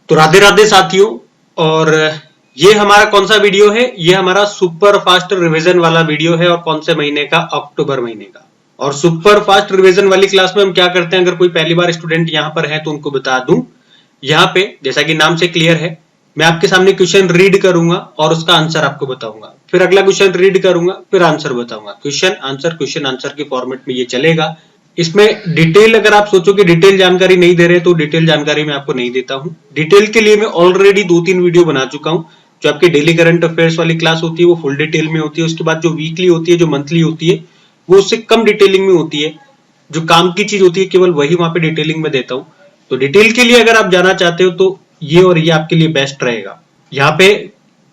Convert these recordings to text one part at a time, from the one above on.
तो राधे राधे साथियों। और ये हमारा कौन सा वीडियो है? ये हमारा सुपर फास्ट रिवीजन वाला वीडियो है। और कौन से महीने का? अक्टूबर महीने का। और सुपर फास्ट रिवीजन वाली क्लास में हम क्या करते हैं, अगर कोई पहली बार स्टूडेंट यहाँ पर है तो उनको बता दूं, यहाँ पे जैसा कि नाम से क्लियर है, मैं आपके सामने क्वेश्चन रीड करूंगा और उसका आंसर आपको बताऊंगा, फिर अगला क्वेश्चन रीड करूंगा, फिर आंसर बताऊंगा। क्वेश्चन आंसर के फॉर्मेट में ये चलेगा। इसमें डिटेल अगर आप सोचो कि डिटेल जानकारी नहीं दे रहे तो डिटेल जानकारी मैं आपको नहीं देता हूं। डिटेल के लिए मैं ऑलरेडी 2-3 वीडियो बना चुका हूं। जो आपकी डेली करंट अफेयर्स वाली क्लास होती है वो फुल डिटेल में होती है। उसके बाद जो वीकली होती है, जो मंथली होती है, वो उससे कम डिटेलिंग में होती है। जो काम की चीज होती है केवल वही वहां पे डिटेलिंग में देता हूं। तो डिटेल के लिए अगर आप जाना चाहते हो तो ये और ये आपके लिए बेस्ट रहेगा। यहाँ पे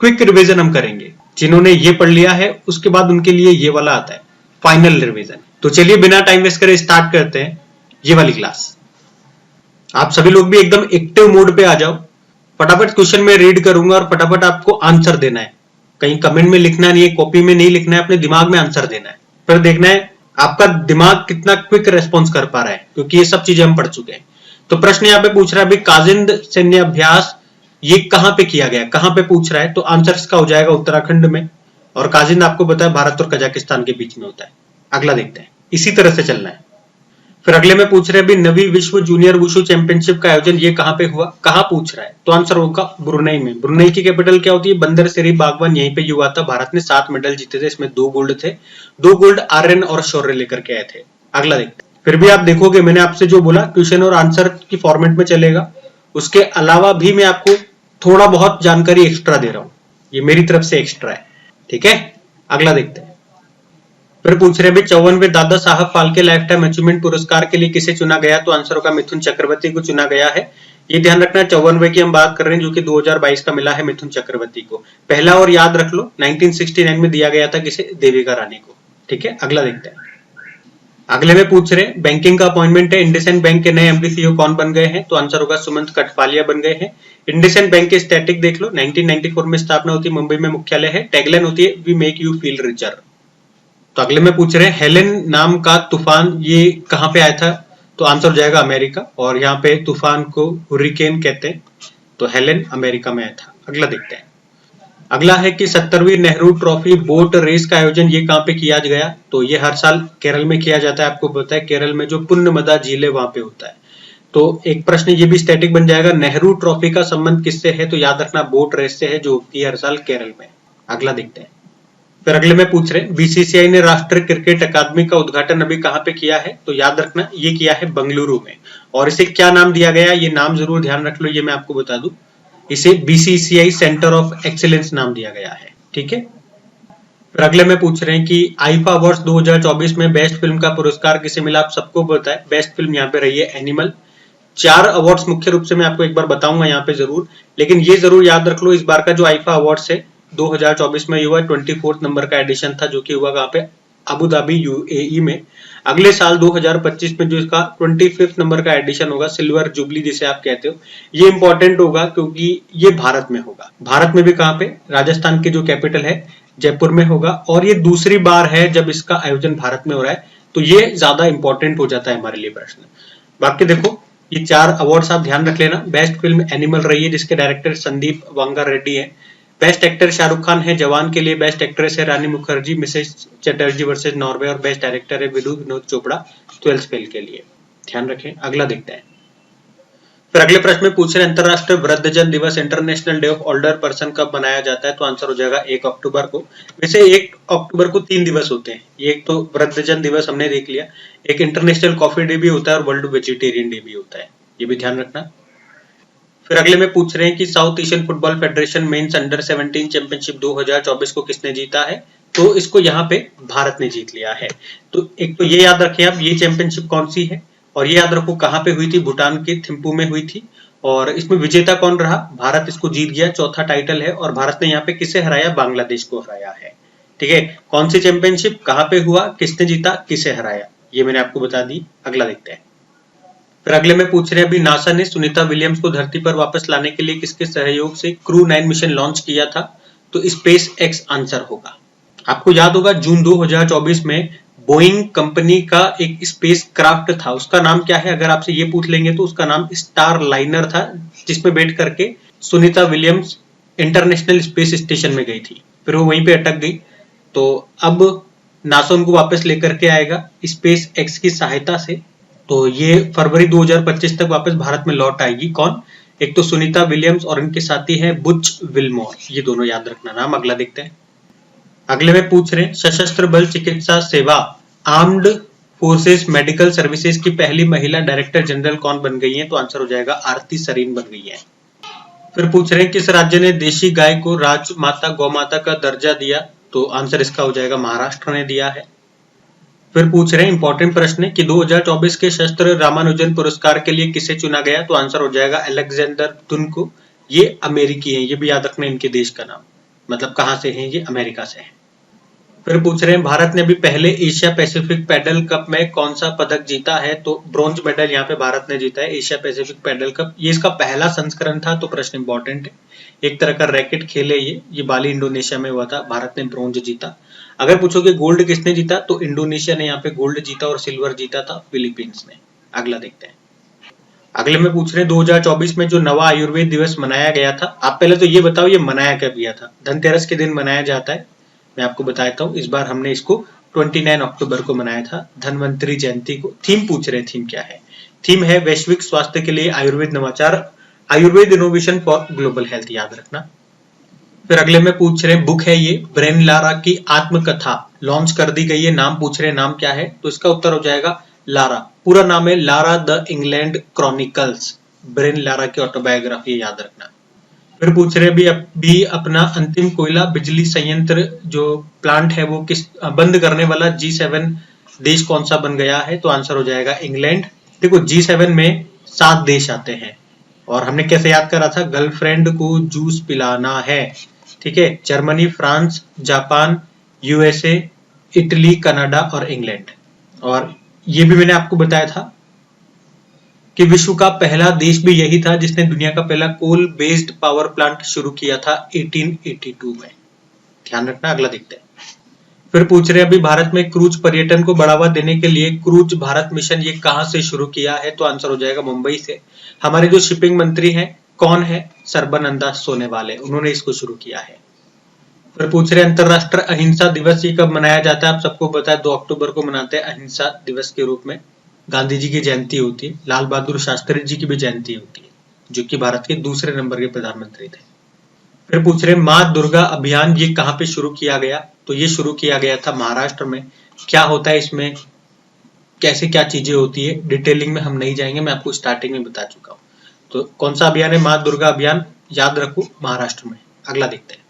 क्विक रिवीजन हम करेंगे। जिन्होंने ये पढ़ लिया है उसके बाद उनके लिए ये वाला आता है फाइनल रिवीजन। तो चलिए बिना टाइम वेस्ट करे स्टार्ट करते हैं ये वाली क्लास। आप सभी लोग भी एकदम एक्टिव मोड पे आ जाओ। फटाफट क्वेश्चन में रीड करूंगा और फटाफट आपको आंसर देना है। कहीं कमेंट में लिखना नहीं है, कॉपी में नहीं लिखना है, अपने दिमाग में आंसर देना है। फिर देखना है आपका दिमाग कितना क्विक रेस्पॉन्स कर पा रहा है, क्योंकि ये सब चीजें हम पढ़ चुके हैं। तो प्रश्न यहाँ पे पूछ रहा है अभी काजिंद सैन्य अभ्यास ये कहां पे किया गया, कहां पे पूछ रहा है। तो आंसर इसका हो जाएगा उत्तराखंड में। और काजिंद आपको पता है भारत और कजाकिस्तान के बीच में होता है। अगला देखते हैं, इसी तरह से चलना है। फिर अगले में पूछ रहे हैं अभी नवी विश्व जूनियर वुशु चैंपियनशिप का आयोजन ये कहां पे हुआ, कहां पूछ रहा है। तो आंसर होगा ब्रुनई में। ब्रुनई की कैपिटल क्या होती है? बंदर शरीफ बागवान। यहीं पे हुआ था। भारत ने 7 मेडल जीते थे, इसमें 2 गोल्ड थे। 2 गोल्ड आर्यन और शौर्य लेकर के आए थे। अगला देखते हैं। फिर भी आप देखोगे मैंने आपसे जो बोला क्वेश्चन और आंसर की फॉर्मेट में चलेगा। उसके अलावा भी मैं आपको थोड़ा बहुत जानकारी एक्स्ट्रा दे रहा हूं, ये मेरी तरफ से एक्स्ट्रा है, ठीक है। अगला देखते हैं। फिर पूछ रहे हैं 54वें Dada Saheb Phalke life time achievement पुरस्कार के लिए किसे चुना गया। तो आंसर होगा मिथुन चक्रवर्ती को चुना गया है। ये ध्यान रखना 54वें की हम बात कर रहे हैं, जो कि 2022 का मिला है मिथुन चक्रवर्ती को। पहला और याद रख लो 1969 में दिया गया था किसे? देविका रानी को, ठीक है। अगला देखते हैं। अगले में पूछ रहे बैंकिंग का अपॉइंटमेंट है, इंडसइंड बैंक के नए एमडी सीईओ कौन बन गए हैं। तो आंसर होगा सुमंत कठपालिया बन गए हैं। इंडसइंड बैंक के स्टैटिक देख लो, 1994 में स्थापना होती है, मुंबई में मुख्यालय है। टैगलाइन होती है we make you feel richer. तो अगले में पूछ रहे हैं हेलेन नाम का तूफान ये कहां पे आया था। तो आंसर हो जाएगा अमेरिका। और यहाँ पे तूफान को हुरिकेन कहते हैं। तो हेलेन अमेरिका में आया था। अगला देखते हैं। अगला है कि 70वीं नेहरू ट्रॉफी बोट रेस का आयोजन ये कहां पे किया गया। तो ये हर साल केरल में किया जाता है। आपको पता है केरल में जो पुण्यमदा झील है वहां पे होता है। तो एक प्रश्न ये भी स्टैटिक बन जाएगा, नेहरू ट्रॉफी का संबंध किससे है। तो याद रखना बोट रेस से है, जो होती है हर साल केरल में। अगला देखते हैं। फिर अगले में पूछ रहे बीसीसीआई ने राष्ट्रीय क्रिकेट अकादमी का उद्घाटन अभी कहां पे किया है। तो याद रखना ये किया है बंगलुरु में। और इसे क्या नाम दिया गया, ये नाम जरूर ध्यान रख लो, ये मैं आपको बता दूं। इसे बीसीसीआई सेंटर ऑफ एक्सीलेंस नाम दिया गया है, ठीक है। फिर अगले में पूछ रहे हैं कि आईफा अवार्ड्स 2024 में बेस्ट फिल्म का पुरस्कार किसे मिला। आप सबको पता है बेस्ट फिल्म यहाँ पे रही है एनिमल। 4 अवार्ड्स मुख्य रूप से मैं आपको एक बार बताऊंगा यहाँ पे जरूर, लेकिन ये जरूर याद रख लो इस बार का जो आईफा अवार्ड्स है 2024 में हुआ 24th नंबर का एडिशन था, जो कि हुआ कहां पे? अबू धाबी यूएई में। अगले साल 2025 में जो इसका 25th नंबर का एडिशन होगा, सिल्वर जुबली जिसे आप कहते हो, ये इंपॉर्टेंट होगा क्योंकि ये भारत में होगा। भारत में भी कहां पे? राजस्थान के जो कैपिटल है जयपुर में होगा। और ये दूसरी बार है जब इसका आयोजन भारत में हो रहा है, तो ये ज्यादा इंपॉर्टेंट हो जाता है हमारे लिए प्रश्न। बाकी देखो ये 4 अवार्ड्स आप ध्यान रख लेना। बेस्ट फिल्म एनिमल रही है, जिसके डायरेक्टर संदीप वांगा रेड्डी है। बेस्ट एक्टर शाहरुख खान है जवान के लिए। बेस्ट एक्ट्रेस है Rani Mukherjee Mrs Chatterjee versus Norway. और बेस्ट डायरेक्टर है विनोद चोपड़ा 12th फेल के लिए। ध्यान रखें। अगला देखते हैं। फिर अगले प्रश्न में पूछ रहे हैं अंतरराष्ट्रीय वृद्धजन दिवस international day of older person कब मनाया जाता है। तो आंसर हो जाएगा 1 अक्टूबर को। वैसे 1 अक्टूबर को 3 दिवस होते हैं। एक तो वृद्धजन दिवस हमने देख लिया, एक इंटरनेशनल कॉफी डे भी होता है और वर्ल्ड वेजिटेरियन डे भी होता है, ये भी ध्यान रखना। फिर अगले में पूछ रहे हैं कि South Asian football federation men's under 17 championship 2024 को किसने जीता है। तो इसको यहाँ पे भारत ने जीत लिया है। तो एक तो ये याद रखें आप, ये चैंपियनशिप कौन सी है, और ये याद रखो कहां पे हुई थी, भूटान के थिम्पू में हुई थी। और इसमें विजेता कौन रहा? भारत इसको जीत गया, चौथा टाइटल है। और भारत ने यहाँ पे किसे हराया? बांग्लादेश को हराया है, ठीक है। कौन सी चैंपियनशिप, कहां पे हुआ, किसने जीता, किसे हराया, ये मैंने आपको बता दी। अगला देखते हैं। फिर अगले में पूछ रहे हैं अभी नासा ने सुनीता विलियम्स को धरती पर वापस लाने के लिए किसके सहयोग से क्रू 9 मिशन लॉन्च किया था। तो स्पेस एक्स आंसर होगा। आपको याद होगा जून 2024 में बोइंग कंपनी का एक स्पेस क्राफ्ट था, उसका नाम क्या है? अगर आपसे ये पूछ लेंगे तो उसका नाम स्टार लाइनर था, जिसमें बैठ करके Sunita Williams international space station में गई थी, फिर वो वहीं पे अटक गई। तो अब नासा उनको वापस लेकर के आएगा स्पेस एक्स की सहायता से। तो ये फरवरी 2025 तक वापस भारत में लौट आएगी। कौन? एक तो सुनीता विलियम्स और इनके साथी हैं बुच विल्मोर, ये दोनों याद रखना नाम। अगला देखते हैं। अगले में पूछ रहे हैं सशस्त्र बल चिकित्सा सेवा आर्म्ड फोर्सेस मेडिकल सर्विसेज की पहली महिला डायरेक्टर जनरल कौन बन गई है? तो आंसर हो जाएगा आरती सरीन बन गई है। फिर पूछ रहे हैं किस राज्य ने देशी गाय को राजमाता गौमाता का दर्जा दिया? तो आंसर इसका हो जाएगा महाराष्ट्र ने दिया है। फिर पूछ रहे हैं इंपॉर्टेंट प्रश्न है कि 2024 के शस्त्र रामानुजन पुरस्कार के लिए किसे चुना गया? तो आंसर हो जाएगा अलेक्जेंडर तुन को। ये अमेरिकी हैं, ये भी याद रखना इनके देश का नाम, मतलब कहां से हैं ये? अमेरिका से हैं। फिर पूछ रहे हैं भारत ने भी पहले एशिया पैसिफिक पैडल कप में कौन सा पदक जीता है? तो ब्रॉन्ज मेडल यहाँ पे भारत ने जीता है एशिया पैसिफिक पैडल कप। ये इसका पहला संस्करण था, तो प्रश्न इंपॉर्टेंट है। एक तरह का रैकेट खेल है ये बाली इंडोनेशिया में हुआ था, भारत ने ब्रॉन्ज जीता। अगर पूछोगे गोल्ड किसने जीता, तो इंडोनेशिया ने यहाँ पे गोल्ड जीता और सिल्वर जीता था फिलीपींस ने। अगला देखते हैं। अगले में पूछ रहे हैं 2024 में जो नवा आयुर्वेद दिवस मनाया गया था, आप पहले तो ये बताओ ये मनाया कब गया था? धनतेरस के दिन मनाया जाता है, मैं आपको बताता हूँ। इस बार हमने इसको 29 अक्टूबर को मनाया था, धन्वंतरी जयंती को। थीम पूछ रहे हैं, थीम क्या है? थीम है वैश्विक स्वास्थ्य के लिए आयुर्वेद नवाचार, Ayurveda innovation for global health, याद रखना। फिर अगले में पूछ रहे हैं बुक है ये ब्रेन लारा की आत्मकथा लॉन्च कर दी गई है, नाम पूछ रहे हैं नाम क्या है? तो इसका उत्तर हो जाएगा लारा। पूरा नाम है Lara the England chronicles, Brian Lara की ऑटोबायोग्राफी, याद रखना। फिर पूछ रहे भी अपना अंतिम कोयला बिजली संयंत्र जो प्लांट है वो किस बंद करने वाला G7 देश कौन सा बन गया है? तो आंसर हो जाएगा इंग्लैंड। देखो G7 में 7 देश आते हैं और हमने कैसे याद करा था? गर्लफ्रेंड को जूस पिलाना है, ठीक है। Germany, France, Japan, USA, Italy, Canada और इंग्लैंड। और ये भी मैंने आपको बताया था कि विश्व का पहला देश भी यही था जिसने दुनिया का पहला कोल बेस्ड पावर प्लांट शुरू किया था 1882 में, ध्यान रखना। अगला देखते हैं। फिर पूछ रहे हैं अभी भारत में क्रूज पर्यटन को बढ़ावा देने के लिए क्रूज भारत मिशन ये कहां से शुरू किया है? तो आंसर हो जाएगा मुंबई से। हमारे जो शिपिंग मंत्री हैं कौन है? सर्बानंद सोनोवाल, उन्होंने इसको शुरू किया है। फिर पूछ रहे अंतरराष्ट्रीय अहिंसा दिवस ये कब मनाया जाता है? आप सबको पता है 2 अक्टूबर को मनाते हैं अहिंसा दिवस के रूप में। गांधी जी की जयंती होती है, लाल बहादुर शास्त्री जी की भी जयंती होती है, जो कि भारत के दूसरे नंबर के प्रधानमंत्री थे। फिर पूछ रहे माँ दुर्गा अभियान ये कहाँ पे शुरू किया गया? तो ये शुरू किया गया था महाराष्ट्र में। क्या होता है इसमें, कैसे क्या चीजें होती है, डिटेलिंग में हम नहीं जाएंगे, मैं आपको स्टार्टिंग में बता चुका हूँ। तो कौन सा अभियान है? माँ दुर्गा अभियान, याद रखो महाराष्ट्र में। अगला देखते हैं।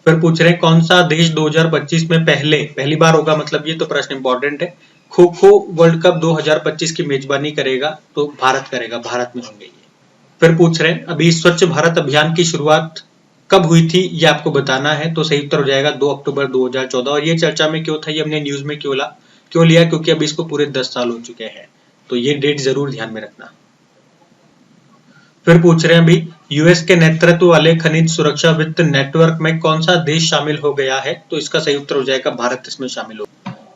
फिर पूछ रहे हैं कौन सा देश 2025 में पहली बार होगा, मतलब ये तो प्रश्न इंपॉर्टेंट है, खो खो वर्ल्ड कप 2025 की मेजबानी करेगा? तो भारत करेगा, भारत में होंगे ये। फिर पूछ रहे हैं अभी स्वच्छ भारत अभियान की शुरुआत कब हुई थी ये आपको बताना है, तो सही उत्तर हो जाएगा 2 अक्टूबर 2014। और ये चर्चा में क्यों था, ये हमने न्यूज में क्यों लिया? क्योंकि अभी इसको पूरे 10 साल हो चुके हैं, तो ये डेट जरूर ध्यान में रखना। फिर पूछ रहे हैं अभी यूएस के नेतृत्व वाले खनिज सुरक्षा वित्त नेटवर्क में कौन सा देश शामिल हो गया है? तो इसका सही उत्तर हो जाएगा भारत इसमें शामिल हो।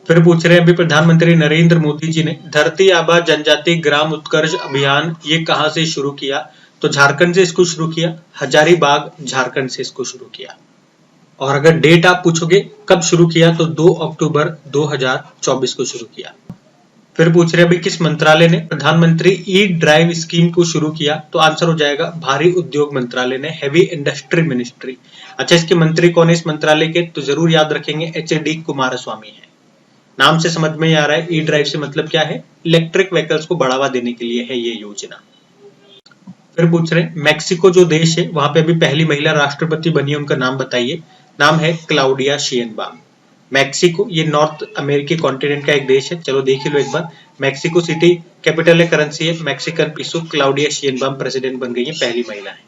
फिर पूछ रहे हैं अभी प्रधानमंत्री नरेंद्र मोदी जी ने धरती आबा जनजाति ग्राम उत्कर्ष अभियान ये कहां से शुरू किया? तो झारखंड से इसको शुरू किया, हजारीबाग झारखंड से इसको शुरू किया। और अगर डेट आप पूछोगे कब शुरू किया, तो 2 अक्टूबर 2024 को शुरू किया। फिर पूछ रहे अभी किस मंत्रालय ने प्रधानमंत्री ई ड्राइव स्कीम को शुरू किया? तो आंसर हो जाएगा भारी उद्योग मंत्रालय ने, हेवी इंडस्ट्री मिनिस्ट्री। अच्छा, इसके मंत्री कौन है इस मंत्रालय के? तो जरूर याद रखेंगे HD कुमारस्वामी है। नाम से समझ में ही आ रहा है, ई ड्राइव से मतलब क्या है? इलेक्ट्रिक व्हीकल्स को बढ़ावा देने के लिए है ये योजना। फिर पूछ रहे मैक्सिको जो देश है वहां पे अभी पहली महिला राष्ट्रपति बनी है, उनका नाम बताइए। नाम है क्लाउडिया शिएनबाम। मैक्सिको ये नॉर्थ अमेरिकी कॉन्टिनेंट का एक देश है, चलो देख ही लो एक बार। मैक्सिको सिटी कैपिटल है, करेंसी है मैक्सिकन पीसो। क्लाउडिया शिएनबाम प्रेसिडेंट बन गई है, पहली महिला है।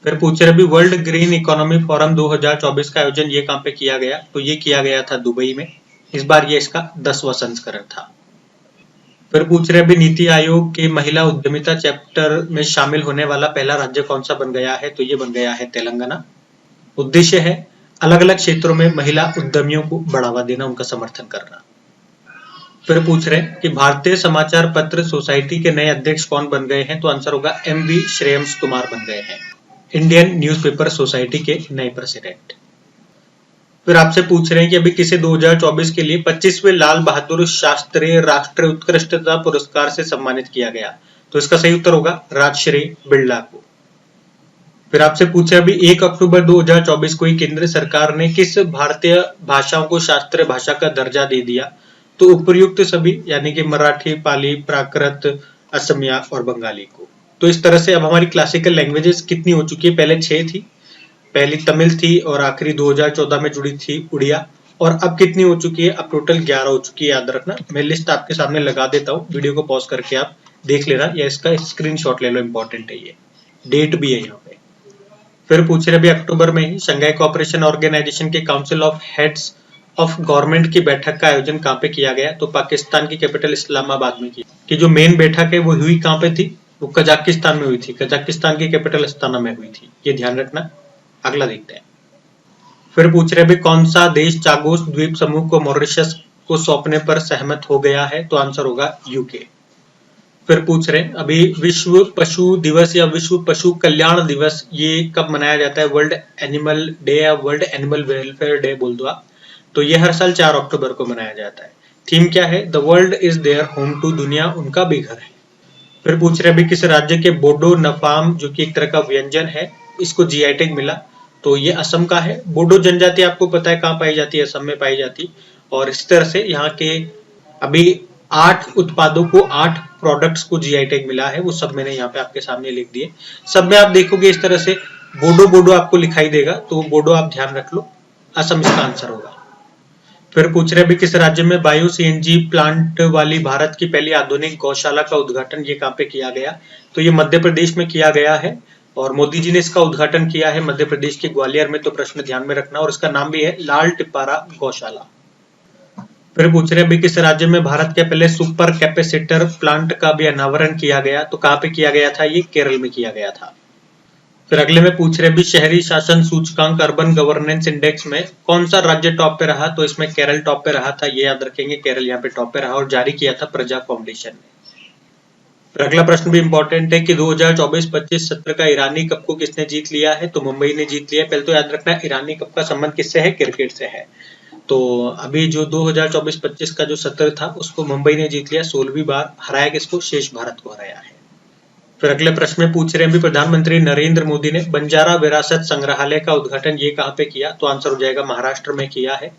फिर पूछ रहे अभी वर्ल्ड ग्रीन इकोनॉमी फोरम 2024 का आयोजन ये कहां पे किया गया? तो ये किया गया था दुबई में। इस बार ये इसका 10वां संस्करण था। फिर पूछ रहे अभी नीति आयोग के महिला उद्यमिता चैप्टर में शामिल होने वाला पहला राज्य कौन सा बन गया है? तो ये बन गया है तेलंगाना। उद्देश्य है अलग अलग क्षेत्रों में महिला उद्यमियों को बढ़ावा देना, उनका समर्थन करना। फिर पूछ रहे हैं कि भारतीय समाचार पत्र सोसाइटी के नए अध्यक्ष कौन बन गए हैं, तो आंसर होगा एम.वी. श्रेयस कुमार बन गए हैं, इंडियन न्यूज़पेपर सोसाइटी के नए प्रेसिडेंट। फिर आपसे पूछ रहे हैं कि अभी किसे 2024 के लिए 25वें लाल बहादुर शास्त्री राष्ट्रीय उत्कृष्टता पुरस्कार से सम्मानित किया गया, तो इसका सही उत्तर होगा राजश्री बिड़ला को। फिर आपसे पूछे अभी 1 अक्टूबर 2024 को ही केंद्र सरकार ने किस भारतीय भाषाओं को शास्त्रीय भाषा का दर्जा दे दिया, तो उपर्युक्त सभी यानी कि मराठी, पाली, प्राकृत, असमिया और बंगाली को। तो इस तरह से अब हमारी क्लासिकल लैंग्वेजेस कितनी हो चुकी है, पहले 6 थी, पहली तमिल थी और आखिरी 2014 में जुड़ी थी उड़िया, और अब कितनी हो चुकी है, अब टोटल 11 हो चुकी है। याद रखना, मैं लिस्ट आपके सामने लगा देता हूँ, वीडियो को पॉज करके आप देख लेना या इसका स्क्रीनशॉट ले लो, इंपॉर्टेंट है ये, डेट भी है यहाँ पे। फिर पूछ रहे अभी अक्टूबर में ही शंघाई कोऑपरेशन ऑर्गेनाइजेशन के council of heads of government की बैठक का आयोजन कहाँ पे किया गया, तो पाकिस्तान की कैपिटल इस्लामाबाद में की। कि जो मेन बैठक है वो हुई कहाँ पे थी, वो कजाकिस्तान में हुई थी, कजाकिस्तान की कैपिटल अस्ताना में हुई थी, ये ध्यान रखना। अगला देखते हैं। फिर पूछ रहे अभी कौन सा देश चागोस द्वीप समूह को मॉरिशस को सौंपने पर सहमत हो गया है, तो आंसर होगा यूके। फिर पूछ रहे हैं अभी विश्व पशु दिवस या विश्व पशु कल्याण दिवस ये कब मनाया जाता है, वर्ल्ड एनिमल डे या वर्ल्ड एनिमल वेलफेयर डे बोल दो आप, तो ये हर साल 4 अक्टूबर को मनाया जाता है। थीम क्या है, the world is their home too, दुनिया उनका भी घर है। फिर पूछ रहे अभी किस राज्य के बोडो नफाम जो कि एक तरह का व्यंजन है, इसको जीआई टैग मिला, तो ये असम का है। बोडो जनजाति आपको पता है कहाँ पाई जाती है, असम में पाई जाती, और इस तरह से यहाँ के अभी 8 उत्पादों को 8 प्रोडक्ट्स को जीआई टैग मिला है, वो सब मैंने यहाँ पे आपके सामने लिख दिए। सब में आप देखोगे इस तरह से बोडो बोडो आपको लिखाई देगा, तो बोडो आप ध्यान रख लो, असम इसका आंसर होगा। फिर पूछ रहे अभी किस राज्य में बायो सीएनजी प्लांट वाली भारत की पहली आधुनिक गौशाला का उद्घाटन ये कहाँ पे किया गया, तो ये मध्य प्रदेश में किया गया है, और मोदी जी ने इसका उद्घाटन किया है मध्य प्रदेश के ग्वालियर में, तो प्रश्न ध्यान में रखना, और इसका नाम भी है लाल टिपारा गौशाला। फिर पूछ रहे अभी किस राज्य में भारत के पहले सुपर कैपेसिटर प्लांट का भी अनावरण किया गया, तो कहाँ पे किया गया था, ये केरल में किया गया था। फिर अगले में पूछ रहे भी शहरी शासन सूचकांक अर्बन गवर्नेंस इंडेक्स में कौन सा राज्य टॉप पे रहा, तो इसमें केरल टॉप पे रहा था, ये याद रखेंगे, केरल यहाँ पे टॉप पे रहा, और जारी किया था प्रजा फाउंडेशन ने। फिर अगला प्रश्न भी इंपॉर्टेंट है कि 2024-25 सत्र का ईरानी कप को किसने जीत लिया है, तो मुंबई ने जीत लिया। पहले तो याद रखना ईरानी कप का संबंध किससे है, क्रिकेट से है। तो अभी जो 2024-25 का जो सत्र था उसको मुंबई ने जीत लिया, 16वीं बार हराया, किसको, शेष भारत को हराया है। फिर अगले प्रश्न में पूछ रहे हैं भी प्रधानमंत्री नरेंद्र मोदी ने बंजारा विरासत संग्रहालय का उद्घाटन ये कहाँ पे किया, तो आंसर हो जाएगा महाराष्ट्र में किया है,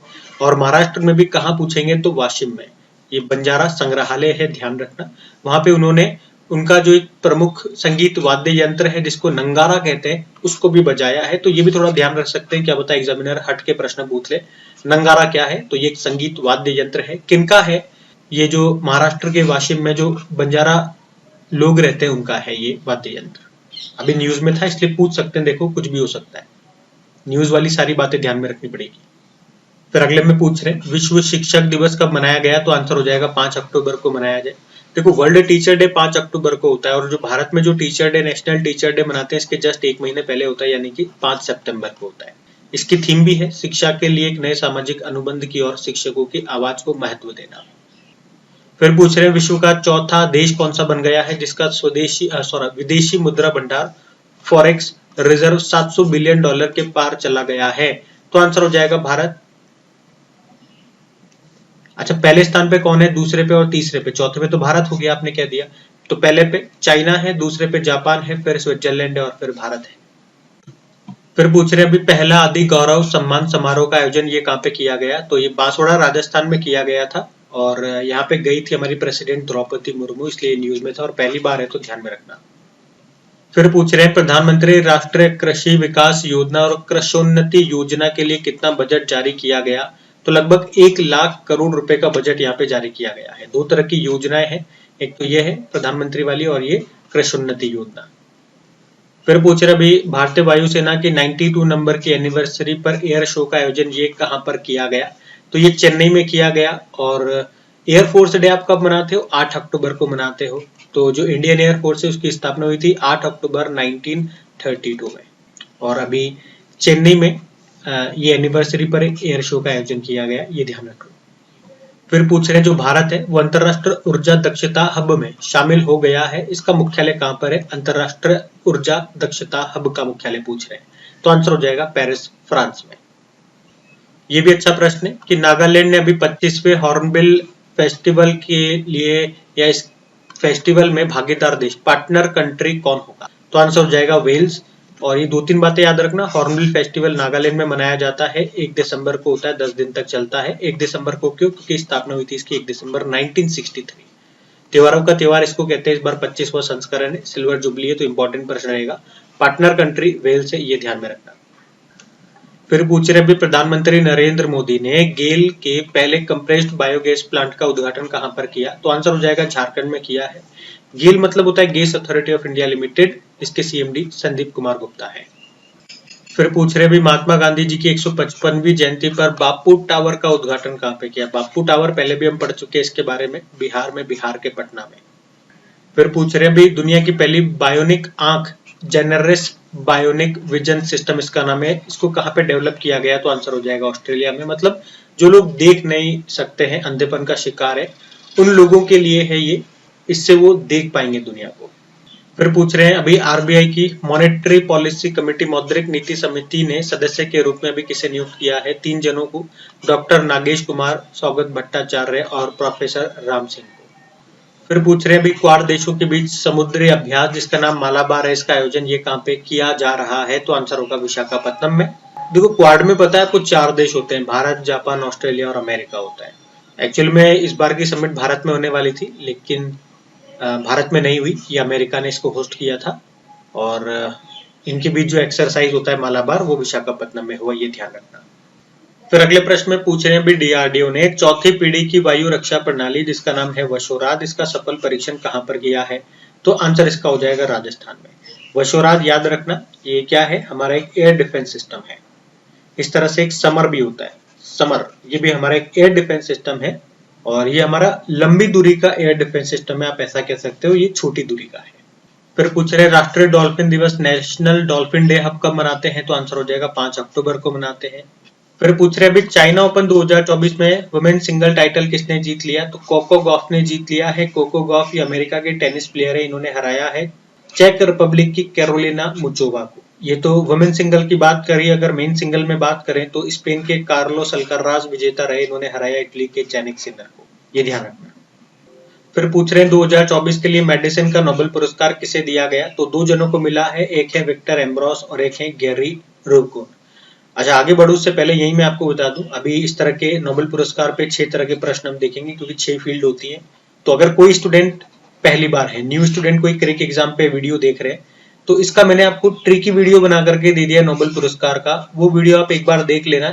और महाराष्ट्र में भी कहाँ पूछेंगे, तो वाशिम में ये बंजारा संग्रहालय है, ध्यान रखना। वहां पे उन्होंने उनका जो एक प्रमुख संगीत वाद्य यंत्र है जिसको नंगारा कहते हैं उसको भी बजाया है, तो ये भी थोड़ा ध्यान रख सकते हैं, क्या पता एग्जामिनर हट के प्रश्न पूछ ले। नंगारा क्या है, तो ये एक संगीत वाद्य यंत्र है, किनका है, ये जो महाराष्ट्र के वाशिम में जो बंजारा लोग रहते हैं उनका है ये वाद्य यंत्र। अभी न्यूज में था इसलिए पूछ सकते हैं, देखो कुछ भी हो सकता है, न्यूज वाली सारी बातें ध्यान में रखनी पड़ेगी। फिर अगले में पूछ रहे हैं विश्व शिक्षक दिवस कब मनाया गया, तो आंसर हो जाएगा 5 अक्टूबर को मनाया जाए। देखो वर्ल्ड टीचर डे 5 अक्टूबर को होता है, और जो भारत में जो teacher day, national teacher day मनाते हैं इसके जस्ट 1 महीने पहले होता है, यानी कि 5 सितंबर को होता है। इसकी थीम भी है शिक्षा के लिए एक नए सामाजिक अनुबंध की और शिक्षकों की आवाज को महत्व देना। फिर पूछ रहे हैं विश्व का चौथा देश कौन सा बन गया है जिसका विदेशी मुद्रा भंडार फॉरेक्स रिजर्व $700 बिलियन के पार चला गया है, तो आंसर हो जाएगा भारत। अच्छा, पहले स्थान पे कौन है, दूसरे पे और तीसरे पे, चौथे पे तो भारत हो गया, आपने कह दिया, तो पहले पे चाइना है, दूसरे पे जापान है, फिर स्विट्जरलैंड है और फिर भारत है। फिर पूछ रहे हैं अभी पहला आदि गौरव सम्मान समारोह का आयोजन ये कहाँ पे किया गया, तो ये बांसवाड़ा राजस्थान में किया गया था, और यहाँ पे गई थी हमारी प्रेसिडेंट द्रौपदी मुर्मू, इसलिए न्यूज में था और पहली बार है तो ध्यान में रखना। फिर पूछ रहे हैं प्रधानमंत्री राष्ट्रीय कृषि विकास योजना और कृषोन्नति योजना के लिए कितना बजट जारी किया गया, तो लगभग 1 लाख करोड़ रुपए का बजट यहाँ पे जारी किया गया है। 2 तरह की योजनाएं हैं, एक तो ये है प्रधानमंत्री वाली और ये कृषोन्नति योजना। फिर पूछ रहे अभी भारतीय वायुसेना की 92 नंबर की एनिवर्सरी पर एयर शो का आयोजन ये कहां पर किया गया, तो ये चेन्नई में किया गया। और एयरफोर्स डे आप कब मनाते हो, 8 अक्टूबर को मनाते हो। तो जो इंडियन एयरफोर्स है उसकी स्थापना हुई थी 8 अक्टूबर 1932 में, और अभी चेन्नई में ये एनिवर्सरी पर एयर शो का आयोजन किया गया, ये ध्यान रखो। फिर पूछ रहे हैं जो भारत है वो अंतरराष्ट्रीय ऊर्जा दक्षता हब में शामिल हो गया है, इसका मुख्यालय कहाँ पर है? अंतरराष्ट्रीय ऊर्जा दक्षता हब का मुख्यालय पूछ रहे हैं, तो आंसर हो जाएगा पेरिस, फ्रांस में। ये भी अच्छा प्रश्न है कि नागालैंड ने अभी 25वें हॉर्नबिल फेस्टिवल के लिए या इस फेस्टिवल में भागीदार देश, पार्टनर कंट्री कौन होगा? तो आंसर हो जाएगा वेल्स। और ये 2-3 बातें याद रखना, हॉर्नबिल फेस्टिवल नागालैंड में मनाया जाता है, 1 दिसंबर को होता है, 10 दिन तक चलता है। 1 दिसंबर को क्यों? क्योंकि स्थापना हुई थी इसकी 1 दिसंबर 1963। त्योहारों का त्योहार इसको कहते हैं। इस बार 25वां संस्करण है, सिल्वर जुबली है, तो इंपॉर्टेंट प्रश्न रहेगा। पार्टनर कंट्री वेल्स है, ये ध्यान में रखना। फिर पूछ रहे भी प्रधानमंत्री नरेंद्र मोदी ने गेल के पहले कंप्रेस्ड बायोगैस प्लांट का उद्घाटन कहां पर किया? तो आंसर हो जाएगा झारखंड में किया है। गेल मतलब होता है gas authority of India limited, इसके सीएमडी संदीप कुमार गुप्ता है। फिर पूछ रहे भी महात्मा गांधी जी की 155वीं जयंती पर बापू टावर का उद्घाटन कहां पे किया? बापू टावर पहले भी हम पढ़ चुके हैं इसके बारे में, बिहार के पटना में। फिर पूछ रहे भी दुनिया की पहली बायोनिक आंख, जेनरस बायोनिक विजन सिस्टम इसका नाम है, इसको कहां पे डेवलप किया गया? तो आंसर हो जाएगा ऑस्ट्रेलिया में। मतलब जो लोग देख नहीं सकते हैं, अंधेपन का शिकार है, उन लोगों के लिए है ये, इससे वो देख पाएंगे दुनिया को। फिर पूछ रहे हैं अभी आरबीआई की मॉनेटरी पॉलिसी कमेटी, मौद्रिक नीति समिति ने सदस्य के रूप में अभी किसे नियुक्त किया है? 3 जनों को, डॉक्टर नागेश कुमार, सौगत भट्टाचार्य और प्रोफेसर राम सिंह को। फिर पूछ रहे हैं अभी क्वाड देशों के बीच समुद्री अभ्यास जिसका नाम मालाबार है, इसका आयोजन ये कहां पे किया जा रहा है? तो आंसर होगा विशाखापत्तनम में। देखो क्वाड में पता है आपको 4 देश होते हैं, भारत, जापान, ऑस्ट्रेलिया और अमेरिका होता है। एक्चुअल में इस बार की समिट भारत में होने वाली थी, लेकिन भारत में नहीं हुई, ये अमेरिका ने इसको होस्ट किया था। और इनके बीच जो एक्सरसाइज होता है मालाबार, वो विशाखापत्तनम में हुआ, ये ध्यान रखना। फिर अगले प्रश्न में पूछ रहे हैं भी डीआरडीओ ने 4थी पीढ़ी की वायु रक्षा प्रणाली जिसका नाम है वशोराज, इसका सफल परीक्षण कहां पर किया है? तो आंसर इसका हो जाएगा राजस्थान में। वशोराज याद रखना, ये क्या है? हमारा एक एयर डिफेंस सिस्टम है। इस तरह से एक समर भी होता है, समर, ये भी हमारा एक एयर डिफेंस सिस्टम है, और ये हमारा लंबी दूरी का एयर डिफेंस सिस्टम है, आप ऐसा कह सकते हो, ये छोटी दूरी का है। फिर पूछ रहे राष्ट्रीय डॉल्फिन दिवस, नेशनल डॉल्फिन डे हम कब मनाते हैं? तो आंसर हो जाएगा 5 अक्टूबर को मनाते हैं। फिर पूछ रहे अभी चाइना ओपन 2024 में वुमेन सिंगल टाइटल किसने जीत लिया? तो कोको गॉफ ने जीत लिया है। कोको गॉफ ये अमेरिका के टेनिस प्लेयर है, इन्होंने हराया है चेक रिपब्लिक की कैरोलिना मुचोवा को। ये तो वुमेन सिंगल की बात करी, अगर मेन सिंगल में बात करें तो स्पेन के कार्लोस अल्काराज विजेता रहे, इन्होंने हराया इटली के जैनिक सिनर को, ये ध्यान रखना। फिर पूछ रहे हैं 2024 के लिए मेडिसिन का नोबेल पुरस्कार किसे दिया गया? तो 2 जनों को मिला है, एक है विक्टर एम्ब्रोस और एक है गैरी रोकोन। अच्छा आगे बढ़ू उससे पहले यही मैं आपको बता दूं, अभी इस तरह के नोबेल पुरस्कार पे 6 तरह के प्रश्न हम देखेंगे, क्योंकि 6 फील्ड होती है। तो अगर कोई स्टूडेंट पहली बार है, न्यू स्टूडेंट कोई क्रिक एग्जाम पे वीडियो देख रहे हैं, तो इसका मैंने आपको ट्रिकी वीडियो बना करके दे दिया नोबेल पुरस्कार का, वो वीडियो आप एक बार देख लेना।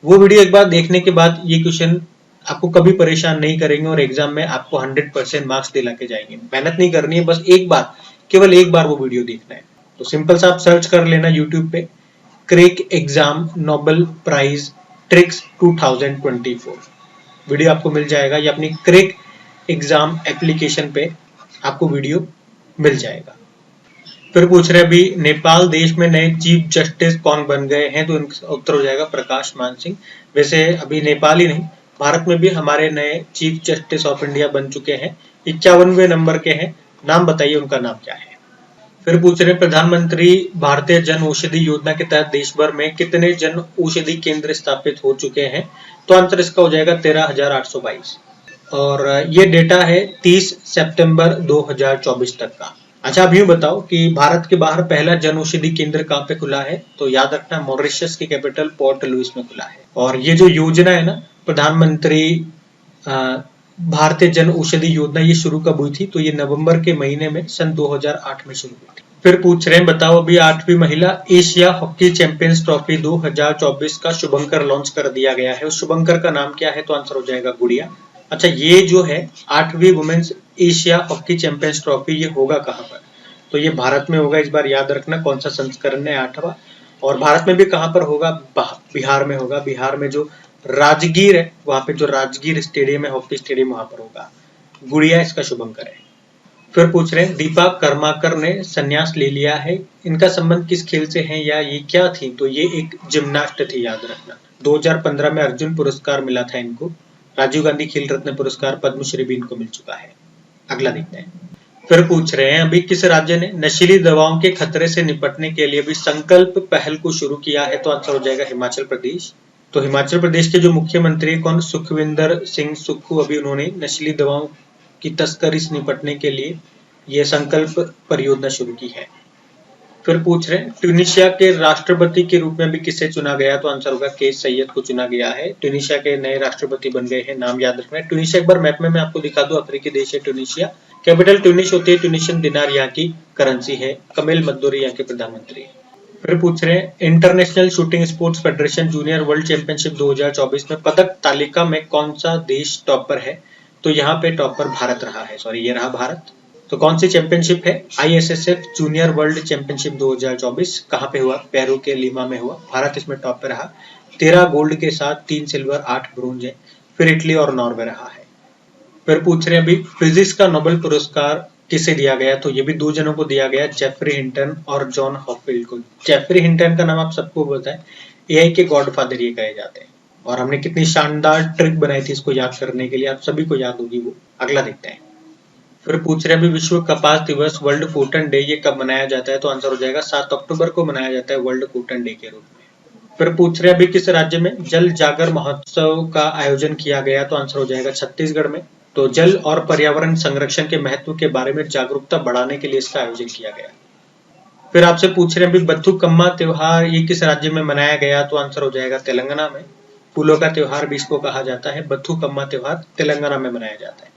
वो वीडियो एक बार देखने के बाद ये क्वेश्चन आपको कभी परेशान नहीं करेंगे और एग्जाम में आपको 100% मार्क्स दिला के जाएंगे। मेहनत नहीं करनी है, बस एक बार, केवल एक बार वो वीडियो देखना है। तो सिंपल सा आप सर्च कर लेना यूट्यूब पे, crack exam Nobel prize tricks 2024, video आपको मिल जाएगा, या अपनी क्रिक एग्जाम एप्लीकेशन पे आपको वीडियो मिल जाएगा। फिर पूछ रहे अभी नेपाल देश में नए चीफ जस्टिस कौन बन गए हैं? तो इनका उत्तर हो जाएगा प्रकाश मान सिंह। वैसे अभी नेपाल ही नहीं, भारत में भी हमारे नए चीफ जस्टिस ऑफ इंडिया बन चुके हैं, 51वें नंबर के हैं। नाम बताइए उनका नाम क्या है? फिर पूछ रहे प्रधानमंत्री भारतीय जन औषधि योजना के तहत देश भर में कितने जन औषधि केंद्र स्थापित हो चुके हैं? तो आंसर इसका हो जाएगा 13,822, और ये डेटा है 30 सितंबर 2024 तक का। अच्छा अब यूं बताओ कि भारत के बाहर पहला जन औषधि केंद्र कहाँ पे खुला है? तो याद रखना मॉरिशस की कैपिटल पोर्ट लुइस में खुला है। और ये जो योजना है ना, प्रधानमंत्री भारतीय जन औषधि योजना, ये शुरू कब हुई थी? तो ये नवंबर के महीने में सन 2008 में शुरू हुई थी। फिर पूछ रहे हैं बताओ अभी 8वीं महिला एशिया हॉकी चैंपियंस ट्रॉफी 2024 का शुभंकर लॉन्च कर दिया गया है, उस शुभंकर का नाम क्या है? तो आंसर हो जाएगा गुड़िया। अच्छा ये जो है 8वीं women's Asia hockey champions trophy, ये होगा कहां पर? तो ये भारत में होगा। इस बार याद रखना कौन सा संस्करण है, 8वां। और भारत में भी कहां पर होगा? बिहार में होगा। बिहार में जो राजगीर है, वहां पे जो राजगीर स्टेडियम है, हॉकी स्टेडियम, वहां पर होगा। गुड़िया इसका शुभंकर है। फिर पूछ रहे हैं दीपा कर्माकर ने संन्यास ले लिया है, इनका संबंध किस खेल से है या ये क्या थी? तो ये एक जिम्नास्ट थी, याद रखना। 2015 में अर्जुन पुरस्कार मिला था इनको, राजीव गांधी खेल रत्न पुरस्कार, पद्मश्री भी इनको मिल चुका है। अगला देखते हैं। फिर पूछ रहे हैं अभी किस राज्य ने नशीली दवाओं के खतरे से निपटने के लिए भी संकल्प पहल को शुरू किया है, तो आंसर हो जाएगा हिमाचल प्रदेश। तो हिमाचल प्रदेश के जो मुख्यमंत्री कौन, सुखविंदर सिंह सुक्खू, अभी उन्होंने नशीली दवाओं की तस्करी से निपटने के लिए ये संकल्प परियोजना शुरू की है। फिर पूछ रहे हैं ट्यूनीशिया के राष्ट्रपति के रूप में भी किसे चुना गया, तो आंसर होगा केस सैयद को चुना गया है। ट्यूनीशिया के नए राष्ट्रपति बन गए हैं, नाम याद रखना है। ट्यूनीशिया एक बार मैप में मैं आपको दिखा दूं, अफ्रीकी देश है ट्यूनीशिया। कैपिटल ट्यूनिश होती है, ट्यूनिशियन दिनार यहाँ की करेंसी है। कमिल मद्दोरी यहाँ के प्रधानमंत्री। फिर पूछ रहे हैं international shooting sports federation junior world championship 2024 में पदक तालिका में कौन सा देश टॉपर है, तो यहाँ पे टॉपर भारत रहा है। सॉरी, ये रहा भारत। तो कौन सी चैंपियनशिप है, ISSF जूनियर वर्ल्ड चैंपियनशिप 2024, कहाँ पे हुआ, पेरू के लीमा में हुआ। भारत इसमें टॉप पे रहा, 13 गोल्ड के साथ 3 सिल्वर 8 ब्रोंज है। फिर इटली और नॉर्वे रहा है। फिर पूछ रहे हैं अभी फिजिक्स का नोबेल पुरस्कार किसे दिया गया, तो ये भी 2 जनों को दिया गया, जेफरी हिंटन और जॉन हॉपफील्ड को। जेफरी हिंटन का नाम आप सबको पता है, AI के गॉडफादर ये कहे जाते हैं, और हमने कितनी शानदार ट्रिक बनाई थी इसको याद करने के लिए, आप सभी को याद होगी वो। अगला देखते हैं। फिर पूछ रहे हैं अभी विश्व कपास दिवस वर्ल्ड कॉटन डे ये कब मनाया जाता है, तो आंसर हो जाएगा 7 अक्टूबर को मनाया जाता है वर्ल्ड कॉटन डे के रूप में। फिर पूछ रहे हैं अभी किस राज्य में जल जागर महोत्सव का आयोजन किया गया, तो आंसर हो जाएगा छत्तीसगढ़ में। तो जल और पर्यावरण संरक्षण के महत्व के बारे में जागरूकता बढ़ाने के लिए इसका आयोजन किया गया। फिर आपसे पूछ रहे हैं अभी बथुकम्मा त्योहार ये किस राज्य में मनाया गया, तो आंसर हो जाएगा तेलंगाना में। फूलों का त्योहार भी इसको कहा जाता है। बथुकम्मा त्योहार तेलंगाना में मनाया जाता है।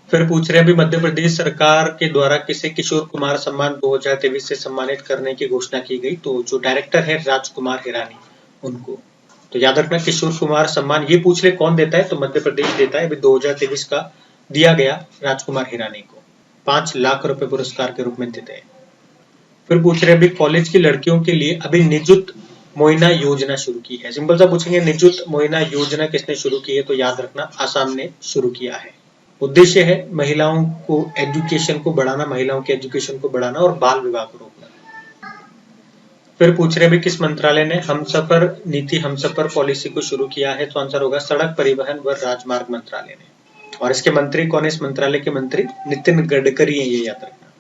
फिर पूछ रहे हैं अभी मध्य प्रदेश सरकार के द्वारा किसे किशोर कुमार सम्मान 2023 से सम्मानित करने की घोषणा की गई, तो जो डायरेक्टर है राजकुमार हिरानी उनको। तो याद रखना किशोर कुमार सम्मान ये पूछ ले कौन देता है, तो मध्य प्रदेश देता है। अभी 2023 का दिया गया राजकुमार हिरानी को, 5 लाख रुपए पुरस्कार के रूप में देते हैं। फिर पूछ रहे अभी कॉलेज की लड़कियों के लिए अभी निजुत मोइना योजना शुरू की है। सिंपल सा पूछेंगे निजुत मोइना योजना किसने शुरू की है, तो याद रखना आसाम ने शुरू किया है। उद्देश्य है महिलाओं को एजुकेशन को बढ़ाना, महिलाओं के एजुकेशन को बढ़ाना और बाल विवाह को रोकना। फिर पूछ रहे भी किस मंत्रालय ने हमसफर नीति हमसफर पॉलिसी को शुरू किया है, तो आंसर होगा सड़क परिवहन व राजमार्ग मंत्रालय ने। और इसके मंत्री कौन है, इस मंत्रालय के मंत्री नितिन गडकरी है, ये याद रखना।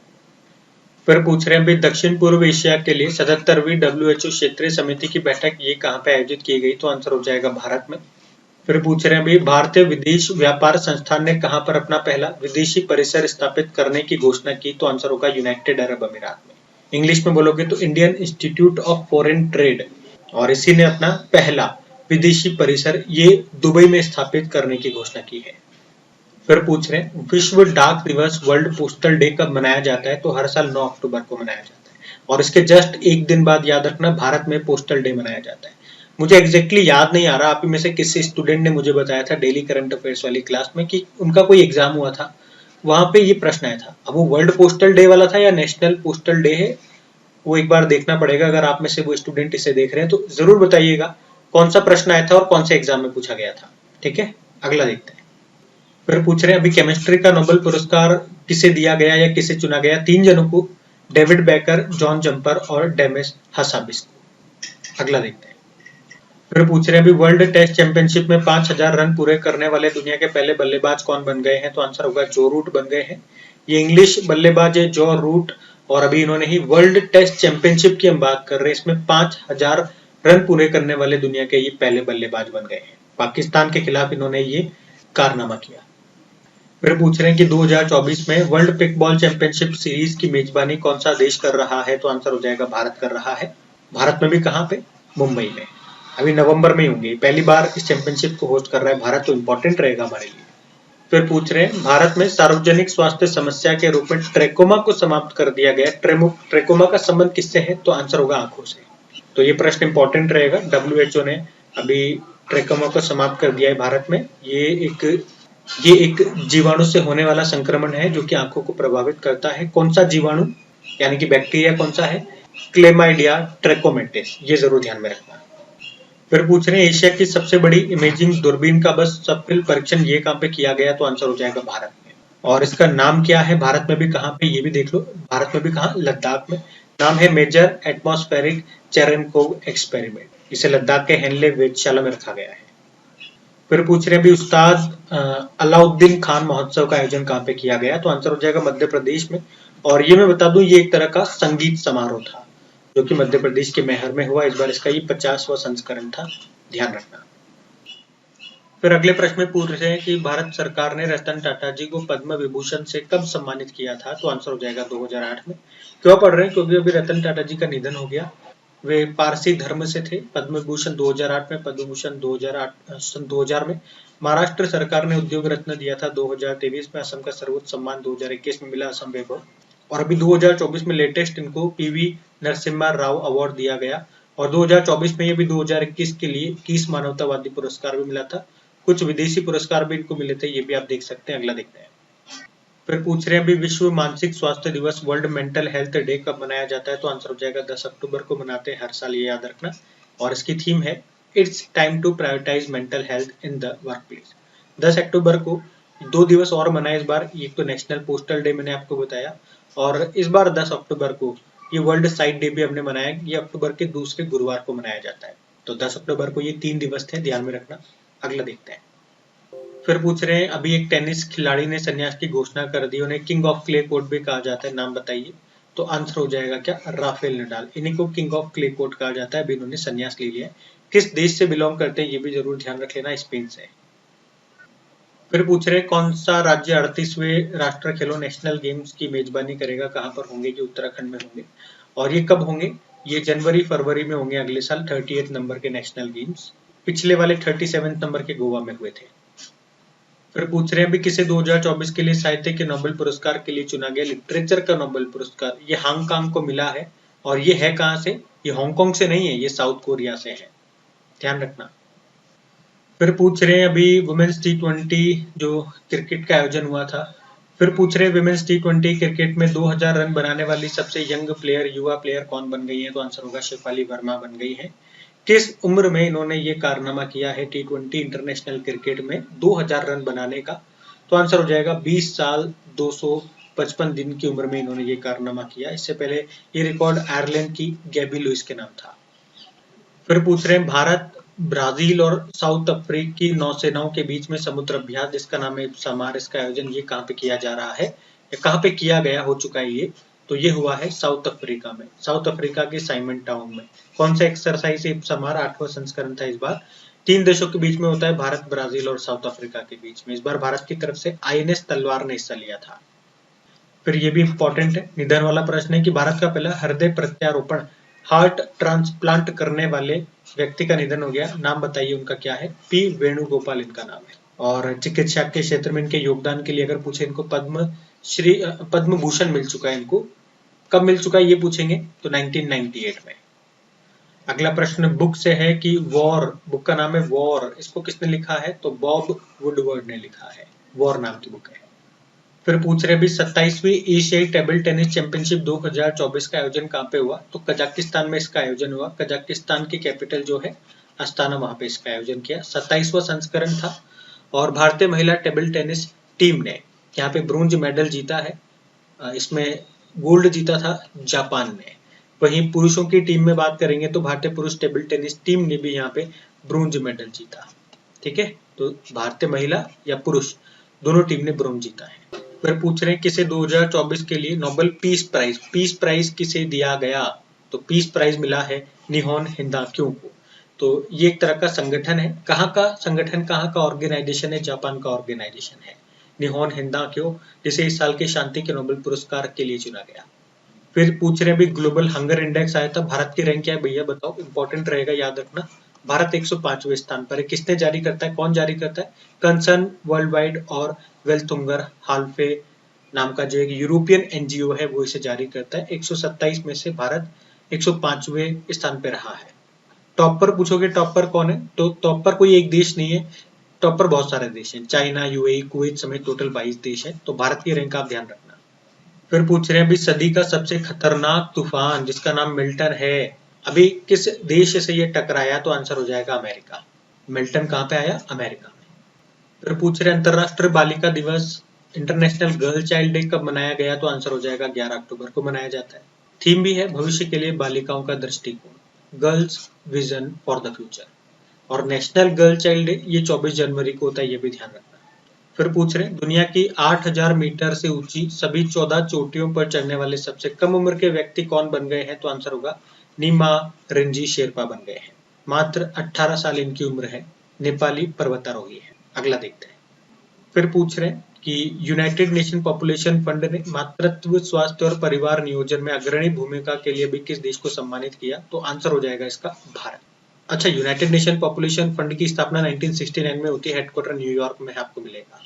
फिर पूछ रहे हैं भी दक्षिण पूर्व एशिया के लिए 77वीं WHO क्षेत्रीय समिति की बैठक ये कहाँ पे आयोजित की गई, तो आंसर हो जाएगा भारत में। फिर पूछ रहे हैं भी भारतीय विदेश व्यापार संस्थान ने कहां पर अपना पहला विदेशी परिसर स्थापित करने की घोषणा की, तो आंसर होगा यूनाइटेड अरब अमीरात में। इंग्लिश में बोलोगे तो Indian institute of foreign trade, और इसी ने अपना पहला विदेशी परिसर ये दुबई में स्थापित करने की घोषणा की है। फिर पूछ रहे हैं विश्व डाक दिवस वर्ल्ड पोस्टल डे कब मनाया जाता है, तो हर साल 9 अक्टूबर को मनाया जाता है। और इसके जस्ट एक दिन बाद याद रखना भारत में पोस्टल डे मनाया जाता है। मुझे एग्जैक्टली याद नहीं आ रहा, आप में से किसी स्टूडेंट ने मुझे बताया था डेली करंट अफेयर्स वाली क्लास में कि उनका कोई एग्जाम हुआ था, वहां पे ये प्रश्न आया था। अब वो वर्ल्ड पोस्टल डे वाला था या नेशनल पोस्टल डे है, वो एक बार देखना पड़ेगा। अगर आप में से वो स्टूडेंट इसे देख रहे हैं तो जरूर बताइएगा कौन सा प्रश्न आया था और कौन से एग्जाम में पूछा गया था। ठीक है, अगला देखते हैं। फिर पूछ रहे हैं अभी केमिस्ट्री का नोबेल पुरस्कार किसे दिया गया या किसे चुना गया, 3 जनों को, डेविड बेकर, जॉन जंपर और डेमिस हसाबिस को। अगला देखते हैं। फिर पूछ रहे हैं अभी वर्ल्ड टेस्ट चैंपियनशिप में 5000 रन पूरे करने वाले दुनिया के पहले बल्लेबाज कौन बन गए हैं, तो आंसर होगा जो रूट बन गए हैं। ये इंग्लिश बल्लेबाज है जो रूट, और अभी इन्होंने ही वर्ल्ड टेस्ट चैंपियनशिप की हम बात कर रहे हैं, इसमें 5000 रन पूरे करने वाले दुनिया के ये पहले बल्लेबाज बन गए हैं। पाकिस्तान के खिलाफ इन्होंने ये कारनामा किया। फिर पूछ रहे हैं कि 2024 में वर्ल्ड पिकबॉल चैंपियनशिप सीरीज की मेजबानी कौन सा देश कर रहा है, तो आंसर हो जाएगा भारत कर रहा है। भारत में भी कहां पे, मुंबई में। अभी नवंबर में होंगे, पहली बार इस चैंपियनशिप को होस्ट कर रहा है भारत, तो इंपॉर्टेंट रहेगा हमारे लिए। फिर पूछ रहे हैं भारत में सार्वजनिक स्वास्थ्य समस्या के रूप में ट्रेकोमा को समाप्त कर दिया गया। ट्रेकोमा का संबंध किससे है, तो आंसर होगा आंखों से। तो ये प्रश्न इंपॉर्टेंट रहेगा। WHO ने अभी ट्रेकोमा को समाप्त कर दिया है भारत में। ये एक जीवाणु से होने वाला संक्रमण है जो कि आंखों को प्रभावित करता है। कौन सा जीवाणु यानी कि बैक्टीरिया कौन सा है, क्लेमाइडिया ट्रेकोमेटिस, ये जरूर ध्यान में रखना। फिर पूछ रहे हैं एशिया की सबसे बड़ी इमेजिंग दूरबीन का बस सफल परीक्षण ये कहां पे किया गया, तो आंसर हो जाएगा भारत में। और इसका नाम क्या है, भारत में भी कहां पे, ये भी देख लो। भारत में भी कहां, लद्दाख में। नाम है मेजर एटमॉस्फेरिक चेरेनकोव एक्सपेरिमेंट। इसे लद्दाख के हेनले वेधशाला में रखा गया है। फिर पूछ रहे हैं अभी उस्ताद अलाउद्दीन खान महोत्सव का आयोजन कहाँ पे किया गया, तो आंसर हो जाएगा मध्य प्रदेश में। और ये मैं बता दूं, ये एक तरह का संगीत समारोह था जो कि मध्य प्रदेश के मैहर में हुआ। इस बार इसका ये 50वां संस्करण था, ध्यान रखना। फिर अगले प्रश्न में पूछ रहे हैं कि भारत सरकार ने रतन टाटा जी को पद्म विभूषण से कब सम्मानित किया था, तो आंसर हो जाएगा 2008 में। क्यों पढ़ रहे हैं, क्योंकि अभी रतन टाटा जी का निधन हो गया। वे पारसी धर्म से थे। पद्म विभूषण 2008 में, पद्म भूषण 2000 में। महाराष्ट्र सरकार ने उद्योग रत्न दिया था 2023 में। असम का सर्वोच्च सम्मान 2021 में मिला, असम वैभव। और अभी 2024 में लेटेस्ट इनको पीवी नरसिम्हा राव अवार्ड दिया गया। और 2024 में, ये भी 2021 के लिए 21 मानवतावादी पुरस्कार भी मिला था। कुछ विदेशी पुरस्कार भी इनको मिले थे, ये भी आप देख सकते हैं। अगला देखते हैं। फिर पूछ रहे हैं अभी विश्व मानसिक स्वास्थ्य दिवस, वर्ल्ड मेंटल हेल्थ डे कब मनाया जाता है, तो आंसर हो जाएगा 10 अक्टूबर को मनाते हैं हर साल, ये याद रखना। और इसकी थीम है it's time to prioritize mental health in the work place. 10 अक्टूबर को 2 दिवस और मनाए इस बार। एक तो नेशनल पोस्टल डे मैंने आपको बताया, और इस बार 10 अक्टूबर को ये वर्ल्ड साइट डे भी हमने मनाया। ये अक्टूबर के दूसरे गुरुवार को मनाया जाता है। तो 10 अक्टूबर को ये 3 दिवस थे, ध्यान में रखना। अगला देखते हैं। फिर पूछ रहे हैं अभी एक टेनिस खिलाड़ी ने संन्यास की घोषणा कर दी, उन्हें किंग ऑफ क्ले कोर्ट भी कहा जाता है, नाम बताइए। तो आंसर हो जाएगा क्या, राफेल नडाल। इन्हीं को किंग ऑफ क्ले कोर्ट कहा जाता है, अभी इन्होंने संन्यास ले लिया है। किस देश से बिलोंग करते हैं ये भी जरूर ध्यान रख लेना, स्पेन से। फिर पूछ रहे हैं कौन सा राज्य 38वें राष्ट्रीय खेलो नेशनल गेम्स की मेजबानी करेगा, कहां पर होंगे, कि उत्तराखंड में होंगे। और ये कब होंगे, ये जनवरी फरवरी में होंगे अगले साल। 38 नंबर के नेशनल गेम्स, पिछले वाले 37 नंबर के गोवा में हुए थे। फिर पूछ रहे हैं अभी किसे 2024 के लिए साहित्य के नोबेल पुरस्कार के लिए चुना गया। लिटरेचर का नोबेल पुरस्कार ये हांगकांग को मिला है। और ये है कहां से, ये हांगकांग से नहीं है, ये साउथ कोरिया से है, ध्यान रखना। फिर पूछ रहे हैं अभी वुमेन्स टी20 जो क्रिकेट का आयोजन हुआ था। फिर पूछ रहे हैं वुमेन्स टी20 क्रिकेट में 2000 रन बनाने वाली सबसे यंग प्लेयर, युवा प्लेयर कौन बन गई है, तो आंसर होगा शेफाली वर्मा बन गई है। किस उम्र में इन्होंने ये कारनामा किया है टी20 इंटरनेशनल क्रिकेट में 2000 रन बनाने का, तो आंसर हो जाएगा 20 साल 255 दिन की उम्र में इन्होंने ये कारनामा किया। इससे पहले ये रिकॉर्ड आयरलैंड की गैबी लुइस के नाम था। फिर पूछ रहे हैं भारत, ब्राजील और साउथ अफ्रीकी नौसेनाओं के बीच में समुद्र अभ्यास जिसका नाम है समार, इसका आयोजन ये कहाँ पे किया जा रहा है, या कहाँ पे किया गया हो चुका है ये, तो ये हुआ है साउथ अफ्रीका में, साउथ अफ्रीका के साइमन टाउन में। कौन सा एक्सरसाइज समार 8वां संस्करण था इस बार। 3 देशों के बीच में होता है, भारत, ब्राजील और साउथ अफ्रीका के बीच में। इस बार भारत की तरफ से आईएनएस तलवार ने हिस्सा लिया था। फिर ये भी इंपॉर्टेंट है, निधन वाला प्रश्न है कि भारत का पहला हृदय प्रत्यारोपण हार्ट ट्रांसप्लांट करने वाले व्यक्ति का निधन हो गया, नाम बताइए उनका क्या है। पी वेणुगोपाल इनका नाम है। और चिकित्सा के क्षेत्र में इनके योगदान के लिए अगर पूछे, इनको पद्म भूषण मिल चुका है। इनको कब मिल चुका है ये पूछेंगे तो 1998 में। अगला प्रश्न बुक से है कि वॉर, बुक का नाम है वॉर, इसको किसने लिखा है, तो बॉब वुडवर्ड ने लिखा है। वॉर नाम की बुक है। फिर पूछ रहे अभी 27वीं एशियाई टेबल टेनिस चैंपियनशिप 2024 का आयोजन कहाँ पे हुआ, तो कजाकिस्तान में इसका आयोजन हुआ। कजाकिस्तान की कैपिटल जो है अस्ताना, वहां पे इसका आयोजन किया। 27वां संस्करण था। और भारतीय महिला टेबल टेनिस टीम ने यहाँ पे ब्रोंज मेडल जीता है। इसमें गोल्ड जीता था जापान ने। वहीं पुरुषों की टीम में बात करेंगे तो भारतीय पुरुष टेबल टेनिस टीम ने भी यहाँ पे ब्रोंज मेडल जीता। ठीक है, तो भारतीय महिला या पुरुष दोनों टीम ने ब्रोंज जीता है। फिर पूछ रहे हैं किसे 2024 के लिए नोबेल पीस प्राइज किसे दिया गया, तो पीस प्राइज मिला है निहोन हिंदाक्यो को। तो ये एक तरह का संगठन है, कहाँ का संगठन, कहाँ का ऑर्गेनाइजेशन है, जापान का ऑर्गेनाइजेशन है निहोन हिंदाक्यो, जिसे इस साल के शांति के नोबेल पुरस्कार के लिए चुना गया। फिर पूछ रहे हैं भी ग्लोबल हंगर इंडेक्स आया था, भारत की रैंक क्या है भैया बताओ, इंपॉर्टेंट रहेगा, याद रखना। भारत 105वें स्थान पर है। किसने जारी करता है, कौन जारी करता है, कंसर्न वर्ल्ड वाइड और वेल्थुंगर हाल्फे नाम का जो एक यूरोपियन एनजीओ है वो इसे जारी करता है। 127 में से भारत 105वें स्थान पे रहा है। टॉपर पूछोगे, टॉपर कौन है, तो टॉपर कोई एक देश नहीं है, टॉपर बहुत सारे देश हैं, चाइना, यूएई, कुवैत समेत टोटल 22 देश है। तो भारत की रैंक आप ध्यान रखना। फिर पूछ रहे हैं अभी सदी का सबसे खतरनाक तूफान जिसका नाम मिल्टन है, अभी किस देश से ये टकराया, तो आंसर हो जाएगा अमेरिका। मिल्टन कहाँ पे आया, अमेरिका में। फिर पूछ रहे हैं अंतरराष्ट्रीय बालिका दिवस, इंटरनेशनल गर्ल चाइल्ड डे कब मनाया गया, तो आंसर हो जाएगा 11 अक्टूबर को मनाया जाता है। थीम भी है भविष्य के लिए बालिकाओं का दृष्टिकोण, girls vision for the future. और नेशनल गर्ल चाइल्ड डे ये 24 जनवरी को होता है, ये भी ध्यान रखना। फिर पूछ रहे हैं दुनिया की 8000 मीटर से ऊंची सभी 14 चोटियों पर चढ़ने वाले सबसे कम उम्र के व्यक्ति कौन बन गए हैं, तो आंसर होगा नीमा रिंजी शेरपा बन गए हैं। मात्र 18 साल इनकी उम्र है, नेपाली पर्वतारोही है। अगला देखते हैं। फिर पूछ रहे हैं कि यूनाइटेड नेशन पॉपुलेशन फंड ने मातृत्व, स्वास्थ्य और परिवार नियोजन में अग्रणी भूमिका के लिए भी किस देश को सम्मानित किया, तो आंसर हो जाएगा इसका भारत। अच्छा, यूनाइटेड नेशन पॉपुलेशन फंड की स्थापना 1969 में होती है, हेडक्वार्टर न्यूयॉर्क में आपको मिलेगा।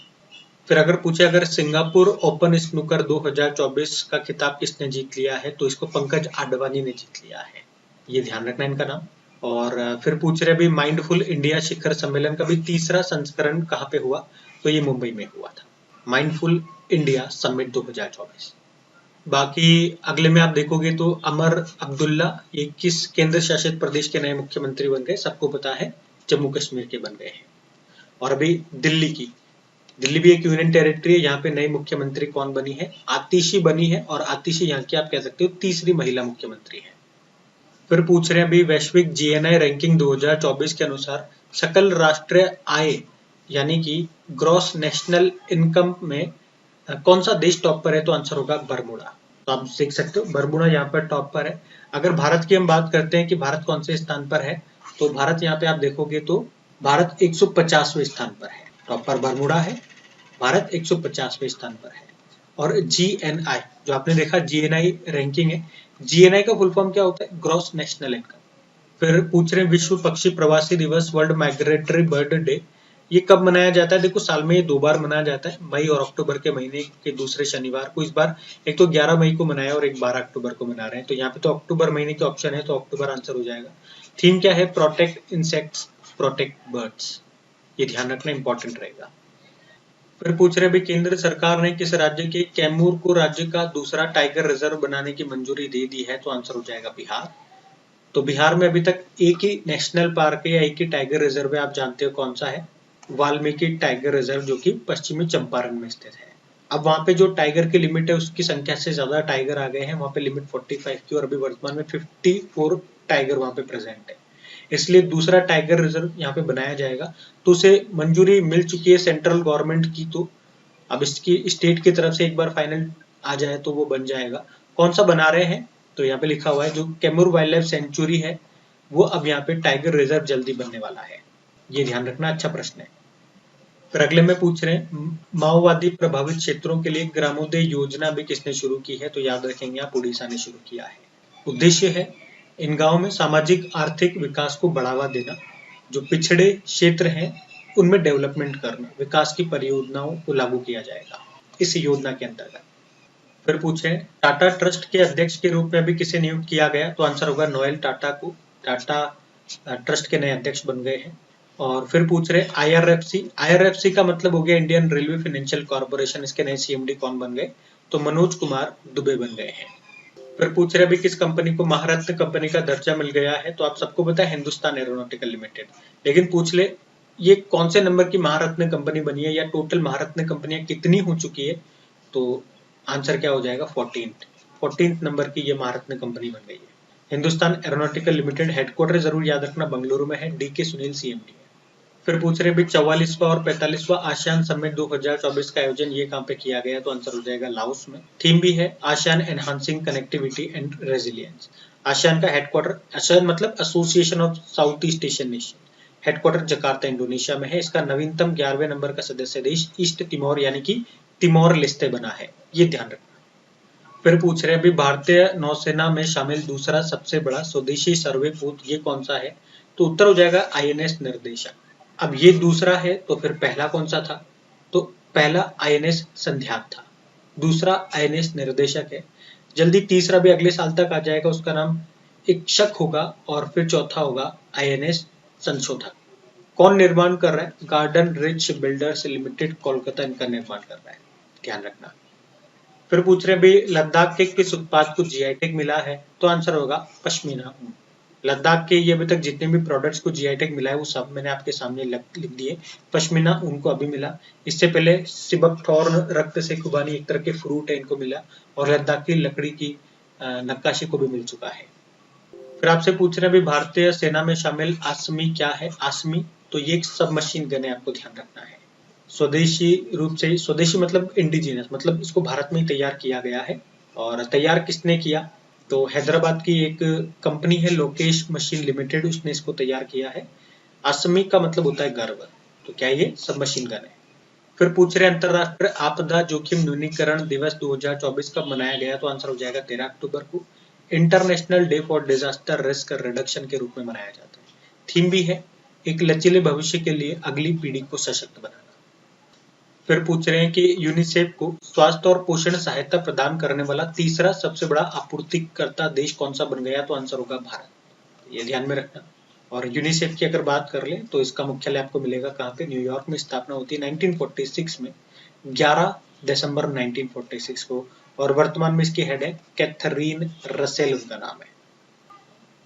फिर अगर पूछे अगर सिंगापुर ओपन स्नूकर 2024 का खिताब किसने जीत लिया है, तो इसको पंकज आडवाणी ने जीत लिया है, ये ध्यान रखना इनका नाम। और फिर पूछ रहे भी माइंडफुल इंडिया शिखर सम्मेलन का भी तीसरा संस्करण कहाँ पे हुआ, तो ये मुंबई में हुआ था, माइंडफुल इंडिया समिट 2024। बाकी अगले में आप देखोगे तो अमर अब्दुल्ला ये किस केंद्र शासित प्रदेश के नए मुख्यमंत्री बन गए, सबको पता है जम्मू कश्मीर के बन गए हैं। और अभी दिल्ली भी एक यूनियन टेरिटरी है, यहाँ पे नई मुख्यमंत्री कौन बनी है, आतिशी बनी है, और आतिशी यहाँ की आप कह सकते हो तीसरी महिला मुख्यमंत्री है। फिर पूछ रहे हैं अभी वैश्विक जीएनआई रैंकिंग 2024 के अनुसार सकल राष्ट्रीय आय यानी कि ग्रॉस नेशनल इनकम में कौन सा देश टॉप पर है, तो आंसर होगा बरमूडा। तो आप देख सकते हो बरमूडा यहाँ पर टॉप पर है। अगर भारत की हम बात करते हैं कि भारत कौन से स्थान पर है, तो भारत यहाँ पे आप देखोगे तो भारत 150वें स्थान पर है, टॉप पर बरमूडा है, भारत 150वें स्थान पर है। और जीएनआई जो आपने देखा जीएनआई रैंकिंग है, जीएनआई का फुल फॉर्म क्या होता है, ग्रॉस नेशनल इनकम। फिर पूछ रहे हैं विश्व पक्षी प्रवासी दिवस वर्ल्ड माइग्रेटरी बर्ड डे ये कब मनाया जाता है, देखो साल में ये 2 बार मनाया जाता है, मई और अक्टूबर के महीने के दूसरे शनिवार को। इस बार एक तो 11 मई को मनाया और एक 12 अक्टूबर को मना रहे हैं, तो यहाँ पे तो अक्टूबर महीने के ऑप्शन है, तो अक्टूबर आंसर हो जाएगा। थीम क्या है, प्रोटेक्ट इंसेक्ट्स प्रोटेक्ट बर्ड्स, ये ध्यान रखना इंपॉर्टेंट रहेगा। फिर पूछ रहे भी केंद्र सरकार ने किस राज्य के कैमूर को राज्य का दूसरा टाइगर रिजर्व बनाने की मंजूरी दे दी है, तो आंसर हो जाएगा बिहार। तो बिहार में अभी तक एक ही नेशनल पार्क है या एक ही टाइगर रिजर्व है, आप जानते हो कौन सा है, वाल्मीकि टाइगर रिजर्व, जो कि पश्चिमी चंपारण में स्थित है। अब वहां पे जो टाइगर की लिमिट है उसकी संख्या से ज्यादा टाइगर आ गए हैं, वहां पे लिमिट 45 की, और अभी वर्तमान में 54 टाइगर वहां पे प्रेजेंट है, इसलिए दूसरा टाइगर रिजर्व यहाँ पे बनाया जाएगा। तो उसे मंजूरी मिल चुकी है सेंट्रल गवर्नमेंट की, तो अब इसकी स्टेट की तरफ से एक बार फाइनल आ जाए तो वो बन जाएगा। कौन सा बना रहे हैं, तो यहाँ पे लिखा हुआ है जो कैमूर वाइल्ड लाइफ सेंचुरी है वो अब यहाँ पे टाइगर रिजर्व जल्दी बनने वाला है, ये ध्यान रखना, अच्छा प्रश्न है। फिर अगले में पूछ रहे हैं माओवादी प्रभावित क्षेत्रों के लिए ग्रामोदय योजना भी किसने शुरू की है, तो याद रखेंगे आप उड़ीसा ने शुरू किया है। उद्देश्य है इन गांवों में सामाजिक आर्थिक विकास को बढ़ावा देना, जो पिछड़े क्षेत्र हैं उनमें डेवलपमेंट करना, विकास की परियोजनाओं को लागू किया जाएगा इस योजना के अंतर्गत। फिर पूछे टाटा ट्रस्ट के अध्यक्ष के रूप में अभी किसे नियुक्त किया गया, तो आंसर होगा नोएल टाटा को, टाटा ट्रस्ट के नए अध्यक्ष बन गए हैं। और फिर पूछ रहे आईआरएफसी का मतलब हो गया इंडियन रेलवे फाइनेंशियल कॉर्पोरेशन, इसके नए सीएमडी कौन बन गए, तो मनोज कुमार दुबे बन गए हैं। फिर पूछ रहे अभी किस कंपनी को महारत्न कंपनी का दर्जा मिल गया है, तो आप सबको पता है हिंदुस्तान एरोनॉटिकल लिमिटेड, लेकिन पूछ ले ये कौन से नंबर की महारत्न कंपनी बनी है या टोटल महारत्न कंपनियां कितनी हो चुकी है, तो आंसर क्या हो जाएगा 14th नंबर की ये महारत्न कंपनी बन गई है। हिंदुस्तान एरोनॉटिकल लिमिटेड हेडक्वार्टर जरूर याद रखना बेंगलुरु में है, डीके सुनील सीएमडी है। फिर पूछ रहे भी 44वां और 45वां आसियान समिट 2024 का आयोजन ये कहाँ पे किया गया, तो आंसर हो जाएगा लाओस में। थीम भी है ASEAN enhancing connectivity and resilience. ASEAN का हेडक्वार्टर, आसियान मतलब association of south east Asian nation, headquarter Jakarta Indonesia में है। इसका नवीनतम 11वें नंबर का सदस्य देश ईस्ट तिमोर यानी कि तिमोर लेस्ते बना है, ये ध्यान रखना। फिर पूछ रहे हैं अभी भारतीय नौसेना में शामिल दूसरा सबसे बड़ा स्वदेशी सर्वेपूत ये कौन सा है, तो उत्तर हो जाएगा आईएनएस निर्देशक। अब ये दूसरा है तो फिर पहला कौन सा था, तो पहला आईएनएस संध्याक था, दूसरा आईएनएस निर्देशक है। जल्दी तीसरा भी अगले साल तक आ जाएगा, उसका नाम इक्षक होगा, और फिर चौथा होगा आईएनएस संशोधक। कौन निर्माण कर रहा है, garden rich builders limited Kolkata इनका निर्माण कर रहा है, ध्यान रखना। फिर पूछ रहे हैं भाई लद्दाख के किस उत्पाद को जीआई टैग मिला है, तो आंसर होगा पश्मीना ऊन। लद्दाख के ये अभी तक जितने भी प्रोडक्ट्स को जीआई टैग मिला है वो सब मैंने आपके सामने लिख दिए। पश्मीना ऊन को अभी मिला, इससे पहले सिबक थॉर्न रक्त से खुबानी एक तरह के फ्रूट है इनको मिला, और लद्दाख की लकड़ी की नक्काशी को भी मिल चुका है। फिर आपसे पूछ रहे हैं अभी भारतीय सेना में शामिल आसमी क्या है। आसमी तो ये एक सब मशीन गन है, आपको ध्यान रखना है। स्वदेशी रूप से, स्वदेशी मतलब इंडिजिनस, मतलब इसको भारत में ही तैयार किया गया है। और तैयार किसने किया, तो हैदराबाद की एक कंपनी है लोकेश मशीन लिमिटेड, उसने इसको तैयार किया है। आसमी का मतलब होता है गर्व, तो क्या ये सब मशीन गन है। फिर पूछ रहे अंतरराष्ट्रीय आपदा जोखिम न्यूनीकरण दिवस 2024 कब मनाया गया, तो आंसर हो जाएगा 13 अक्टूबर को। International day for disaster risk reduction के रूप में मनाया जाता है। थीम भी है एक लचीले भविष्य के लिए अगली पीढ़ी को सशक्त बनाना। फिर पूछ रहे हैं कि यूनिसेफ को स्वास्थ्य और पोषण सहायता प्रदान करने वाला तीसरा सबसे बड़ा आपूर्तिकर्ता देश कौन सा बन गया, तो आंसर होगा भारत, ये ध्यान में रखना। और यूनिसेफ की अगर बात कर ले तो इसका मुख्यालय आपको मिलेगा कहाँ पे, न्यूयॉर्क में स्थापना होती है 1946 में, 11 दिसंबर 1946 को। और वर्तमान में इसकी हेड है कैथरीन रसेल, उनका नाम है।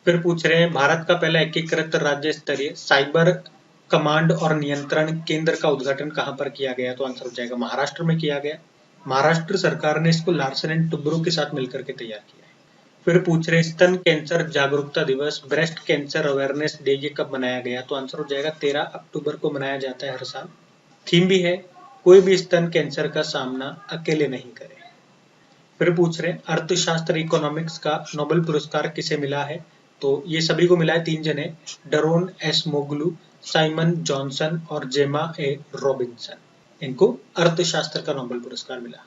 फिर पूछ रहे हैं भारत का पहला एकीकृत राज्य स्तरीय साइबर कमांड और नियंत्रण केंद्र का उद्घाटन कहाँ पर किया गया, तो आंसर हो जाएगा महाराष्ट्र में किया गया। महाराष्ट्र सरकार ने इसको लार्सन एंड टुब्रो के साथ मिलकर के तैयार किया है। फिर पूछ रहे स्तन कैंसर जागरूकता दिवस, ब्रेस्ट कैंसर अवेयरनेस डे, ये कब मनाया गया, तो आंसर हो जाएगा 13 अक्टूबर को मनाया जाता है हर साल। थीम भी है कोई भी स्तन कैंसर का सामना अकेले नहीं करे। फिर पूछ रहे अर्थशास्त्र इकोनॉमिक्स का नोबेल पुरस्कार किसे मिला है, तो ये सभी को मिला है, 3 जने, डरोन एस मोगलू, साइमन जॉनसन और जेमा ए रॉबिन्सन, इनको अर्थशास्त्र का नोबेल पुरस्कार मिला।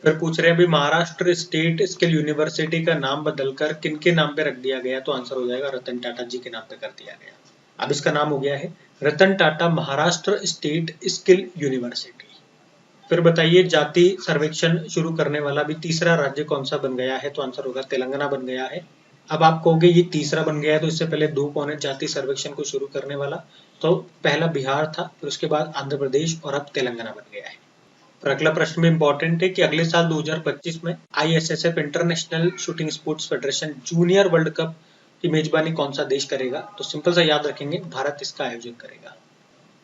फिर पूछ रहे हैं अभी महाराष्ट्र स्टेट स्किल यूनिवर्सिटी का नाम बदलकर किनके नाम पे रख दिया गया, तो आंसर हो जाएगा रतन टाटा जी के नाम पे कर दिया गया। अब इसका नाम हो गया है Ratan Tata Maharashtra state skill university. फिर बताइए जाति सर्वेक्षण शुरू करने वाला भी तीसरा राज्य कौन सा बन गया है, तो आंसर होगा तेलंगाना बन गया है। अब आप कहोगे ये तीसरा बन गया है तो इससे पहले 2 कौन है जाति सर्वेक्षण को शुरू करने वाला, तो पहला बिहार था, फिर उसके बाद आंध्र प्रदेश और अब तेलंगाना बन गया है। फिर अगला प्रश्न भी इंपॉर्टेंट है कि अगले साल 2025 में ISSF international shooting sports federation junior world cup की मेजबानी कौन सा देश करेगा, तो सिंपल सा याद रखेंगे भारत इसका आयोजन करेगा।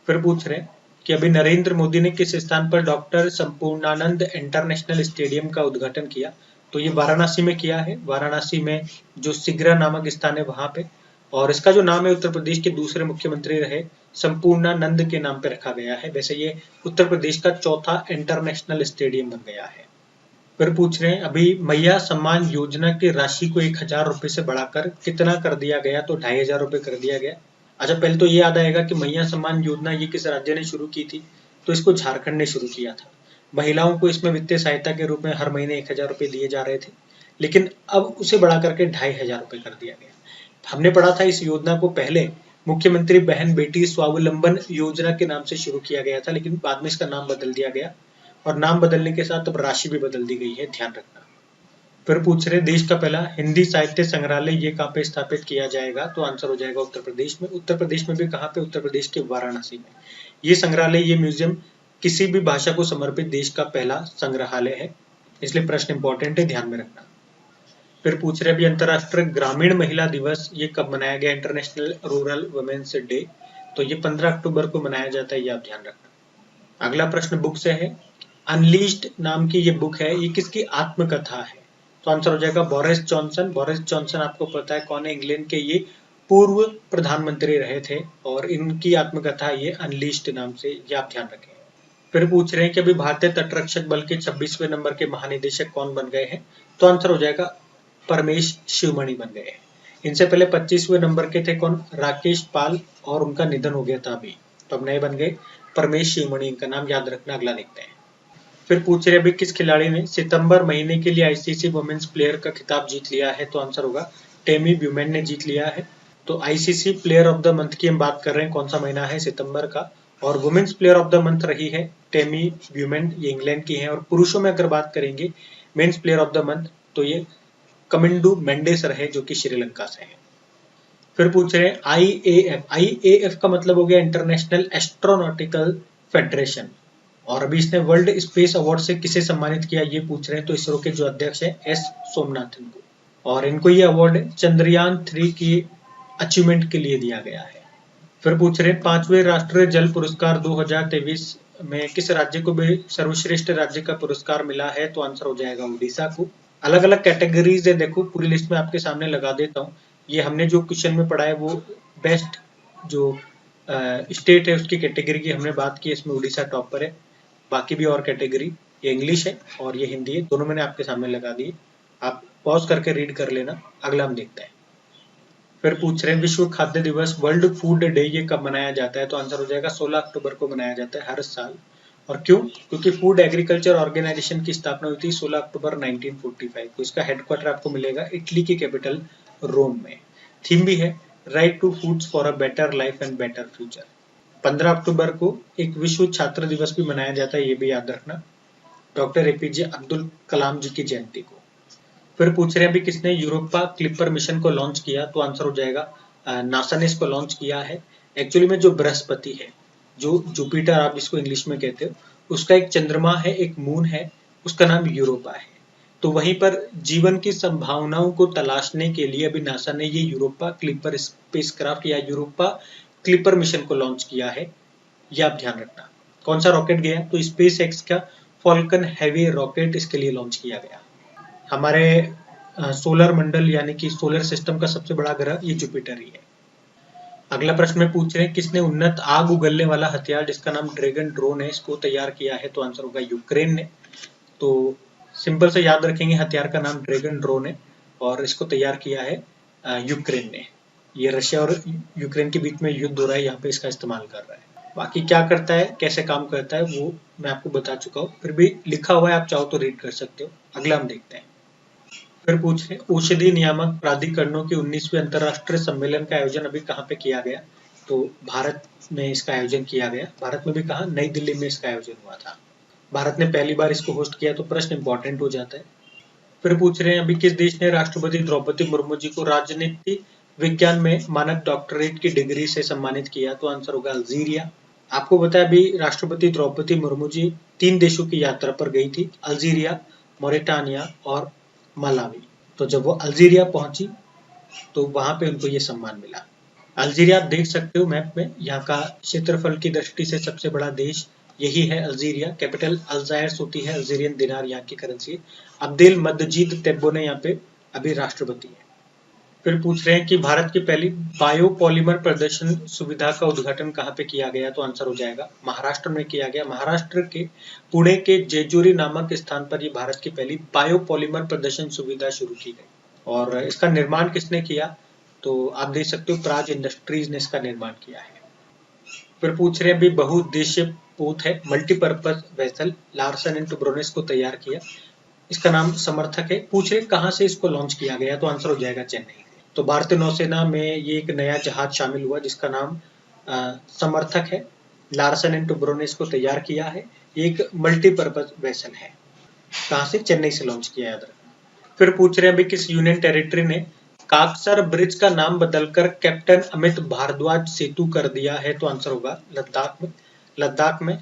फिर पूछ रहे हैं कि अभी नरेंद्र मोदी ने किस स्थान पर डॉक्टर संपूर्णानंद इंटरनेशनल स्टेडियम का उद्घाटन किया, तो ये वाराणसी में किया है। वाराणसी में जो सिगरा नामक स्थान है वहां पे, और इसका जो नाम है उत्तर प्रदेश के दूसरे मुख्यमंत्री रहे संपूर्णानंद के नाम पे रखा गया है। वैसे ये उत्तर प्रदेश का चौथा इंटरनेशनल स्टेडियम बन गया है। फिर पूछ रहे हैं अभी मैया सम्मान योजना की राशि को 1000 रुपए से बढ़ाकर कितना कर दिया गया, तो 2500 रुपए कर दिया गया। अच्छा पहले तो ये याद आएगा कि मैया सम्मान योजना ये किस राज्य ने शुरू की थी, तो इसको झारखंड ने शुरू किया था। महिलाओं को इसमें वित्तीय सहायता के रूप में हर महीने 1000 रुपए दिए जा रहे थे, लेकिन अब उसे बढ़ा करके 2500 रुपए कर दिया गया। हमने पढ़ा था इस योजना को पहले मुख्यमंत्री बहन बेटी स्वावलंबन योजना के नाम से शुरू किया गया था, लेकिन बाद में इसका नाम बदल दिया गया, और नाम बदलने के साथ अब राशि भी बदल दी गई है, ध्यान रखना। फिर पूछ रहे देश का पहला हिंदी साहित्य संग्रहालय ये कहाँ पे स्थापित किया जाएगा, तो आंसर हो जाएगा उत्तर प्रदेश में। उत्तर प्रदेश में भी कहाँ पे, उत्तर प्रदेश के वाराणसी में। ये संग्रहालय, ये म्यूजियम किसी भी भाषा को समर्पित देश का पहला संग्रहालय है, इसलिए प्रश्न इंपॉर्टेंट है, ध्यान में रखना। फिर पूछ रहे अभी अंतरराष्ट्रीय ग्रामीण महिला दिवस ये कब मनाया गया, इंटरनेशनल रूरल वुमेन्स डे, तो ये 15 अक्टूबर को मनाया जाता है, ये आप ध्यान रखना। अगला प्रश्न बुक से है, अनलीस्ड नाम की ये बुक है, ये किसकी आत्मकथा है, तो आंसर हो जाएगा बोरिस जॉनसन। बोरिस जॉनसन आपको पता है कौन है, इंग्लैंड के ये पूर्व प्रधानमंत्री रहे थे, और इनकी आत्मकथा ये अनलीस्ड नाम से, ये आप ध्यान रखें। फिर पूछ रहे हैं कि अभी भारतीय तटरक्षक बल के 26वें नंबर के महानिदेशक कौन बन गए हैं, तो आंसर हो जाएगा परमेश शिवमणि बन गए हैं। इनसे पहले 25वें नंबर के थे कौन, राकेश पाल, और उनका निधन हो गया था अभी, तो अब नए बन गए परमेश शिवमणि, इनका नाम याद रखना। अगला देखते हैं। फिर पूछ रहे अभी किस खिलाड़ी ने सितंबर महीने के लिए ICC वुमेन्स प्लेयर का खिताब जीत लिया है, तो आंसर होगा टेमी ब्यूमैन ने जीत लिया है। तो ICC player of the month की हम बात कर रहे हैं, कौन सा महीना है, सितंबर का, और women's player of the month रही है टेमी ब्यूमैन, ये इंग्लैंड की है। और पुरुषों में अगर बात करेंगे men's player of the month, तो ये कमिंडू मेंडेस रहे जो कि श्रीलंका से है। फिर पूछ रहे हैं IAF का मतलब हो गया इंटरनेशनल एस्ट्रोनॉटिकल फेडरेशन, और अभी इसने वर्ल्ड स्पेस अवार्ड से किसे सम्मानित किया ये पूछ रहे हैं, तो इसरो के जो अध्यक्ष है S सोमनाथन को, और इनको ये अवार्ड चंद्रयान 3 की अचीवमेंट के लिए दिया गया है। फिर पूछ रहे 5वें राष्ट्रीय जल पुरस्कार 2023 में किस राज्य को भी सर्वश्रेष्ठ राज्य का पुरस्कार मिला है, तो आंसर हो जाएगा उड़ीसा को। अलग अलग कैटेगरीज है, देखो पूरी लिस्ट में आपके सामने लगा देता हूँ। ये हमने जो क्वेश्चन में पढ़ा है वो बेस्ट जो स्टेट है उसकी कैटेगरी की हमने बात की, इसमें उड़ीसा टॉप पर है। बाकी भी और कैटेगरी, ये इंग्लिश है और ये हिंदी है, दोनों मैंने आपके सामने लगा दिए, आप पॉज करके रीड कर लेना। अगला हम देखते हैं। फिर पूछ रहे हैं विश्व खाद्य दिवस, वर्ल्ड फूड डे, ये कब मनाया जाता है? तो आंसर हो जाएगा 16 अक्टूबर को मनाया जाता है हर साल। और क्यों? क्योंकि फूड एग्रीकल्चर ऑर्गेनाइजेशन की स्थापना हुई थी 16 अक्टूबर 1945 को। इसका हेडक्वार्टर आपको मिलेगा इटली की कैपिटल रोम में। थीम भी है right to foods for a better life and better future. 15 अक्टूबर को एक विश्व छात्र दिवस भी मनाया जाता है, ये भी याद रखना, डॉक्टर एपीजे अब्दुल कलाम जी की जयंती को। फिर पूछ रहे हैं अभी किसने यूरोपा क्लिपर मिशन को लॉन्च किया? तो आंसर हो जाएगा नासा ने इसको लॉन्च किया है। एक्चुअली में जो बृहस्पति है, जो जुपिटर आप जिसको इंग्लिश में कहते हो, उसका एक चंद्रमा है, एक मून है, उसका नाम यूरोपा है। तो वहीं पर जीवन की संभावनाओं को तलाशने के लिए अभी नासा ने ये यूरोपा क्लिपर स्पेसक्राफ्ट या यूरोपा क्लिपर मिशन को लॉन्च किया है, ये आप ध्यान रखना। कौन सा रॉकेट गया? तो स्पेस एक्स का फॉल्कन हैवी रॉकेट इसके लिए लॉन्च किया गया। हमारे सोलर मंडल यानी कि सोलर सिस्टम का सबसे बड़ा ग्रह ये जुपिटर ही है। अगला प्रश्न में पूछ रहे हैं किसने उन्नत आग उगलने वाला हथियार जिसका नाम ड्रैगन ड्रोन है इसको तैयार किया है? तो आंसर होगा यूक्रेन ने। तो सिंपल से याद रखेंगे, हथियार का नाम ड्रैगन ड्रोन है और इसको तैयार किया है यूक्रेन ने। ये रशिया और यूक्रेन के बीच में युद्ध हो रहा है, यहाँ पे इसका इस्तेमाल कर रहा है। बाकी क्या करता है, कैसे काम करता है, वो मैं आपको बता चुका हूँ, फिर भी लिखा हुआ है, आप चाहो तो रीड कर सकते हो। अगला हम देखते हैं। फिर पूछ रहे औषधि नियामक प्राधिकरणों के 19वें अंतरराष्ट्रीय सम्मेलन का आयोजन अभी कहाँ पे किया गया? तो भारत में इसका आयोजन किया गया। भारत में भी कहा, नई दिल्ली में इसका आयोजन हुआ था। भारत ने पहली बार इसको होस्ट किया, तो प्रश्न इंपॉर्टेंट हो जाता है। फिर पूछ रहे हैं अभी किस देश ने राष्ट्रपति द्रौपदी मुर्मू जी को राजनीति विज्ञान में मानक डॉक्टरेट की डिग्री से सम्मानित किया? तो आंसर होगा अल्जीरिया। आपको बताया अभी राष्ट्रपति द्रौपदी मुर्मू जी 3 देशों की यात्रा पर गई थी, अल्जीरिया, मोरिटानिया और मलावी। तो जब वो अल्जीरिया पहुंची तो वहां पे उनको ये सम्मान मिला। अल्जीरिया आप देख सकते हो मैप में, यहाँ का क्षेत्रफल की दृष्टि से सबसे बड़ा देश यही है अल्जीरिया। कैपिटल अल्जायर्स होती है, अल्जीरियन दिनार यहाँ की करेंसी है। अब्देल मजीद तेब्बोने यहाँ पे अभी राष्ट्रपति है। फिर पूछ रहे हैं कि भारत की पहली बायोपॉलीमर प्रदर्शन सुविधा का उद्घाटन कहाँ पे किया गया? तो आंसर हो जाएगा महाराष्ट्र में किया गया। महाराष्ट्र के पुणे के जेजूरी नामक स्थान पर ये भारत की पहली बायोपॉलीमर प्रदर्शन सुविधा शुरू की गई। और इसका निर्माण किसने किया? तो आप देख सकते हो प्राज इंडस्ट्रीज ने इसका निर्माण किया है। फिर पूछ रहे हैं अभी बहुउद्देश्य पोत है multipurpose vessel, Larsen and Toubro ने इसको तैयार किया, इसका नाम समर्थक है। पूछ रहे कहाँ से इसको लॉन्च किया गया? तो आंसर हो जाएगा चेन्नई। तो भारतीय नौसेना में ये एक नया जहाज शामिल हुआ जिसका नाम समर्थक है। लार्सन एंड टुब्रो ने इसको तैयार किया है, एक मल्टीपर्पज वेसल है। कहाँ से? चेन्नई से लॉन्च किया, याद रखना। फिर पूछ रहे हैं अभी किस यूनियन टेरिटरी ने काकसर ब्रिज का नाम बदलकर कैप्टन अमित भारद्वाज सेतु कर दिया है? तो आंसर होगा लद्दाख में। लद्दाख में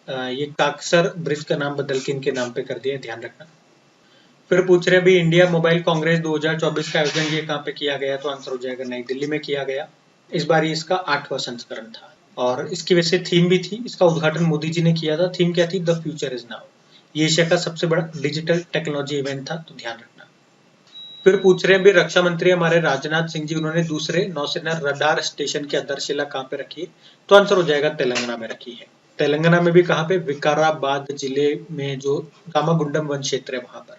ये काकसर ब्रिज का नाम बदल के इनके नाम पे कर दिया, ध्यान रखना। फिर पूछ रहे अभी इंडिया मोबाइल कांग्रेस 2024 का आयोजन ये कहाँ पे किया गया? तो आंसर हो जाएगा नई दिल्ली में किया गया। इस बार ये इसका 8वां संस्करण था और इसकी वैसे थीम भी थी, इसका उद्घाटन मोदी जी ने किया था। थीम क्या थी? The future is now. ये एशिया का सबसे बड़ा डिजिटल टेक्नोलॉजी इवेंट था, तो ध्यान रखना। फिर पूछ रहे हैं अभी रक्षा मंत्री हमारे राजनाथ सिंह जी, उन्होंने दूसरे नौसेना रडार स्टेशन की आधारशिला कहाँ पे रखी है? तो आंसर हो जाएगा तेलंगाना में रखी है। तेलंगाना में भी कहाँ पे? विकाराबाद जिले में जो रामागुंडम वन क्षेत्र है वहां पर।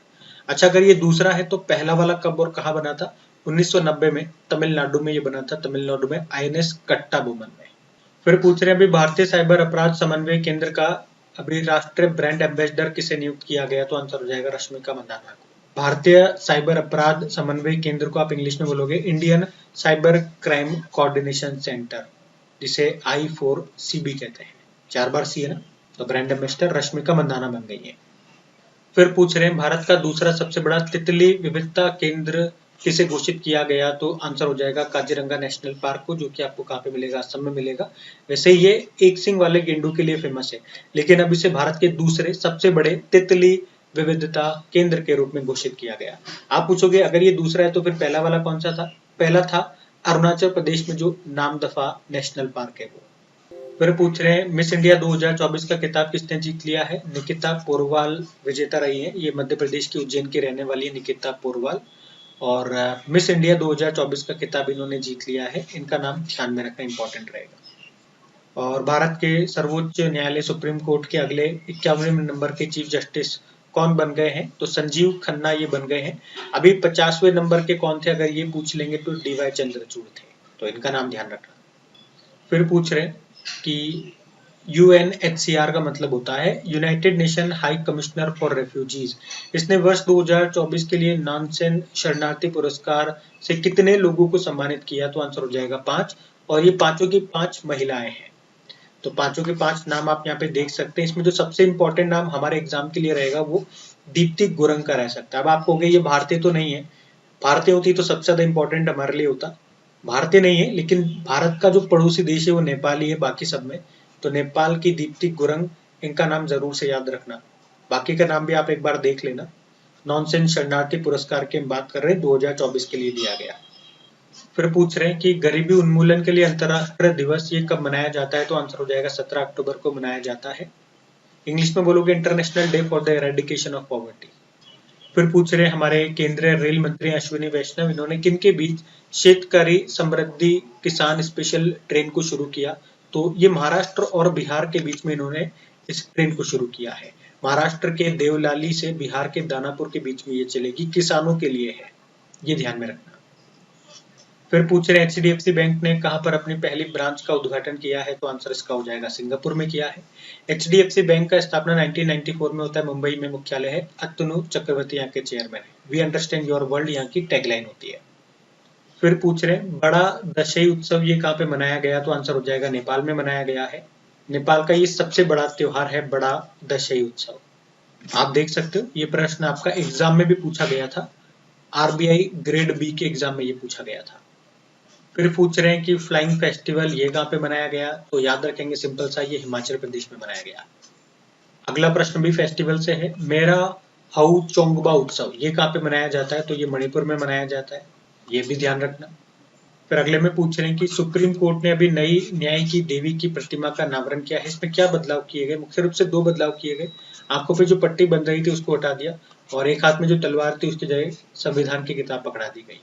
अच्छा, अगर ये दूसरा है तो पहला वाला कब और कहाँ बना था? 1990 में तमिलनाडु में ये बना था, तमिलनाडु में INS कट्टाबोमन में। फिर पूछ रहे हैं अभी भारतीय साइबर अपराध समन्वय केंद्र का अभी राष्ट्रीय ब्रांड एम्बेसडर किसे नियुक्त किया गया? तो आंसर हो जाएगा रश्मिका मंदाना को। भारतीय साइबर अपराध समन्वय केंद्र को आप इंग्लिश में बोलोगे Indian cyber crime coordination centre, जिसे I4CB कहते हैं। 4 बार सी है ना, तो ब्रांड एम्बेसडर रश्मिका मंदाना बन गई है। फिर पूछ रहे हैं भारत का दूसरा सबसे बड़ा तितली विविधता केंद्र किसे घोषित किया गया? तो आंसर हो जाएगा काजीरंगा नेशनल पार्क को, जो कि आपको कहाँ पे मिलेगा? असम में मिलेगा। वैसे ये एक सिंग वाले गेंडू के लिए फेमस है, लेकिन अब इसे भारत के दूसरे सबसे बड़े तितली विविधता केंद्र के रूप में घोषित किया गया। आप पूछोगे अगर ये दूसरा है तो फिर पहला वाला कौन सा था? पहला था अरुणाचल प्रदेश में जो नामदफा नेशनल पार्क है वो। फिर पूछ रहे हैं मिस इंडिया 2024 का खिताब किसने जीत लिया है? निकिता पोरवाल विजेता रही है। ये मध्य प्रदेश की उज्जैन की रहने वाली है निकिता पोरवाल। और मिस इंडिया 2024 का खिताब इन्होंने जीत लिया है। इनका नाम ध्यान में रखना इंपॉर्टेंट रहेगा। और भारत के सर्वोच्च न्यायालय सुप्रीम कोर्ट के अगले 51वें नंबर के चीफ जस्टिस कौन बन गए हैं? तो संजीव खन्ना ये बन गए हैं। अभी 50वें नंबर के कौन थे? अगर ये पूछ लेंगे तो DY चंद्रचूड़ थे, तो इनका नाम ध्यान रखना। फिर पूछ रहे कि UNHCR का मतलब होता है United nation high commissioner for refugees. इसने वर्ष 2024 के लिए नानसेन शरणार्थी पुरस्कार से कितने लोगों को सम्मानित किया? तो आंसर हो जाएगा 5, और ये पांचों की 5 महिलाएं हैं। तो पांचों के 5 नाम आप यहाँ पे देख सकते हैं। इसमें जो सबसे इंपॉर्टेंट नाम हमारे एग्जाम के लिए रहेगा वो दीप्ति गुरंग का रह सकता है। अब आप कहोगे ये भारतीय तो नहीं है, भारतीय होती तो सबसे ज्यादा इंपॉर्टेंट हमारे लिए होता। भारतीय नहीं है, लेकिन भारत का जो पड़ोसी देश है वो नेपाली है बाकी सब में। तो नेपाल की दीप्ति गुरंग, इनका नाम जरूर से याद रखना। बाकी का नाम भी आप एक बार देख लेना। नॉनसेंस शरणार्थी पुरस्कार की हम बात कर रहे हैं, 2024 के लिए दिया गया। फिर पूछ रहे हैं कि गरीबी उन्मूलन के लिए अंतर्राष्ट्रीय दिवस ये कब मनाया जाता है? तो आंसर हो जाएगा 17 अक्टूबर को मनाया जाता है। इंग्लिश में बोलोगे international day for the eradication of poverty. फिर पूछ रहे हैं हमारे केंद्रीय रेल मंत्री अश्विनी वैष्णव, इन्होंने किन के बीच शेतकारी समृद्धि किसान स्पेशल ट्रेन को शुरू किया? तो ये महाराष्ट्र और बिहार के बीच में इन्होंने इस ट्रेन को शुरू किया है। महाराष्ट्र के देवलाली से बिहार के दानापुर के बीच में ये चलेगी, किसानों के लिए है, ये ध्यान में रखना। फिर पूछ रहे HDFC बैंक ने कहां पर अपनी पहली ब्रांच का उद्घाटन किया है? तो आंसर इसका हो जाएगा सिंगापुर में किया है। HDFC बैंक का स्थापना 1994 में होता है, मुंबई में मुख्यालय है। अतनु चक्रवर्ती यहाँ के चेयरमैन है। वी अंडरस्टैंड योर वर्ल्ड यहाँ की टैगलाइन होती है। फिर पूछ रहे बड़ा दशई उत्सव ये कहाँ पे मनाया गया? तो आंसर हो जाएगा नेपाल में मनाया गया है। नेपाल का ये सबसे बड़ा त्योहार है, बड़ा दशई उत्सव। आप देख सकते हो ये प्रश्न आपका एग्जाम में भी पूछा गया था, RBI ग्रेड B के एग्जाम में ये पूछा गया था। फिर पूछ रहे हैं कि फ्लाइंग फेस्टिवल ये कहाँ पे मनाया गया? तो याद रखेंगे सिंपल सा, ये हिमाचल प्रदेश में मनाया गया। अगला प्रश्न भी फेस्टिवल से है। मेरा हाउ चोंगबा उत्सव ये कहाँ पे मनाया जाता है? तो ये मणिपुर में मनाया जाता है, ये भी ध्यान रखना। फिर अगले में पूछ रहे हैं कि सुप्रीम कोर्ट ने अभी नई न्याय की देवी की प्रतिमा का अनावरण किया है, इसमें क्या बदलाव किए गए? मुख्य रूप से 2 बदलाव किए गए। आंखों पे जो पट्टी बंध रही थी उसको हटा दिया, और एक हाथ में जो तलवार थी उसकी जगह संविधान की किताब पकड़ा दी गई।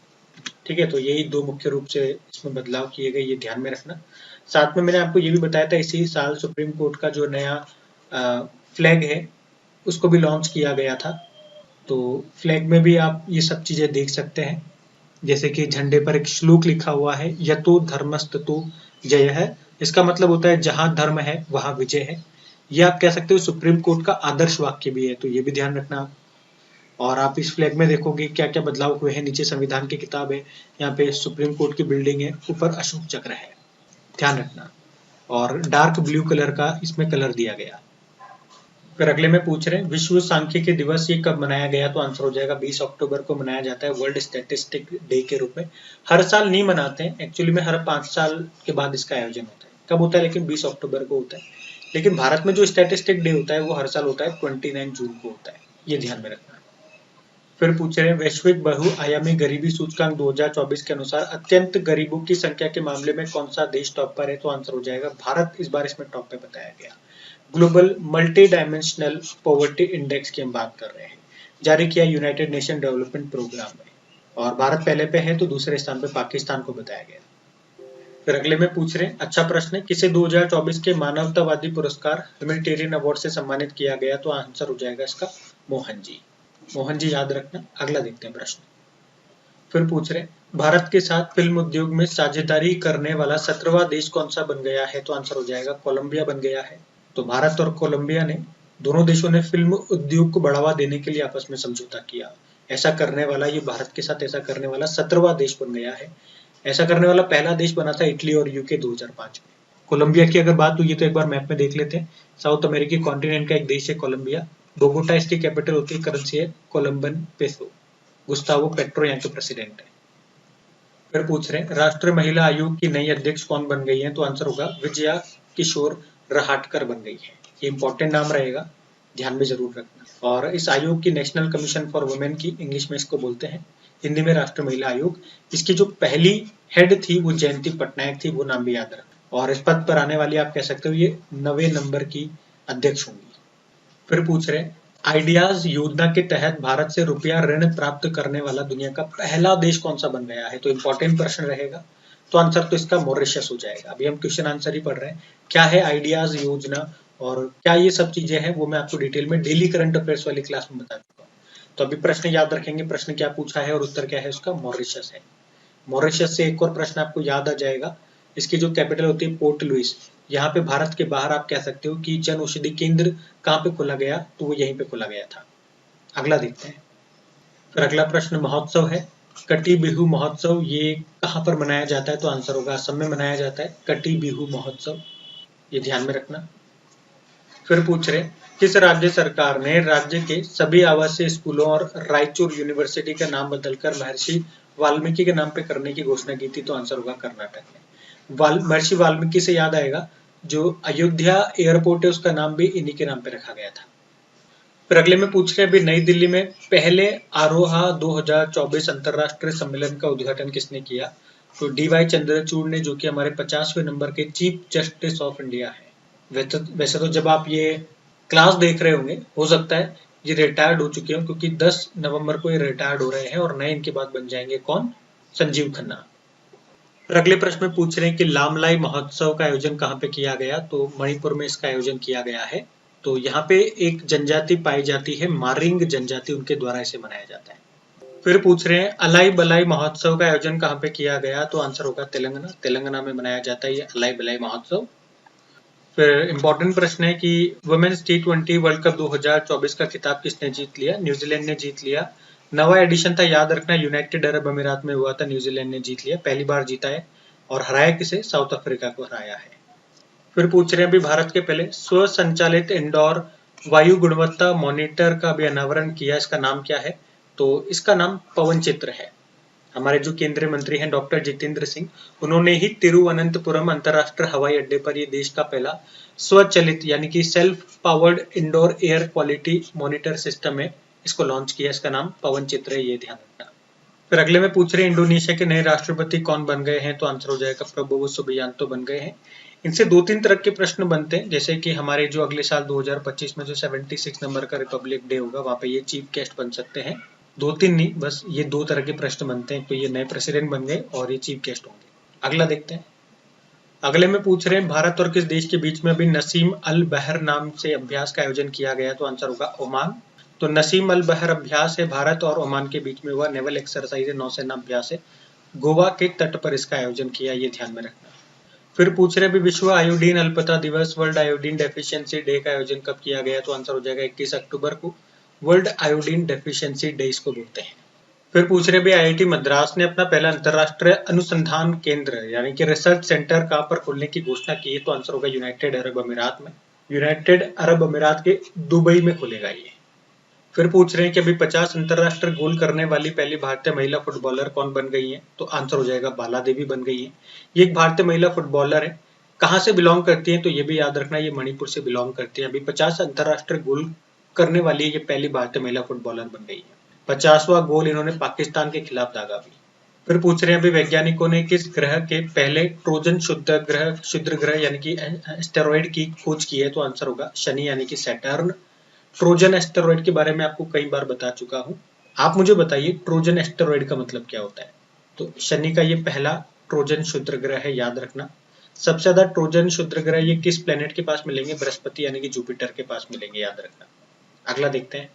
ठीक है, तो यही 2 मुख्य रूप से इसमें बदलाव किए गए, ये ध्यान में रखना। साथ में मैंने आपको ये भी बताया था इसी साल सुप्रीम कोर्ट का जो नया फ्लैग है उसको भी लॉन्च किया गया था। तो फ्लैग में भी आप ये सब चीजें देख सकते हैं, जैसे कि झंडे पर एक श्लोक लिखा हुआ है, यतो धर्मस्ततो जय है। इसका मतलब होता है जहां धर्म है वहां विजय है। ये आप कह सकते हो सुप्रीम कोर्ट का आदर्श वाक्य भी है, तो ये भी ध्यान रखना आप। और आप इस फ्लैग में देखोगे क्या क्या बदलाव हुए हैं। नीचे संविधान की किताब है, यहाँ पे सुप्रीम कोर्ट की बिल्डिंग है, ऊपर अशोक चक्र है, ध्यान रखना। और डार्क ब्लू कलर का इसमें कलर दिया गया। फिर अगले में पूछ रहे हैं विश्व सांख्यिकी दिवस ये कब मनाया गया? तो आंसर हो जाएगा 20 अक्टूबर को मनाया जाता है, वर्ल्ड स्टैटिस्टिक डे के रूप में। हर साल नहीं मनाते हैं, एक्चुअली में हर 5 साल के बाद इसका आयोजन होता है। कब होता है? लेकिन 20 अक्टूबर को होता है। लेकिन भारत में जो स्टैटिस्टिक डे होता है वो हर साल होता है 29 जून को होता है, ये ध्यान में रखना। फिर पूछ रहे हैं वैश्विक बहुआयामी गरीबी सूचकांक 2024 के अनुसार अत्यंत गरीबों की संख्या के मामले में कौन सा देश टॉप पर है? तो आंसर हो जाएगा भारत, इस बार इसमें टॉप पे बताया गया। Global multi dimensional poverty index की हम बात कर रहे हैं, जारी किया यूनाइटेड नेशन डेवलपमेंट प्रोग्राम में, और भारत पहले पे है तो दूसरे स्थान पे पाकिस्तान को बताया गया। फिर अगले में पूछ रहे हैं अच्छा प्रश्न है, किसे 2024 के मानवतावादी पुरस्कार ह्यूमैनिटेरियन अवार्ड से सम्मानित किया गया? तो आंसर हो जाएगा इसका मोहन जी। मोहन जी याद रखना। अगला देखते हैं प्रश्न। फिर पूछ रहे भारत के साथ फिल्म उद्योग में साझेदारी करने वाला 17वां देश कौन सा बन गया है? तो आंसर हो जाएगा कोलंबिया बन गया है। तो भारत और कोलंबिया ने, दोनों देशों ने फिल्म उद्योग को बढ़ावा देने के लिए आपस में समझौता किया। ऐसा करने वाला, ये भारत के साथ ऐसा करने वाला 17वां देश बन गया है। ऐसा करने वाला पहला देश बना था इटली और यूके 2005 में। कोलंबिया की अगर बात हुई तो एक बार मैप में देख लेते हैं। साउथ अमेरिकी कॉन्टिनेंट का एक देश है कोलंबिया। बोगोटा इसकी कैपिटल होती है, करेंसी है कोलंबन पेसो। गुस्तावो पेट्रो यहाँ के प्रेसिडेंट है। फिर पूछ रहे हैं राष्ट्रीय महिला आयोग की नई अध्यक्ष कौन बन गई है? तो आंसर होगा विजया किशोर रहाटकर बन गई है। ये इंपॉर्टेंट नाम रहेगा, ध्यान में जरूर रखना। और इस आयोग की नेशनल कमीशन फॉर वुमेन की इंग्लिश में इसको बोलते हैं, हिंदी में राष्ट्रीय महिला आयोग। इसकी जो पहली हेड थी वो जयंती पटनायक थी, वो नाम भी याद रखना। और इस पद पर आने वाली आप कह सकते हो ये 9वें नंबर की अध्यक्ष होंगी। फिर पूछ रहे आइडियाज योजना के तहत भारत से रुपया ऋण प्राप्त करने वाला दुनिया का पहला देश कौन सा बन गया है? तो इंपॉर्टेंट प्रश्न रहेगा। तो आंसर तो इसका मॉरिशस हो जाएगा। अभी हम क्वेश्चन आंसर ही पढ़ रहे हैं। क्या है आइडियाज योजना और क्या ये सब चीजें हैं, वो मैं आपको डिटेल में डेली करंट अफेयर्स वाली क्लास में बता चुका हूँ। तो अभी प्रश्न याद रखेंगे, प्रश्न क्या पूछा है और उत्तर क्या है उसका? मॉरिशस है। मॉरिशस से एक और प्रश्न आपको याद आ जाएगा। इसकी जो कैपिटल होती है पोर्ट लुइस। यहाँ पे भारत के बाहर आप कह सकते हो कि जन औषधि केंद्र कहाँ पे खोला गया? तो वो यहीं पे खोला गया था। अगला देखते हैं। फिर अगला प्रश्न महोत्सव है। कटी बिहू महोत्सव ये कहाँ पर मनाया जाता है? तो आंसर होगा असम में मनाया जाता है कटी बिहू महोत्सव। ये ध्यान में रखना। फिर पूछ रहे किस राज्य सरकार ने राज्य के सभी आवासीय स्कूलों और रायचूर यूनिवर्सिटी का नाम बदलकर महर्षि वाल्मीकि के नाम पे करने की घोषणा की थी? तो आंसर होगा कर्नाटक में। महर्षि वाल्मीकि से याद आएगा, जो अयोध्या एयरपोर्ट है उसका नाम भी इन्हीं के नाम पे रखा गया था। फिर अगले में पूछ रहे हैं अभी नई दिल्ली में पहले आरोहा 2024 अंतरराष्ट्रीय सम्मेलन का उद्घाटन किसने किया? तो डी.वाई. चंद्रचूड़ ने, जो कि हमारे 50वें नंबर के चीफ जस्टिस ऑफ इंडिया है। वैसे तो जब आप ये क्लास देख रहे होंगे, हो सकता है ये रिटायर्ड हो चुके हो, क्योंकि 10 नवंबर को ये रिटायर्ड हो रहे हैं और नए इनके बाद बन जाएंगे कौन? संजीव खन्ना। फिर अगले प्रश्न में पूछ रहे हैं कि लामलाई महोत्सव का आयोजन कहाँ पे किया गया? तो मणिपुर में इसका आयोजन किया गया है। तो यहाँ पे एक जनजाति पाई जाती है, मारिंग जनजाति, उनके द्वारा इसे मनाया जाता है। फिर पूछ रहे हैं अलाई बलाई महोत्सव का आयोजन कहाँ पे किया गया? तो आंसर होगा तेलंगाना। तेलंगाना में मनाया जाता है ये अलाई बलाई महोत्सव। फिर इंपॉर्टेंट प्रश्न है कि वुमेन्स T20 वर्ल्ड कप 2024 का खिताब किसने जीत लिया? न्यूजीलैंड ने जीत लिया। नवा एडिशन था, याद रखना, यूनाइटेड अरब अमीरात में हुआ था, न्यूजीलैंड ने जीत लिया, पहली बार जीता है। और हराया किसे? साउथ अफ्रीका को हराया है। फिर पूछ रहे हैं अभी भारत के पहले स्व संचालित इंडोर वायु गुणवत्ता मॉनिटर का भी अनावरण किया, इसका नाम क्या है? तो इसका नाम पवन चित्र है। हमारे जो केंद्रीय मंत्री हैं डॉक्टर जितेंद्र सिंह, उन्होंने ही तिरुवनंतपुरम अंतरराष्ट्रीय हवाई अड्डे पर ये देश का पहला स्वचलित यानी कि self powered indoor air quality monitor system है, इसको लॉन्च किया। इसका नाम पवन चित्र है, ये ध्यान रखना। फिर अगले में पूछ रहे हैं इंडोनेशिया के नए राष्ट्रपति कौन बन गए हैं? तो आंसर हो जाएगा प्रबोवो सुबियांतो बन गए हैं। इनसे 2-3 तरह के प्रश्न बनते हैं, जैसे कि हमारे जो अगले साल 2025 में जो 76 नंबर का रिपब्लिक डे होगा, वहां पे ये चीफ गेस्ट बन सकते हैं। 2-3 नहीं, बस ये 2 तरह के प्रश्न बनते हैं। तो ये नए प्रेसिडेंट बन गए और ये चीफ गेस्ट होंगे। अगला देखते हैं। अगले में पूछ रहे हैं भारत और किस देश के बीच में अभी नसीम अल बहर नाम से अभ्यास का आयोजन किया गया? तो आंसर होगा ओमान। तो नसीम अल बहर अभ्यास है, भारत और ओमान के बीच में हुआ नेवल एक्सरसाइज है, नौसेना अभ्यास है। गोवा के तट पर इसका आयोजन किया, ये ध्यान में रखना। फिर पूछ रहे हैं विश्व आयोडीन अल्पता दिवस, वर्ल्ड आयोडीन डेफिशिएंसी डे का आयोजन कब किया गया? तो आंसर हो जाएगा 21 अक्टूबर को। वर्ल्ड आयोडीन डेफिशिएंसी डे इसको बोलते हैं। फिर पूछ रहे भी आईआईटी मद्रास ने अपना पहला अंतरराष्ट्रीय अनुसंधान केंद्र यानी कि रिसर्च सेंटर कहाँ पर खोलने की घोषणा की है? तो आंसर होगा यूनाइटेड अरब अमीरात में। यूनाइटेड अरब अमीरात के दुबई में खुलेगा ये। फिर पूछ रहे हैं कि अभी 50 अंतरराष्ट्रीय गोल करने वाली पहली भारतीय महिला फुटबॉलर कौन बन गई है? तो आंसर हो जाएगा बाला देवी बन गई है। ये एक भारतीय महिला फुटबॉलर है। कहाँ से बिलोंग करती है? तो ये भी याद रखना, ये मणिपुर से बिलोंग करती है। अभी 50 अंतरराष्ट्रीय गोल करने वाली ये पहली भारतीय महिला फुटबॉलर बन गई है। 50वां गोल इन्होंने पाकिस्तान के खिलाफ दागा भी। फिर पूछ रहे हैं अभी वैज्ञानिकों ने किस ग्रह के पहले ट्रोजन क्षुद्र ग्रह यानी कि एस्टेरॉइड की खोज की है? तो आंसर होगा शनि यानी कि सैटर्न। ट्रोजन एस्टेरॉइड के बारे में आपको कई बार बता चुका हूं। आप मुझे बताइए ट्रोजन एस्टेरॉइड का मतलब क्या होता है? तो शनि का ये पहला ट्रोजन क्षुद्र ग्रह है, याद रखना। सबसे ज्यादा ट्रोजन क्षुद्र ग्रह ये किस प्लेनेट के पास मिलेंगे? बृहस्पति यानी कि जुपिटर के पास मिलेंगे, याद रखना। अगला देखते हैं।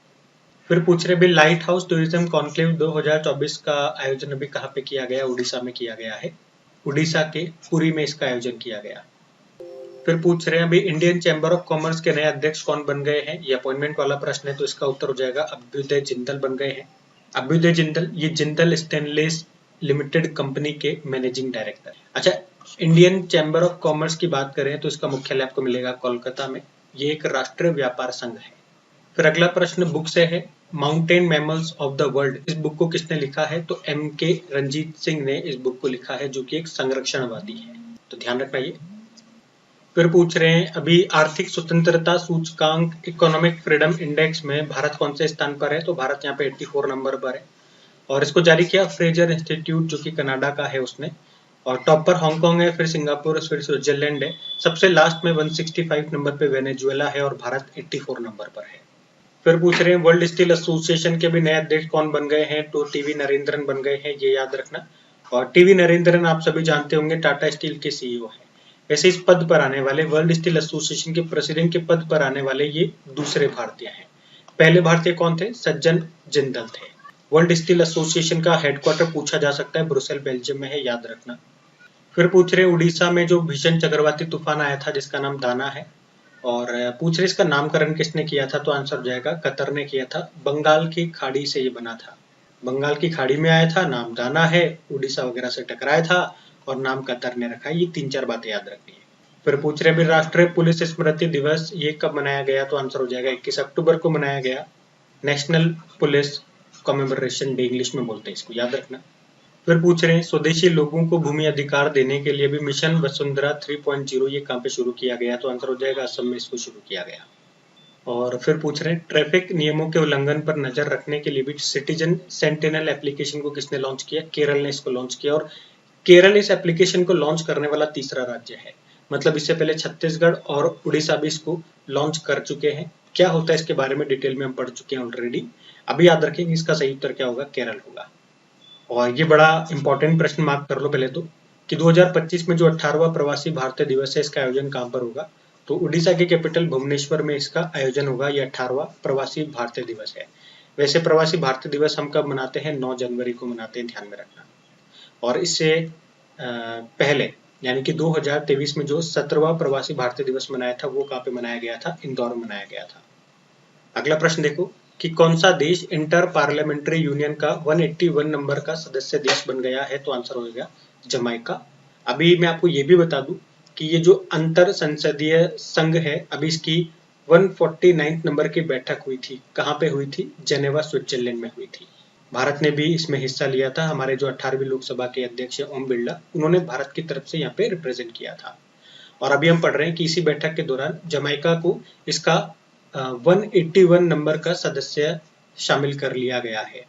फिर पूछ रहे भी लाइट हाउस टूरिज्म कॉन्क्लेव 2024 का आयोजन अभी कहाँ पे किया गया? उड़ीसा में किया गया है। उड़ीसा के पुरी में इसका आयोजन किया गया। फिर पूछ रहे हैं अभी इंडियन चैम्बर ऑफ कॉमर्स के नए अध्यक्ष कौन बन गए हैं? ये अपॉइंटमेंट वाला प्रश्न है, तो इसका उत्तर हो जाएगा अभ्युदय जिंदल बन गए हैं। अभ्युदय जिंदल ये जिंदल स्टेनलेस लिमिटेड कंपनी के मैनेजिंग डायरेक्टर। अच्छा, इंडियन चैम्बर ऑफ कॉमर्स की बात करें तो इसका मुख्यालय आपको मिलेगा कोलकाता में। ये एक राष्ट्रीय व्यापार संघ है। फिर अगला प्रश्न बुक से है, mountain mammals of the world, इस बुक को किसने लिखा है? तो M.K. रंजीत सिंह ने इस बुक को लिखा है, जो कि एक संरक्षणवादी है, तो ध्यान रखना ये। फिर पूछ रहे हैं अभी आर्थिक स्वतंत्रता सूचकांक इकोनॉमिक फ्रीडम इंडेक्स में भारत कौन से स्थान पर है? तो भारत यहाँ पे 84 नंबर पर है और इसको जारी किया फ्रेजर इंस्टीट्यूट, जो कि कनाडा का है, उसने। और टॉप पर हांगकांग है, फिर सिंगापुर, फिर स्विट्जरलैंड है। सबसे लास्ट में 165 नंबर पे वेनेजुएला है और भारत 84 नंबर पर है। फिर पूछ रहे हैं वर्ल्ड स्टील एसोसिएशन के भी नए अध्यक्ष कौन बन गए हैं, तो टीवी नरेंद्रन बन गए हैं, ये याद रखना। और टीवी नरेंद्रन आप सभी जानते होंगे टाटा स्टील के सीईओ हैं। वैसे इस पद पर आने वाले, वर्ल्ड स्टील एसोसिएशन के प्रेसिडेंट के पद पर आने वाले ये दूसरे भारतीय हैं। पहले भारतीय कौन थे? सज्जन जिंदल थे। वर्ल्ड स्टील एसोसिएशन का हेडक्वार्टर पूछा जा सकता है, ब्रुसेल बेल्जियम में है, याद रखना। फिर पूछ रहे उड़ीसा में जो भीषण चक्रवाती तूफान आया था जिसका नाम दाना है, और पूछ रहे इसका नामकरण किसने किया था, तो आंसर हो जाएगा कतर ने किया था। बंगाल की खाड़ी से ये बना था, बंगाल की खाड़ी में आया था, नाम दाना है, उड़ीसा वगैरह से टकराया था और नाम कतर ने रखा है। ये 3-4 बातें याद रखनी है। फिर पूछ रहे भी राष्ट्रीय पुलिस स्मृति दिवस ये कब मनाया गया, तो आंसर हो जाएगा 21 अक्टूबर को मनाया गया। National police commemoration day English में बोलते हैं इसको, याद रखना। फिर पूछ रहे हैं स्वदेशी लोगों को भूमि अधिकार देने के लिए भी मिशन वसुंधरा 3.0 ये कहाँ पे शुरू किया गया, तो आंसर हो जाएगा असम में इसको शुरू किया गया। और फिर पूछ रहे हैं ट्रैफिक नियमों के उल्लंघन पर नजर रखने के लिए भी सिटीजन सेंटिनल एप्लीकेशन को किसने लॉन्च किया, केरल ने इसको लॉन्च किया। और केरल इस एप्लीकेशन को लॉन्च करने वाला तीसरा राज्य है, मतलब इससे पहले छत्तीसगढ़ और उड़ीसा भी इसको लॉन्च कर चुके हैं। क्या होता है इसके बारे में डिटेल में हम पढ़ चुके हैं ऑलरेडी। अभी याद रखेंगे इसका सही उत्तर क्या होगा, केरल होगा। और ये बड़ा इंपॉर्टेंट प्रश्न मार्क कर लो पहले तो, कि 2025 में जो 18वां प्रवासी भारतीय दिवस है इसका आयोजन कहाँ पर होगा, तो उड़ीसा के कैपिटल भुवनेश्वर में इसका आयोजन होगा। ये 18वां प्रवासी भारतीय दिवस है। वैसे प्रवासी भारतीय दिवस हम कब मनाते हैं, 9 जनवरी को मनाते हैं, ध्यान में रखना। और इससे पहले यानी कि 2023 में जो 17वां प्रवासी भारतीय दिवस मनाया था वो कहाँ पे मनाया गया था, इंदौर में मनाया गया था। अगला प्रश्न देखो कि कौन सा देश इंटर पार्लियामेंट्री यूनियन का 181 नंबर का सदस्य देश बन गया है, तो आंसर होगा जमाइका। अभी मैं आपको ये भी बता दूं कि ये जो अंतर संसदीय संघ है, अभी इसकी 149 नंबर की बैठक हुई थी, कहाँ पे हुई थी, जेनेवा स्विट्जरलैंड में हुई थी। भारत ने भी इसमें हिस्सा लिया था। हमारे जो 18वीं लोकसभा के अध्यक्ष ओम बिरला, उन्होंने भारत की तरफ से यहाँ पे रिप्रेजेंट किया था। और अभी हम पढ़ रहे हैं कि इसी बैठक के दौरान जमाइका को इसका 181 नंबर का सदस्य शामिल कर लिया गया है।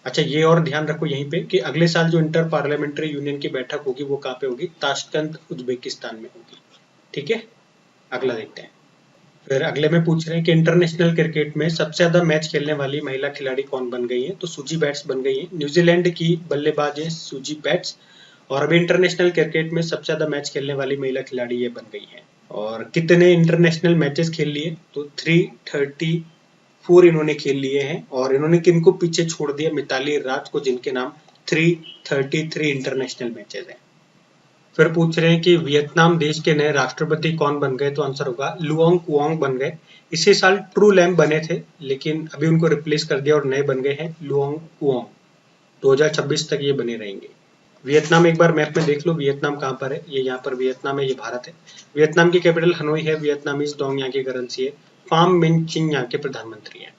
अच्छा, ये और ध्यान रखो यहीं पे कि अगले साल जो इंटर पार्लियामेंट्री यूनियन की बैठक होगी वो कहाँ पे होगी, ताशकंद उज्बेकिस्तान में होगी। ठीक है, अगला देखते हैं। फिर अगले में पूछ रहे हैं कि इंटरनेशनल क्रिकेट में सबसे ज्यादा मैच खेलने वाली महिला खिलाड़ी कौन बन गई है, तो सूजी बैट्स बन गई है। न्यूजीलैंड की बल्लेबाज है सूजी बैट्स। और अभी इंटरनेशनल क्रिकेट में सबसे ज्यादा मैच खेलने वाली महिला खिलाड़ी ये बन गई है। और कितने इंटरनेशनल मैचेस खेल लिए, तो 334 इन्होंने खेल लिए हैं। और इन्होंने किनको पीछे छोड़ दिया, मिताली राज को, जिनके नाम 333 इंटरनेशनल मैचेस हैं। फिर पूछ रहे हैं कि वियतनाम देश के नए राष्ट्रपति कौन बन गए, तो आंसर होगा लुओंग कुओंग बन गए। इसी साल ट्रू लैम बने थे, लेकिन अभी उनको रिप्लेस कर दिया और नए बन गए हैं लुओंग कुओंग। 2026 तक ये बने रहेंगे। वियतनाम एक बार मैप में देख लो, वियतनाम कहाँ पर है, ये यहाँ पर वियतनाम है, ये भारत है। वियतनाम की कैपिटल हनोई है, वियतनामीज डोंग यहाँ की करेंसी है, फाम मिन चिन यहाँ के प्रधानमंत्री हैं।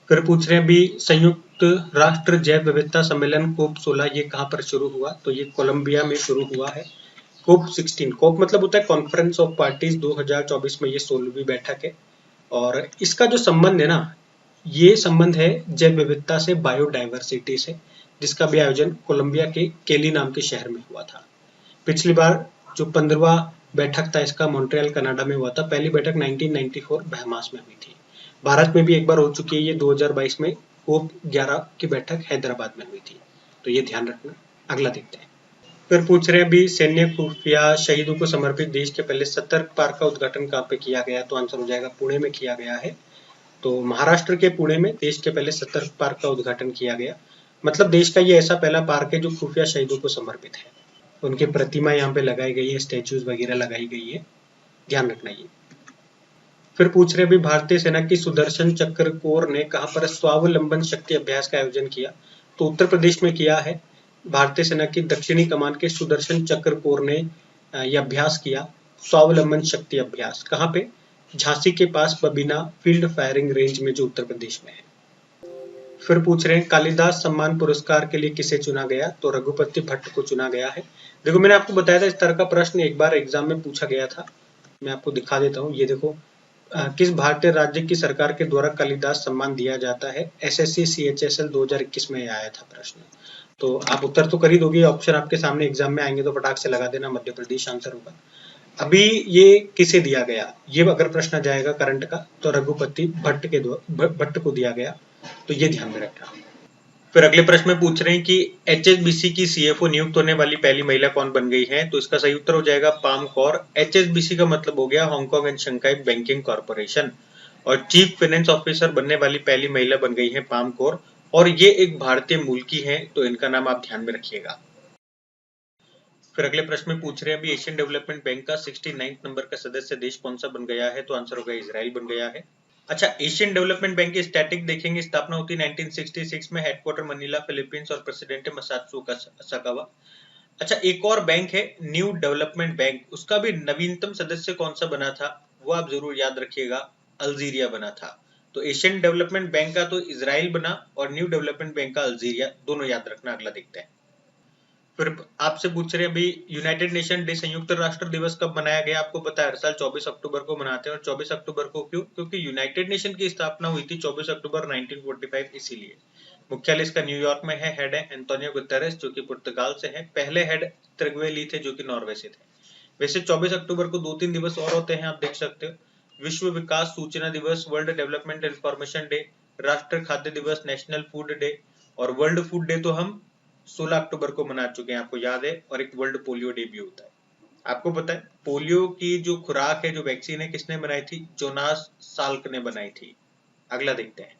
फिर पूछ रहे हैं भी संयुक्त राष्ट्र जैव विविधता सम्मेलन कोप 16 ये कहाँ पर शुरू हुआ, तो ये कोलंबिया में शुरू हुआ है। कोप 16, कोप मतलब होता है कॉन्फ्रेंस ऑफ पार्टीज, 2024 में ये 16वीं बैठक है। और इसका जो संबंध है ना, ये संबंध है जैव विविधता से, बायोडाइवर्सिटी से, जिसका भी आयोजन कोलंबिया के केली नाम के शहर में हुआ था। पिछली बार जो 15वां बैठक था इसका मॉन्ट्रियल कनाडा में हुआ था। पहली बैठक 1994 बहमास में हुई थी। भारत में भी एक बार हो चुकी है ये 2022 में, कोप 11 की बैठक हैदराबाद में हुई थी, तो ये ध्यान रखना। अगला देखते हैं। फिर पूछ रहे हैं अभी सैन्य खुफिया शहीदों को समर्पित देश के पहले सतर्क पार्क का उद्घाटन कहाँ पे किया गया, तो आंसर हो जाएगा पुणे में किया गया है। तो महाराष्ट्र के पुणे में देश के पहले सतर्क पार्क का उद्घाटन किया गया। मतलब देश का ये ऐसा पहला पार्क है जो खुफिया शहीदों को समर्पित है। उनकी प्रतिमा यहाँ पे लगाई गई है, स्टेच्यूज वगैरह लगाई गई है, ध्यान रखना ये। फिर पूछ रहे भी भारतीय सेना की सुदर्शन चक्र कोर ने कहाँ पर स्वावलंबन शक्ति अभ्यास का आयोजन किया, तो उत्तर प्रदेश में किया है। भारतीय सेना की दक्षिणी कमान के सुदर्शन चक्र कोर ने यह अभ्यास किया, स्वावलंबन शक्ति अभ्यास। कहाँ पे, झांसी के पास बबीना फील्ड फायरिंग रेंज में, जो उत्तर प्रदेश में है। फिर पूछ रहे हैं कालिदास सम्मान पुरस्कार के लिए किसे चुना गया, तो रघुपति भट्ट को चुना गया है। देखो मैंने आपको बताया था इस तरह का प्रश्न एक बार एग्जाम में पूछा गया था, मैं आपको दिखा देता हूँ। ये देखो, किस भारतीय राज्य की सरकार के द्वारा कालिदास सम्मान दिया जाता है, एसएससी सीएचएसएल 2021 में आया था प्रश्न। तो आप उत्तर तो कर ही दोगे, ऑप्शन आपके सामने एग्जाम में आएंगे तो फटाक से लगा देना, मध्य प्रदेश आंसर होगा। अभी ये किसे दिया गया, ये अगर प्रश्न आ जाएगा करंट का तो रघुपति भट्ट को दिया गया, तो ये ध्यान में रखना। फिर अगले प्रश्न में पूछ रहे हैं कि एचएसबीसी की सीएफओ नियुक्त होने वाली पहली महिला कौन बन गई है, तो इसका सही उत्तर हो जाएगा पाम कौर। एचएसबीसी का मतलब हो गया Hong Kong and Shanghai banking corporation, और चीफ फाइनेंस ऑफिसर बनने वाली पहली महिला बन गई है पाम कौर, और ये एक भारतीय मूल की है, तो इनका नाम आप ध्यान में रखिएगा। फिर अगले प्रश्न में पूछ रहे हैं अभी एशियन डेवलपमेंट बैंक का 69 नंबर का सदस्य देश कौन सा बन गया है, तो आंसर होगा इजराइल बन गया है। अच्छा, एशियन डेवलपमेंट बैंक की स्टैटिक देखेंगे, स्थापना होती 1966 में, हेडक्वार्टर मनीला फिलीपींस, और प्रेसिडेंट है मसात्सुको सकावा। अच्छा, एक और बैंक है न्यू डेवलपमेंट बैंक, उसका भी नवीनतम सदस्य कौन सा बना था, वो आप जरूर याद रखिएगा, अल्जीरिया बना था। तो एशियन डेवलपमेंट बैंक का तो इजराइल बना, और न्यू डेवलपमेंट बैंक का अल्जीरिया, दोनों याद रखना। अगला देखते हैं। फिर आपसे पूछ रहे हैं अभी यूनाइटेड नेशन डे, संयुक्त राष्ट्र दिवस कब मनाया गया, आपको पता है हर साल 24 अक्टूबर को मनाते हैं, और 24 अक्टूबर को क्यों, क्योंकि यूनाइटेड नेशन की स्थापना हुई थी 24 अक्टूबर 1945, इसीलिए। मुख्यालय इसका न्यूयॉर्क में है, हेड है एंटोनियो गुतेरेस जो कि पुर्तगाल से है, पहले हेड त्रिगवे ली थे जो कि नॉर्वे से थे। वैसे 24 अक्टूबर को 2-3 दिवस और होते हैं, आप देख सकते हो। विश्व विकास सूचना दिवस, वर्ल्ड डेवलपमेंट इंफॉर्मेशन डे, राष्ट्रीय खाद्य दिवस, नेशनल फूड डे, और वर्ल्ड फूड डे तो हम 16 अक्टूबर को मना चुके हैं, आपको याद है, और एक वर्ल्ड पोलियो डे भी होता है। आपको पता है पोलियो की जो खुराक है, जो वैक्सीन है, किसने बनाई थी, जोनास साल्क ने बनाई थी। अगला देखते हैं।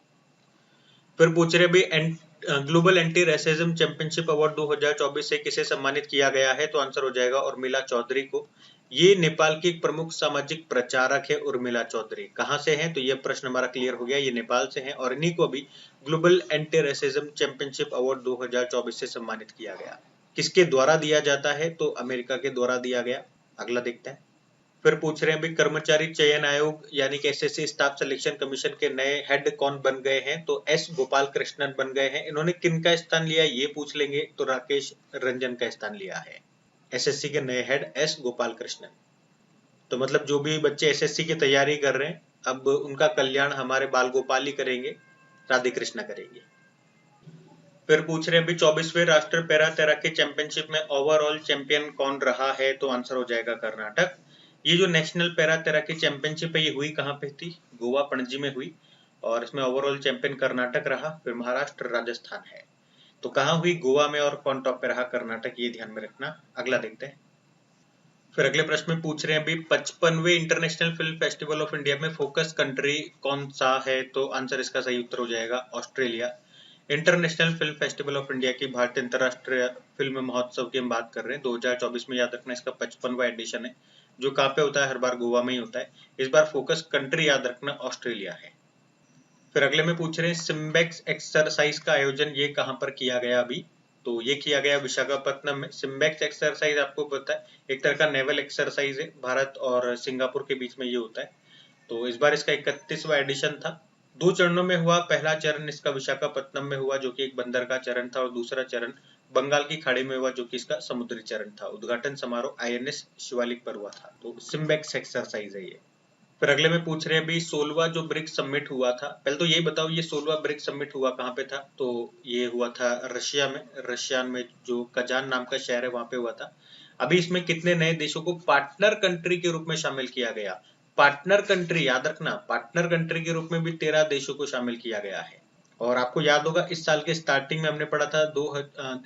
फिर पूछ रहे भाई global anti racism championship award 2024 से किसे सम्मानित किया गया है, तो आंसर हो जाएगा उर्मिला चौधरी को। ये नेपाल की एक प्रमुख सामाजिक प्रचारक है उर्मिला चौधरी। कहाँ से है, तो ये प्रश्न हमारा क्लियर हो गया, ये नेपाल से है, और इन्हीं को अभी global anti racism championship award 2024 से सम्मानित किया गया। किसके द्वारा दिया जाता है, तो अमेरिका के द्वारा दिया गया। अगला देखते हैं। फिर पूछ रहे हैं भी कर्मचारी चयन आयोग यानी कि एसएससी स्टाफ सिलेक्शन कमीशन के नए हेड कौन बन गए हैं, तो एस गोपाल कृष्णन बन गए हैं। इन्होंने किनका स्थान लिया ये पूछ लेंगे, तो राकेश रंजन का स्थान लिया है। एसएससी के नए हेड एस गोपाल कृष्णन। तो मतलब जो भी बच्चे एसएससी की तैयारी कर रहे हैं, अब उनका कल्याण हमारे बाल गोपाल ही करेंगे, राधे कृष्णा करेंगे। फिर पूछ रहे हैं अभी 24वें राष्ट्रीय पैरा तैराकी चैंपियनशिप में ओवरऑल चैंपियन कौन रहा है, तो आंसर हो जाएगा कर्नाटक। ये जो नेशनल पैरा तैराकी चैंपियनशिप है, ये हुई कहाँ पे थी, गोवा पणजी में हुई, और इसमें ओवरऑल चैंपियन कर्नाटक रहा। फिर महाराष्ट्र, राजस्थान है, तो कहाँ हुई, गोवा में, और कौन टॉप पे रहा, कर्नाटक, ये ध्यान में रखना। अगला देखते हैं। फिर अगले प्रश्न में पूछ रहे हैं अभी 55वें international film festival of India में फोकस कंट्री कौन सा है, तो आंसर इसका सही उत्तर हो जाएगा Australia. International film festival of India की भारतीय अंतरराष्ट्रीय फिल्म महोत्सव की हम बात कर रहे हैं, 2024 में, याद रखना इसका 55वां एडिशन है, जो कहाँ पे होता है, हर बार गोवा में ही होता है। इस बार फोकस कंट्री याद रखना ऑस्ट्रेलिया है। फिर अगले में पूछ रहे हैं सिम्बेक्स एक्सरसाइज का आयोजन ये कहाँ पर किया गया अभी, तो ये किया गया विशाखापत्तनम में। सिम्बेक्स एक्सरसाइज आपको पता है एक तरह का नेवल एक्सरसाइज है, भारत और सिंगापुर के बीच में ये होता है। तो इस बार इसका 31वां एडिशन था, 2 चरणों में हुआ। पहला चरण इसका विशाखापत्तनम में हुआ जो कि एक बंदर का चरण था, और दूसरा चरण बंगाल की खाड़ी में हुआ जो कि इसका समुद्री चरण था। उद्घाटन समारोह आईएनएस शिवालिक पर हुआ था। तो सिम्बेक्स एक्सरसाइज है ये। फिर अगले में पूछ रहे हैं अभी 16वां जो ब्रिक्स समिट हुआ था, पहले तो यही बताओ ये 16वां ब्रिक्स समिट हुआ कहाँ पे था, तो ये हुआ था रशिया में। रशिया में जो कजान नाम का शहर है वहां पे हुआ था। अभी इसमें कितने नए देशों को पार्टनर कंट्री के रूप में शामिल किया गया, पार्टनर कंट्री याद रखना, पार्टनर कंट्री के रूप में भी 13 देशों को शामिल किया गया है। और आपको याद होगा इस साल के स्टार्टिंग में हमने पढ़ा था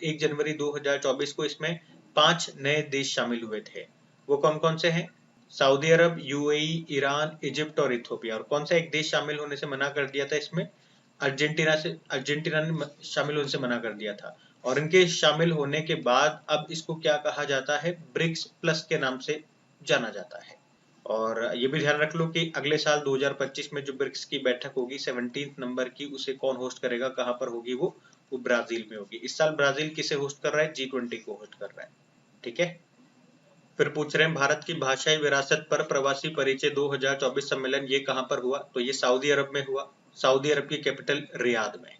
1 जनवरी 2024 को इसमें 5 नए देश शामिल हुए थे। वो कौन कौन से हैं, सऊदी अरब, यूएई, ईरान, इजिप्ट और इथोपिया। और कौन सा एक देश शामिल होने से मना कर दिया था इसमें, अर्जेंटीना ने शामिल होने से मना कर दिया था। और इनके शामिल होने के बाद अब इसको क्या कहा जाता है, ब्रिक्स प्लस के नाम से जाना जाता है। और ये भी ध्यान रख लो कि अगले साल 2025 में जो ब्रिक्स की बैठक होगी 17 नंबर की, उसे कौन होस्ट करेगा, कहाँ पर होगी वो ब्राजील में होगी। इस साल ब्राजील किसे होस्ट कर रहा है, G20 को होस्ट कर रहा है। ठीक है। फिर पूछ रहे हैं भारत की भाषाई विरासत पर प्रवासी परिचय 2024 सम्मेलन ये कहाँ पर हुआ, तो ये सऊदी अरब में हुआ, सऊदी अरब की कैपिटल रियाद में।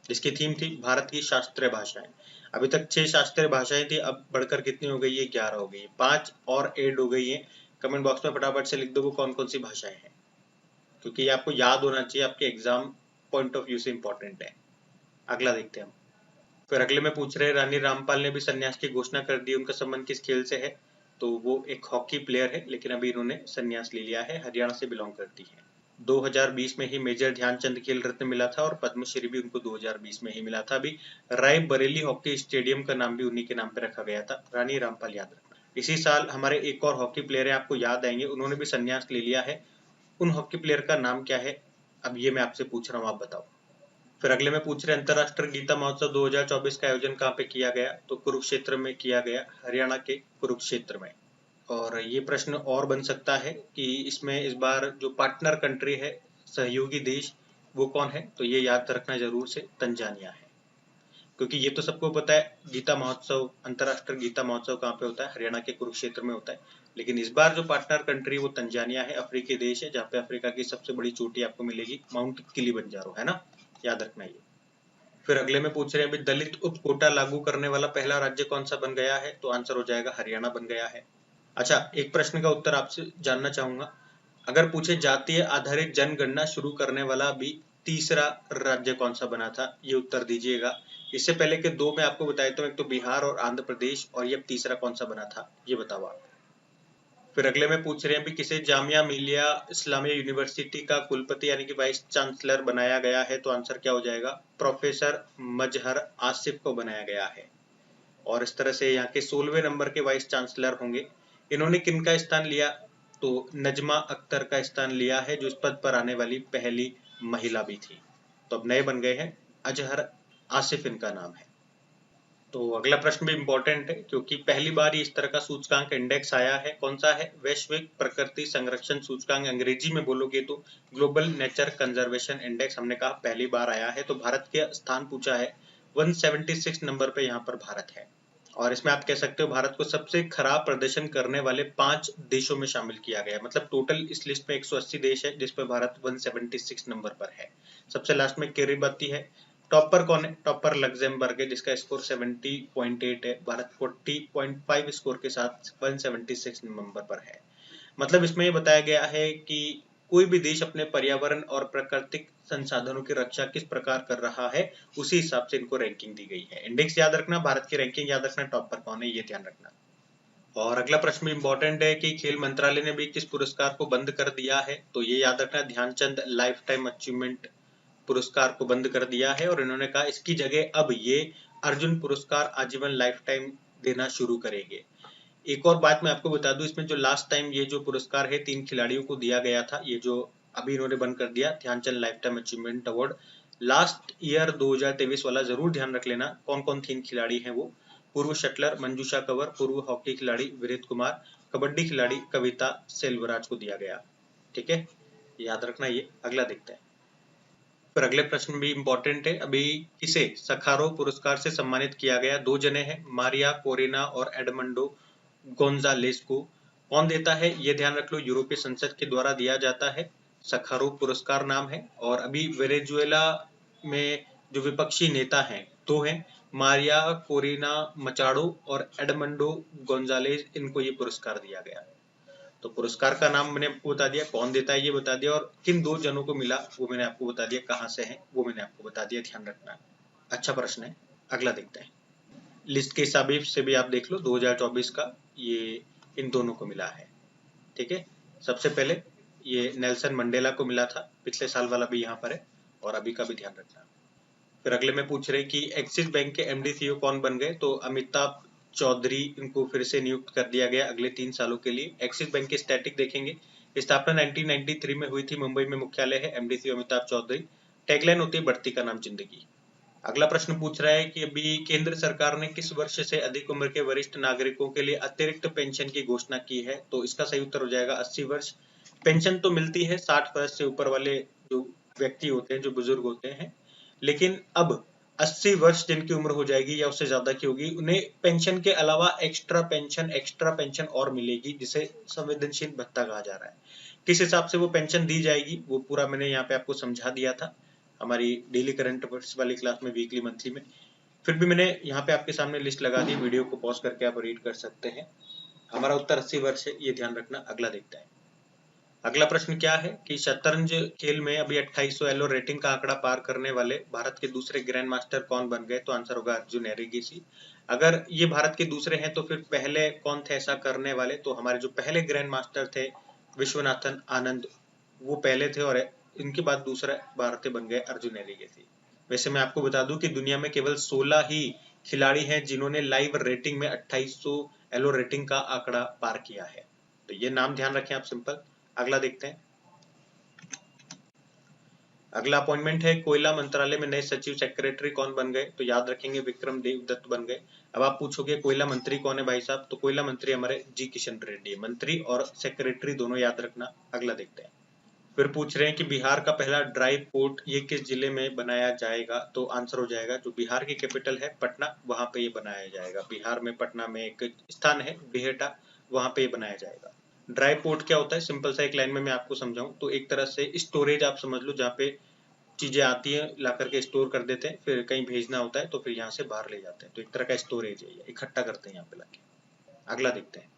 इसकी थीम थी भारत की शास्त्रीय भाषाएं। अभी तक 6 शास्त्रीय भाषाएं थी, अब बढ़कर कितनी हो गई है, 11 हो गई, 5 और ऐड हो गई है। कमेंट बॉक्स में फटाफट से लिख दो वो कौन कौन सी भाषाएं हैं, क्योंकि ये आपको याद होना चाहिए, आपके एग्जाम पॉइंट ऑफ व्यू से इंपॉर्टेंट है। अगला देखते हैं हम। फिर अगले में पूछ रहे हैं रानी रामपाल ने भी संन्यास की घोषणा कर दी, उनका संबंध किस खेल से है, तो वो एक हॉकी प्लेयर है, लेकिन अभी इन्होंने संन्यास ले लिया है, हरियाणा से बिलोंग करती है। 2020 में ही मेजर ध्यानचंद खेल रत्न मिला था और पद्मश्री भी उनको 2020 में ही मिला था। अभी रायबरेली हॉकी स्टेडियम का नाम भी उन्हीं के नाम पे रखा गया था, रानी रामपाल याद रखना। इसी साल हमारे एक और हॉकी प्लेयर है, आपको याद आएंगे, उन्होंने भी संन्यास ले लिया है। उन हॉकी प्लेयर का नाम क्या है, अब ये मैं आपसे पूछ रहा हूँ, आप बताओ। फिर अगले में पूछ रहे हैं, अंतरराष्ट्रीय गीता महोत्सव 2024 का आयोजन कहाँ पे किया गया, तो कुरुक्षेत्र में किया गया, हरियाणा के कुरुक्षेत्र में। और ये प्रश्न और बन सकता है कि इसमें इस बार जो पार्टनर कंट्री है, सहयोगी देश, वो कौन है, तो ये याद रखना जरूर से, तंजानिया है। क्योंकि ये तो सबको पता है, गीता महोत्सव, अंतरराष्ट्रीय गीता महोत्सव कहाँ पे होता है, हरियाणा के कुरुक्षेत्र में होता है। लेकिन इस बार जो पार्टनर कंट्री वो तंजानिया है, अफ्रीकी देश है, जहाँ पे अफ्रीका की सबसे बड़ी चोटी आपको मिलेगी, माउंट किलिमंजारो, है ना, याद रखना ये। फिर अगले में पूछ रहे हैं, अभी दलित उप कोटा लागू करने वाला पहला राज्य कौन सा बन गया है, तो आंसर हो जाएगा हरियाणा बन गया है। अच्छा, एक प्रश्न का उत्तर आपसे जानना चाहूंगा, अगर पूछे जातीय आधारित जनगणना शुरू करने वाला भी तीसरा राज्य कौन सा बना था, ये उत्तर दीजिएगा। इससे पहले के दो मैं आपको बताया तो एक तो बिहार और आंध्र प्रदेश, और ये तीसरा कौन सा बना था, ये बताओ आप। फिर अगले में पूछ रहे हैं, भी किसे जामिया मिलिया इस्लामिया यूनिवर्सिटी का कुलपति यानी कि वाइस चांसलर बनाया गया है, तो आंसर क्या हो जाएगा, प्रोफेसर मजहर आसिफ को बनाया गया है। और इस तरह से यहाँ के 16वें नंबर के वाइस चांसलर होंगे। इन्होंने किनका स्थान लिया, तो नजमा अख्तर का स्थान लिया है, जो इस पद पर आने वाली पहली महिला भी थी। तो अब नए बन गए हैं, अजहर आसिफ इनका नाम है। तो अगला प्रश्न भी इम्पोर्टेंट है, क्योंकि पहली बार इस तरह का सूचकांक इंडेक्स आया है। कौन सा है, वैश्विक प्रकृति संरक्षण सूचकांक, अंग्रेजी में बोलोगे तो ग्लोबल नेचर कंजर्वेशन इंडेक्स, हमने कहा पहली बार आया है। तो भारत के स्थान पूछा है, 176 नंबर पे यहाँ पर भारत है। और इसमें आप कह सकते हो भारत को सबसे खराब प्रदर्शन करने वाले 5 देशों में शामिल किया गया, मतलब टोटल इस लिस्ट में 180 देश है, जिसपे भारत 176 नंबर पर है। सबसे लास्ट में किरिबाती है। टॉपर कौन है, टॉपर लग्जमबर्ग है, जिसका स्कोर 70.8 है। भारत 40.5 स्कोर के साथ 176 नंबर पर है। मतलब इसमें ये बताया गया है कि कोई भी देश अपने पर्यावरण और प्राकृतिक संसाधनों की रक्षा किस प्रकार कर रहा है, उसी हिसाब से इनको रैंकिंग दी गई है। इंडेक्स याद रखना, भारत की रैंकिंग याद रखना, टॉपर कौन है ये ध्यान रखना। और अगला प्रश्न भी इम्पोर्टेंट है कि खेल मंत्रालय ने भी किस पुरस्कार को बंद कर दिया है, तो ये याद रखना, ध्यानचंद लाइफ टाइम अचीवमेंट पुरस्कार को बंद कर दिया है। और इन्होंने कहा इसकी जगह अब ये अर्जुन पुरस्कार आजीवन लाइफ टाइम देना शुरू करेंगे। एक और बात मैं आपको बता दूं, इसमें जो लास्ट टाइम ये जो पुरस्कार है 3 खिलाड़ियों को दिया गया था, ये जो अभी इन्होंने बंद कर दिया, Dhyan Chand lifetime achievement award, last year 2023 वाला जरूर ध्यान रख लेना। कौन कौन 3 खिलाड़ी हैं वो, पूर्व शटलर मंजूषा कंवर, पूर्व हॉकी खिलाड़ी विनीत कुमार, कबड्डी खिलाड़ी कविता सेल्वराज को दिया गया। ठीक है, याद रखना ये। अगला देखते हैं। फिर अगले प्रश्न भी इम्पोर्टेंट है, अभी किसे सखारोव पुरस्कार से सम्मानित किया गया, 2 जने हैं, मारिया कोरेना और एडमंडो गोंजालेस को। कौन देता है ये ध्यान रख लो, यूरोपीय संसद के द्वारा दिया जाता है, सखारोव पुरस्कार नाम है। और अभी वेनेजुएला में जो विपक्षी नेता हैं 2 हैं, मारिया कोरेना मचाडो और एडमंडो गोंजालेस, इनको ये पुरस्कार दिया गया। तो पुरस्कार का नाम मैंने आपको बता दिया, कौन देता है ये बता दिया, और किन 2 जनों को मिला वो मैंने आपको बता दिया, कहाँ से है वो मैंने आपको बता दिया, ध्यान रखना। अच्छा प्रश्न है, अगला देखते हैं। लिस्ट के हिसाब से भी आप देख लो, 2024 का ये इन दोनों को मिला है। ठीक है, सबसे पहले ये नेल्सन मंडेला को मिला था, पिछले साल वाला भी यहाँ पर है, और अभी का भी ध्यान रखना। फिर अगले में पूछ रहे कि एक्सिस बैंक के एमडी सीईओ कौन बन गए, तो अमिताभ चौधरी इनको फिर से नियुक्त कर दिया गया अगले 3 सालों के लिए। एक्सिस बैंक की स्टैटिक देखेंगे, स्थापना 1993 में हुई थी, मुंबई में मुख्यालय है, MD CEO Amitabh Chaudhary. Tagline होती है, बढ़ती का नाम जिंदगी। अगला प्रश्न पूछ रहा है कि अभी केंद्र सरकार ने किस वर्ष से अधिक उम्र के वरिष्ठ नागरिकों के लिए अतिरिक्त पेंशन की घोषणा की है, तो इसका सही उत्तर हो जाएगा 80 वर्ष। पेंशन तो मिलती है 60 वर्ष से ऊपर वाले जो व्यक्ति होते हैं, जो बुजुर्ग होते हैं, लेकिन अब 80 वर्ष जिनकी उम्र हो जाएगी या उससे ज्यादा की होगी, उन्हें पेंशन के अलावा एक्स्ट्रा पेंशन और मिलेगी, जिसे संवेदनशील भत्ता कहा जा रहा है। किस हिसाब से वो पेंशन दी जाएगी वो पूरा मैंने यहाँ पे आपको समझा दिया था हमारी डेली करंट अफेयर्स वाली क्लास में, वीकली मंथली में। फिर भी मैंने यहाँ पे आपके सामने लिस्ट लगा दी, वीडियो को पॉज करके आप रीड कर सकते हैं। हमारा उत्तर 80 वर्ष है, ये ध्यान रखना। अगला देखते हैं। अगला प्रश्न क्या है कि शतरंज खेल में अभी 2800 एलो रेटिंग का आंकड़ा पार करने वाले भारत के दूसरे ग्रैंड मास्टर कौन बन गए, तो आंसर होगा अर्जुन एरिगेसी। अगर ये भारत के दूसरे हैं तो फिर पहले कौन थे ऐसा करने वाले? तो हमारे जो पहले ग्रैंड मास्टर थे विश्वनाथन आनंद, वो पहले थे, और इनके बाद दूसरा भारतीय बन गए अर्जुन एरिगेसी। वैसे मैं आपको बता दूं कि दुनिया में केवल 16 ही खिलाड़ी हैं जिन्होंने लाइव रेटिंग में 2800 एलो रेटिंग का आंकड़ा पार किया है। तो ये नाम ध्यान रखें आप, सिंपल। अगला देखते हैं। अगला अपॉइंटमेंट है कोयला मंत्रालय में नए सचिव सेक्रेटरी कौन बन गए? तो याद रखेंगे विक्रम देवदत्त बन गए। अब आप पूछोगे कोयला मंत्री कौन है भाई साहब? तो कोयला मंत्री हमारे जी किशन रेड्डी, मंत्री और सेक्रेटरी दोनों याद रखना। अगला देखते हैं। फिर पूछ रहे हैं कि बिहार का पहला ड्राई पोर्ट ये किस जिले में बनाया जाएगा? तो आंसर हो जाएगा जो बिहार की कैपिटल है पटना, वहां पे ये बनाया जाएगा। बिहार में पटना में एक स्थान है बिहेटा, वहां पे ये बनाया जाएगा। ड्राई पोर्ट क्या होता है? सिंपल सा एक लाइन में मैं आपको समझाऊं तो एक तरह से स्टोरेज आप समझ लो, जहाँ पे चीजें आती हैं ला करके स्टोर कर देते हैं, फिर कहीं भेजना होता है तो फिर यहाँ से बाहर ले जाते हैं। तो एक तरह का स्टोरेज है, इकट्ठा करते हैं यहाँ पे लाके। अगला देखते हैं।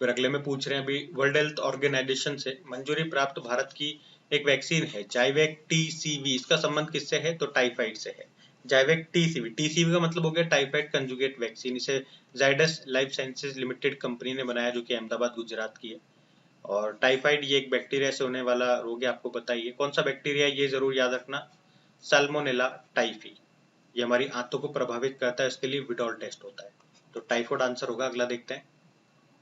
फिर अगले में पूछ रहे हैं अभी वर्ल्ड हेल्थ ऑर्गेनाइजेशन से मंजूरी प्राप्त भारत की एक वैक्सीन है जाइवेक टीसीवी, इसका संबंध किससे है? तो टाइफाइड से है। जाइवेक टीसीवी, टीसीवी का मतलब हो गया टाइफाइड कंजुगेट वैक्सीन। इसे Zydus life sciences limited company ने बनाया, जो कि अहमदाबाद गुजरात की है। और टाइफाइड ये एक बैक्टीरिया से होने वाला रोग है, आपको पता ही है। कौन सा बैक्टीरिया है ये जरूर याद रखना, साल्मोनेला टाइफी। ये हमारी आंतों को प्रभावित करता है, इसके लिए विडॉल टेस्ट होता है। तो टाइफाइड आंसर होगा। अगला देखते हैं।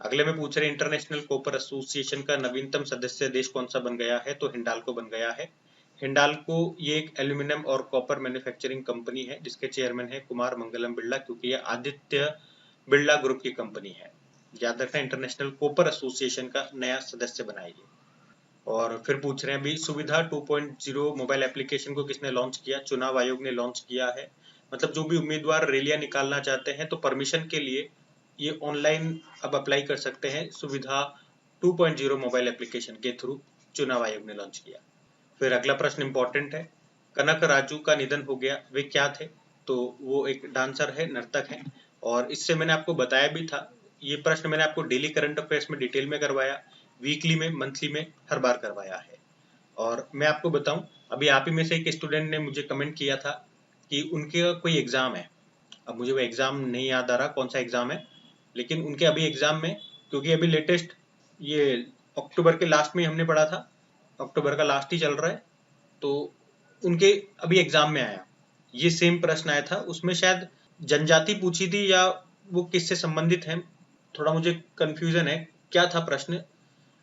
अगले में पूछ रहे हैं इंटरनेशनल कॉपर एसोसिएशन का नवीनतम सदस्य देश कौन सा बन गया है? तो हिंडाल्को बन गया है। हिंडाल्को ये एक एल्यूमिनियम और कॉपर मैन्युफैक्चरिंग कंपनी है, जिसके चेयरमैन है कुमार मंगलम बिरला, क्योंकि ये आदित्य बिरला ग्रुप की कंपनी है। याद रखना, इंटरनेशनल कॉपर एसोसिएशन का नया सदस्य बनाएगी। और फिर पूछ रहे हैं अभी सुविधा 2.0 मोबाइल एप्लीकेशन को किसने लॉन्च किया? चुनाव आयोग ने लॉन्च किया है। मतलब जो भी उम्मीदवार रैलियां निकालना चाहते हैं तो परमिशन के लिए ये ऑनलाइन अब अप्लाई कर सकते हैं। सुविधा 2.0 मोबाइल एप्लीकेशन के थ्रू चुनाव आयोग ने लॉन्च किया। फिर अगला प्रश्न इंपॉर्टेंट है, कनक राजू का निधन हो गया, वे क्या थे? तो वो एक डांसर है, नर्तक है। और इससे मैंने आपको बताया भी था, ये प्रश्न मैंने आपको डेली करंट अफेयर्स में डिटेल में करवाया, वीकली में, मंथली में, हर बार करवाया है। और मैं आपको बताऊं, अभी आप ही में से एक स्टूडेंट ने मुझे कमेंट किया था कि उनके कोई एग्जाम है। अब मुझे वो एग्जाम नहीं याद आ रहा कौन सा एग्जाम है, लेकिन उनके अभी एग्जाम में, क्योंकि अभी लेटेस्ट ये अक्टूबर के लास्ट में हमने पढ़ा था, अक्टूबर का लास्ट ही चल रहा है, तो उनके अभी एग्जाम में आया ये सेम प्रश्न आया था। उसमें शायद जनजाति पूछी थी या वो किससे संबंधित है, थोड़ा मुझे कंफ्यूजन है क्या था प्रश्न।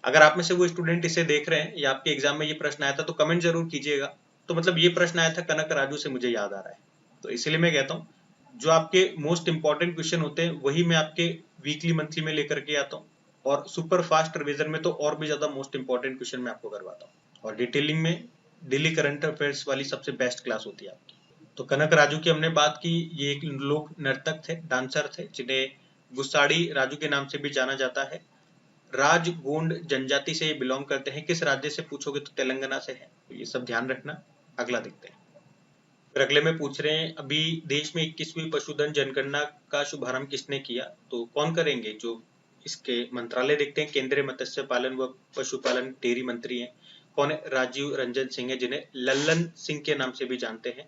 अगर आप में से वो स्टूडेंट इसे देख रहे हैं या आपके एग्जाम में ये प्रश्न आया था तो कमेंट जरूर कीजिएगा। तो मतलब ये प्रश्न आया था कनक राजू से, मुझे याद आ रहा है। तो इसलिए मैं कहता हूँ जो आपके मोस्ट इंपॉर्टेंट क्वेश्चन होते हैं वही मैं आपके वीकली मंथली में लेकर के आता हूँ, और सुपर फास्ट रिवीजन में तो और भी ज्यादा मोस्ट इंपॉर्टेंट क्वेश्चन मैं आपको करवाता हूँ। और डिटेलिंग में डेली करंट अफेयर्स वाली सबसे बेस्ट क्लास होती है आपकी। तो कनक राजू की हमने बात की, ये एक लोक नर्तक थे, डांसर थे, जिन्हें गुस्साड़ी राजू के नाम से भी जाना जाता है। राजगोंड जनजाति से ये बिलोंग करते हैं। किस राज्य से पूछोगे तो तेलंगाना से है। तो ये सब ध्यान रखना। अगला देखते हैं। फिर अगले में पूछ रहे हैं अभी देश में 21वीं पशुधन जनगणना का शुभारंभ किसने किया? तो कौन करेंगे? जो इसके मंत्रालय देखते हैं, केंद्रीय मत्स्य पालन व पशुपालन डेयरी मंत्री हैं। कौन है? राजीव रंजन सिंह है, जिन्हें लल्लन सिंह के नाम से भी जानते हैं।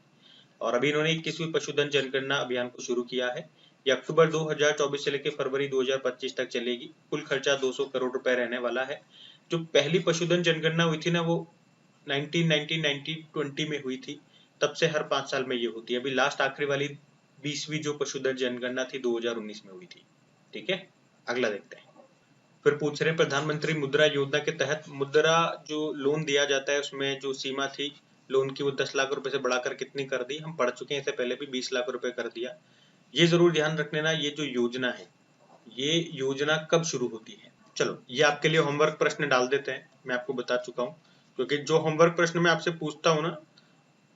और अभी इन्होंने 21वीं पशुधन जनगणना अभियान को शुरू किया है। ये अक्टूबर 2024 से लेकर फरवरी 2025 तक चलेगी। कुल खर्चा 200 करोड़ रुपए रहने वाला है। जो पहली पशुधन जनगणना हुई थी ना, वो 1920 में हुई थी। तब से हर 5 साल में ये होती है। अभी लास्ट आखिरी वाली 20वीं जो पशुधन जनगणना थी 2019 में हुई थी। ठीक है, अगला देखते हैं। फिर पूछ रहे प्रधानमंत्री मुद्रा योजना के तहत मुद्रा जो लोन दिया जाता है उसमें जो सीमा थी लोन की, वो 10 लाख रुपए से बढ़ाकर कितनी कर दी? हम पढ़ चुके हैं इससे पहले भी, 20 लाख रुपए कर दिया। ये जरूर ध्यान रख लेना, ये जो योजना है ये योजना कब शुरू होती है। चलो ये आपके लिए होमवर्क प्रश्न डाल देते हैं, मैं आपको बता चुका हूँ, क्योंकि जो होमवर्क प्रश्न मैं आपसे पूछता हूँ ना,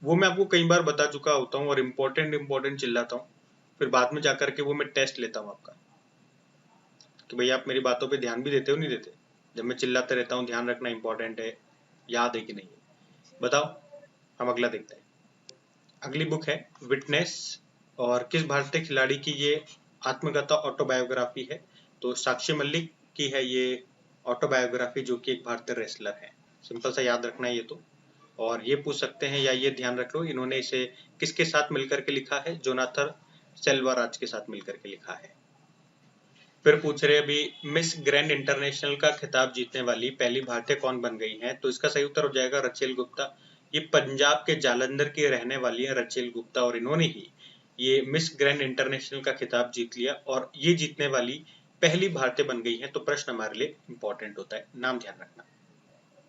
वो मैं आपको कई बार बता चुका होता हूँ और इम्पोर्टेंट चिल्लाता हूँ, फिर बाद में जाकर के वो मैं टेस्ट लेता हूँ आपका कि भाई आप मेरी बातों पे ध्यान भी देते हो नहीं देते। जब मैं चिल्लाते रहता हूँ ध्यान रखना इंपॉर्टेंट है, याद है कि नहीं है, बताओ। हम अगला देखते हैं। अगली बुक है विटनेस, और किस भारतीय खिलाड़ी की ये आत्मकथा ऑटोबायोग्राफी है? तो साक्षी मलिक की है ये ऑटोबायोग्राफी, जो कि एक भारतीय रेसलर है। सिंपल सा याद रखना है ये तो। और ये पूछ सकते हैं या ये ध्यान रख लो, इन्होंने इसे किसके साथ मिलकर के लिखा है? जोनाथन सेल्वाराज के साथ मिलकर के लिखा है। फिर पूछ रहे अभी मिस ग्रैंड इंटरनेशनल का खिताब जीतने वाली पहली भारतीय कौन बन गई है? तो इसका सही उत्तर हो जाएगा रचेल गुप्ता। ये पंजाब के जालंधर की रहने वाली है रचेल गुप्ता और इन्होंने ही ये मिस ग्रैंड इंटरनेशनल का खिताब जीत लिया और ये जीतने वाली पहली भारतीय बन गई है। तो प्रश्न हमारे लिए इंपॉर्टेंट होता है, नाम ध्यान रखना।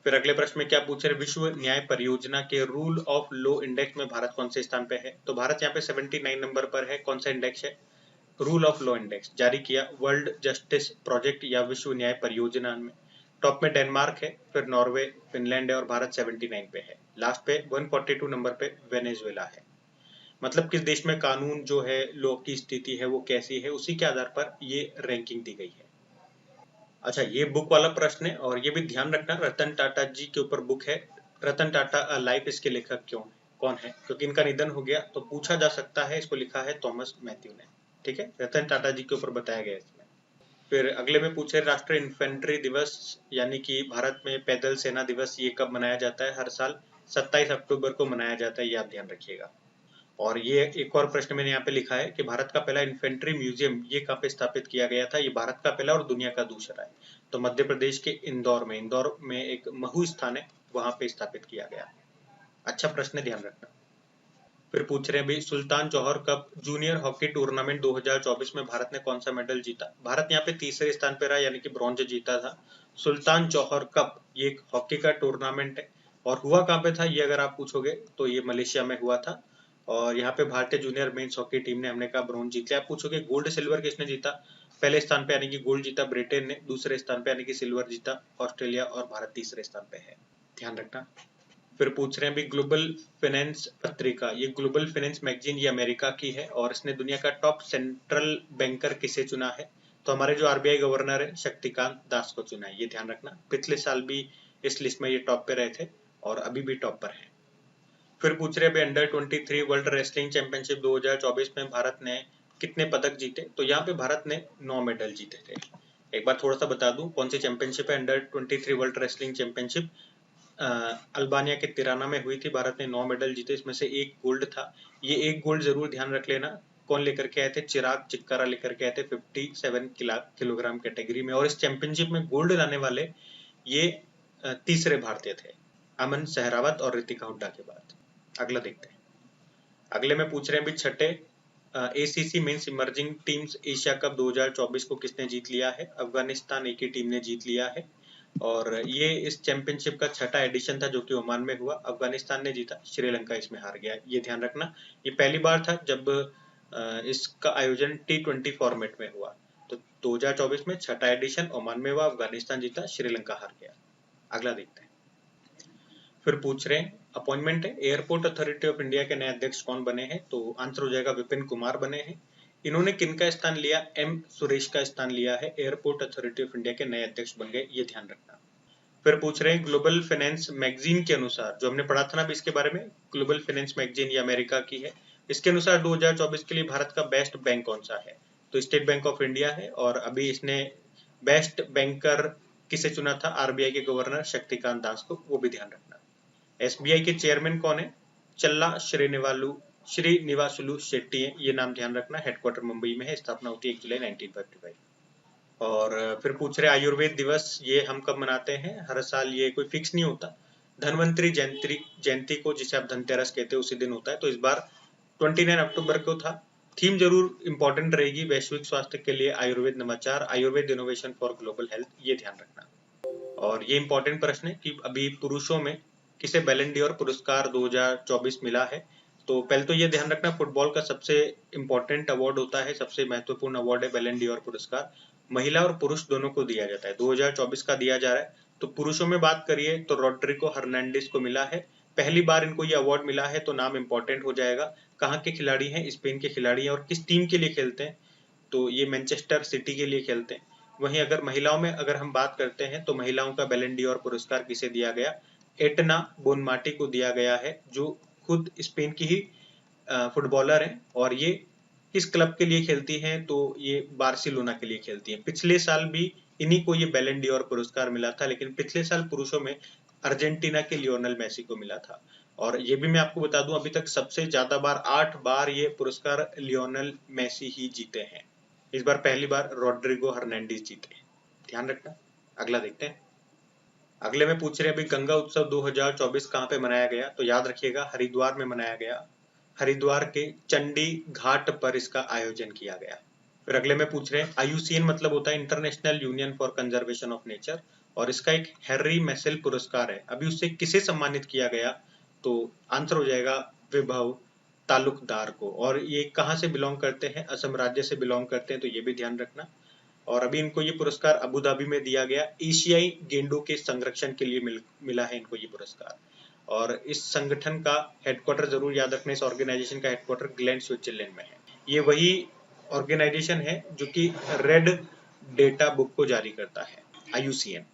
फिर अगले प्रश्न में क्या पूछ रहे विश्व न्याय परियोजना के रूल ऑफ लॉ इंडेक्स में भारत कौन से स्थान पे है? तो भारत यहाँ पे 79 नंबर पर है। कौन सा इंडेक्स है? रूल ऑफ लॉ इंडेक्स जारी किया वर्ल्ड जस्टिस प्रोजेक्ट या विश्व न्याय परियोजना में। टॉप में डेनमार्क है, फिर नॉर्वे, फिनलैंड है और भारत 79 पे है। लास्ट पे 142 नंबर पे वेनेजुएला है। मतलब किस देश में कानून जो है लॉ की स्थिति है वो कैसी है, उसी के आधार पर ये रैंकिंग दी गई है। अच्छा, ये बुक वाला प्रश्न है और ये भी ध्यान रखना, रतन टाटा जी के ऊपर बुक है। रतन टाटा लाइफ, इसके लेखक कौन है? क्योंकि इनका निधन हो गया तो पूछा जा सकता है। इसको लिखा है थॉमस मैथ्यू ने। ठीक है, रतन टाटा जी के ऊपर बताया गया इसमें। फिर अगले में पूछे राष्ट्रीय इन्फेंट्री दिवस यानी कि भारत में पैदल सेना दिवस ये कब मनाया जाता है? हर साल 27 अक्टूबर को मनाया जाता है, ये आप ध्यान रखिएगा। और ये एक और प्रश्न मैंने यहाँ पे लिखा है कि भारत का पहला इन्फेंट्री म्यूजियम ये कहाँ पे स्थापित किया गया था? ये भारत का पहला और दुनिया का दूसरा है। तो मध्य प्रदेश के इंदौर में एक महू स्थान है, वहां पे स्थापित किया गया। अच्छा प्रश्न, ध्यान रखना। फिर पूछ रहे हैं भाई सुल्तान जौहर कप जूनियर हॉकी टूर्नामेंट 2024 में भारत ने कौन सा मेडल जीता? भारत यहाँ पे तीसरे स्थान पे रहा, यानी कि ब्रॉन्ज जीता था। सुल्तान जौहर कप ये एक हॉकी का टूर्नामेंट है और हुआ कहाँ पे था ये अगर आप पूछोगे तो ये मलेशिया में हुआ था। और यहाँ पे भारतीय जूनियर मेंस हॉकी टीम ने हमने कहा ब्रॉन्ज जीत लिया। आप पूछोगे गोल्ड सिल्वर किसने जीता? पहले स्थान पे यानी कि गोल्ड जीता ब्रिटेन ने, दूसरे स्थान पे यानी कि सिल्वर जीता ऑस्ट्रेलिया और भारत तीसरे स्थान पे है, ध्यान रखना। फिर पूछ रहे हैं भी ग्लोबल फाइनेंस पत्रिका, ये ग्लोबल फाइनेंस मैगजीन ये अमेरिका की है और इसने दुनिया का टॉप सेंट्रल बैंकर किसे चुना है? तो हमारे जो आरबीआई गवर्नर है शक्तिकांत दास को चुना है, ये ध्यान रखना। पिछले साल भी इस लिस्ट में ये टॉप पे रहे थे और अभी भी टॉप पर है। फिर पूछ रहे हैं अंडर 23 वर्ल्ड रेसलिंग चैंपियनशिप 2024 में भारत ने कितने पदक जीते? तो यहाँ पे भारत ने 9 मेडल जीते थे। एक बार थोड़ा सा बता दूं कौन सी चैंपियनशिप है। Under 23 world wrestling championship Albania के तिराना में हुई थी। भारत ने 9 मेडल जीते, इसमें से एक गोल्ड था। ये एक गोल्ड जरूर ध्यान रख लेना। कौन लेकर के आए थे? चिराग चिक्कारा लेकर के आए थे 57 किलोग्राम कैटेगरी में। और इस चैंपियनशिप में गोल्ड लाने वाले ये तीसरे भारतीय थे, अमन सहरावत और रितिका हुड्डा के बाद। अगला देखते हैं। अगले में पूछ रहे हैं भी छठे ACC men's emerging teams Asia cup 2024 को किसने जीत लिया है? अफगानिस्तान एक ही टीम ने जीत लिया है और ये इस चैंपियनशिप का छठा एडिशन था जो कि ओमान में हुआ। अफगानिस्तान ने जीता, श्रीलंका इसमें हार गया, ये ध्यान रखना। ये पहली बार था जब इसका आयोजन T20 फॉर्मेट में हुआ। तो 2024 में छठा एडिशन ओमान में हुआ, अफगानिस्तान जीता, श्रीलंका हार गया। अगला देखते हैं। फिर पूछ रहे हैं अपॉइंटमेंट है एयरपोर्ट अथॉरिटी ऑफ इंडिया के नए अध्यक्ष कौन बने हैं? तो आंसर हो जाएगा विपिन कुमार बने हैं। इन्होंने किनका स्थान लिया? एम सुरेश का स्थान लिया है, एयरपोर्ट अथॉरिटी ऑफ इंडिया के नए अध्यक्ष बन गए, ये ध्यान रखना। फिर पूछ रहे हैं ग्लोबल फाइनेंस मैगजीन के अनुसार, जो हमने पढ़ा था ना अभी इसके बारे में, ग्लोबल फाइनेंस मैगजीन ये अमेरिका की है, इसके अनुसार 2024 के लिए भारत का बेस्ट बैंक कौन सा है? तो स्टेट बैंक ऑफ इंडिया है और अभी इसने बेस्ट बैंकर किसे चुना था? आरबीआई के गवर्नर शक्तिकांत दास को, वो भी ध्यान रखना। एसबीआई के चेयरमैन कौन है? चल्ला श्रीनिवासुलु शेट्टी है, ये नाम ध्यान रखना। हेडक्वार्टर मुंबई में है, स्थापना होती है 1 जुलाई 1955। और फिर पूछ रहे आयुर्वेद दिवस ये हम कब मनाते हैं? हर साल, ये कोई फिक्स नहीं होता। धनवंतरी जयंती को, जिसे आप धनतेरस कहते हैं, उसी दिन होता है। तो इस बार 29 अक्टूबर को था। थीम जरूर इंपॉर्टेंट रहेगी, वैश्विक स्वास्थ्य के लिए आयुर्वेद नवाचार, Ayurveda innovation for global health, ये ध्यान रखना। और ये इंपॉर्टेंट प्रश्न है कि अभी पुरुषों में किसे बैलन डी और पुरस्कार 2024 मिला है? तो पहले तो ये ध्यान रखना फुटबॉल का सबसे इंपॉर्टेंट अवार्ड होता है, सबसे महत्वपूर्ण अवार्ड है बैलन डी और पुरस्कार। महिला और पुरुष दोनों को दिया जाता है, 2024 का दिया जा रहा है। तो पुरुषों में बात करिए तो रोड्रिगो हर्नांडिस को मिला है, पहली बार इनको ये अवार्ड मिला है, तो नाम इंपॉर्टेंट हो जाएगा। कहाँ के खिलाड़ी हैं? स्पेन के खिलाड़ी हैं। और किस टीम के लिए खेलते हैं? तो ये मैनचेस्टर सिटी के लिए खेलते हैं। वहीं अगर महिलाओं में अगर हम बात करते हैं तो महिलाओं का बैलन डी और पुरस्कार किसे दिया गया? एटना बोनमाटी को दिया गया है, जो खुद स्पेन की ही फुटबॉलर है। और ये किस क्लब के लिए खेलती हैं? तो ये बार्सिलोना के लिए खेलती हैं। पिछले साल भी इन्हीं को ये बैलन डी और पुरस्कार मिला था, लेकिन पिछले साल पुरुषों में अर्जेंटीना के लियोनेल मेसी को मिला था। और ये भी मैं आपको बता दूं, अभी तक सबसे ज्यादा बार 8 बार ये पुरस्कार लियोनेल मेसी ही जीते हैं। इस बार पहली बार रोड्रिगो हर्नांडिस जीते हैं, ध्यान रखना। अगला देखते हैं। अगले में पूछ रहे हैं अभी गंगा उत्सव 2024 कहाँ पे मनाया गया, तो याद रखिएगा हरिद्वार में मनाया गया। हरिद्वार के चंडी घाट पर इसका आयोजन किया गया। फिर अगले में पूछ रहे हैं IUCN मतलब होता है international union for conservation of nature, और इसका एक हैरी मेसेल पुरस्कार है। अभी उससे किसे सम्मानित किया गया, तो आंसर हो जाएगा विभव तालुकदार को। और ये कहाँ से बिलोंग करते हैं, असम राज्य से बिलोंग करते हैं, तो ये भी ध्यान रखना। और अभी इनको ये पुरस्कार अबू धाबी में दिया गया, एशियाई गेंडों के संरक्षण के लिए मिला है इनको ये पुरस्कार। और इस संगठन का हेडक्वार्टर जरूर याद रखना, इस ऑर्गेनाइजेशन का हेडक्वार्टर ग्लैंड स्विट्जरलैंड में है। ये वही ऑर्गेनाइजेशन है जो कि रेड डेटा बुक को जारी करता है, IUCN।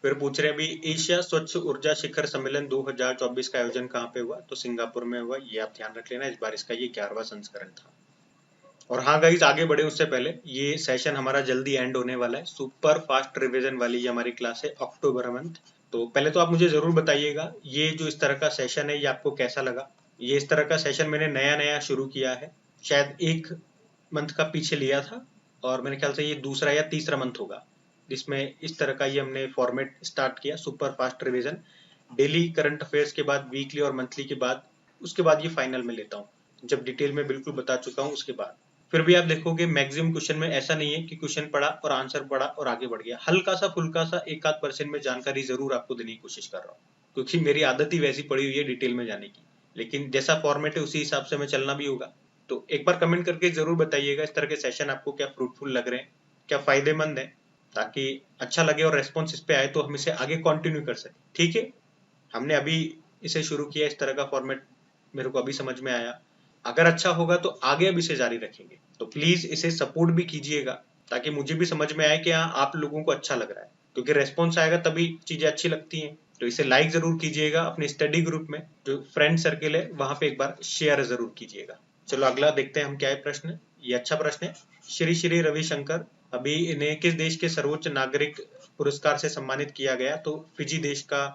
फिर पूछ रहे हैं अभी एशिया स्वच्छ ऊर्जा शिखर सम्मेलन 2024 का आयोजन कहाँ पे हुआ, तो सिंगापुर में हुआ। ये आप ध्यान रख लेना, इस बार इसका ये 11वां संस्करण था। और हाँ गाइस, आगे बढ़े उससे पहले ये सेशन हमारा जल्दी एंड होने वाला है। सुपर फास्ट रिवीजन वाली ये हमारी क्लास है अक्टूबर मंथ। तो पहले तो आप मुझे जरूर बताइएगा ये जो इस तरह का सेशन है ये आपको कैसा लगा। ये इस तरह का सेशन मैंने नया नया शुरू किया है, शायद 1 मंथ का पीछे लिया था, और मेरे ख्याल से ये दूसरा या तीसरा मंथ होगा जिसमें इस तरह का ये हमने फॉर्मेट स्टार्ट किया, super fast revision. Daily current affairs के बाद वीकली और मंथली के बाद, उसके बाद ये फाइनल में लेता हूँ, जब डिटेल में बिल्कुल बता चुका हूँ उसके बाद। फिर भी आप देखोगे मैक्सिमम क्वेश्चन में ऐसा नहीं है कि क्वेश्चन पढ़ा और आंसर पढ़ा और आगे बढ़ गया। हल्का सा फुल्का सा 1-8% में जानकारी जरूर आपको देने की कोशिश कर रहा हूँ, क्योंकि मेरी आदत ही वैसी पड़ी हुई है डिटेल में जाने की। लेकिन जैसा फॉर्मेट है उसी हिसाब से हमें चलना भी होगा। तो एक बार कमेंट करके जरूर बताइएगा इस तरह के सेशन आपको क्या फ्रूटफुल लग रहे हैं, क्या फायदेमंद है, ताकि अच्छा लगे और रेस्पॉन्स इस पे आए तो हम इसे आगे कंटिन्यू कर सकें। ठीक है, हमने अभी इसे शुरू किया, इस तरह का फॉर्मेट मेरे को अभी समझ में आया। अगर अच्छा होगा तो आगे अब इसे जारी रखेंगे, तो प्लीज इसे सपोर्ट भी कीजिएगा ताकि मुझे भी समझ में आए कि हाँ आप लोगों को अच्छा लग रहा है, क्योंकि रेस्पॉन्स आएगा तभी चीजें अच्छी लगती हैं। तो इसे लाइक जरूर कीजिएगा, अपने स्टडी ग्रुप में जो फ्रेंड सर्किल है वहां पे एक बार शेयर जरूर कीजिएगा। चलो अगला देखते हैं हम क्या है प्रश्न। ये अच्छा प्रश्न है। श्री श्री रविशंकर, अभी इन्हें किस देश के सर्वोच्च नागरिक पुरस्कार से सम्मानित किया गया, तो फिजी देश का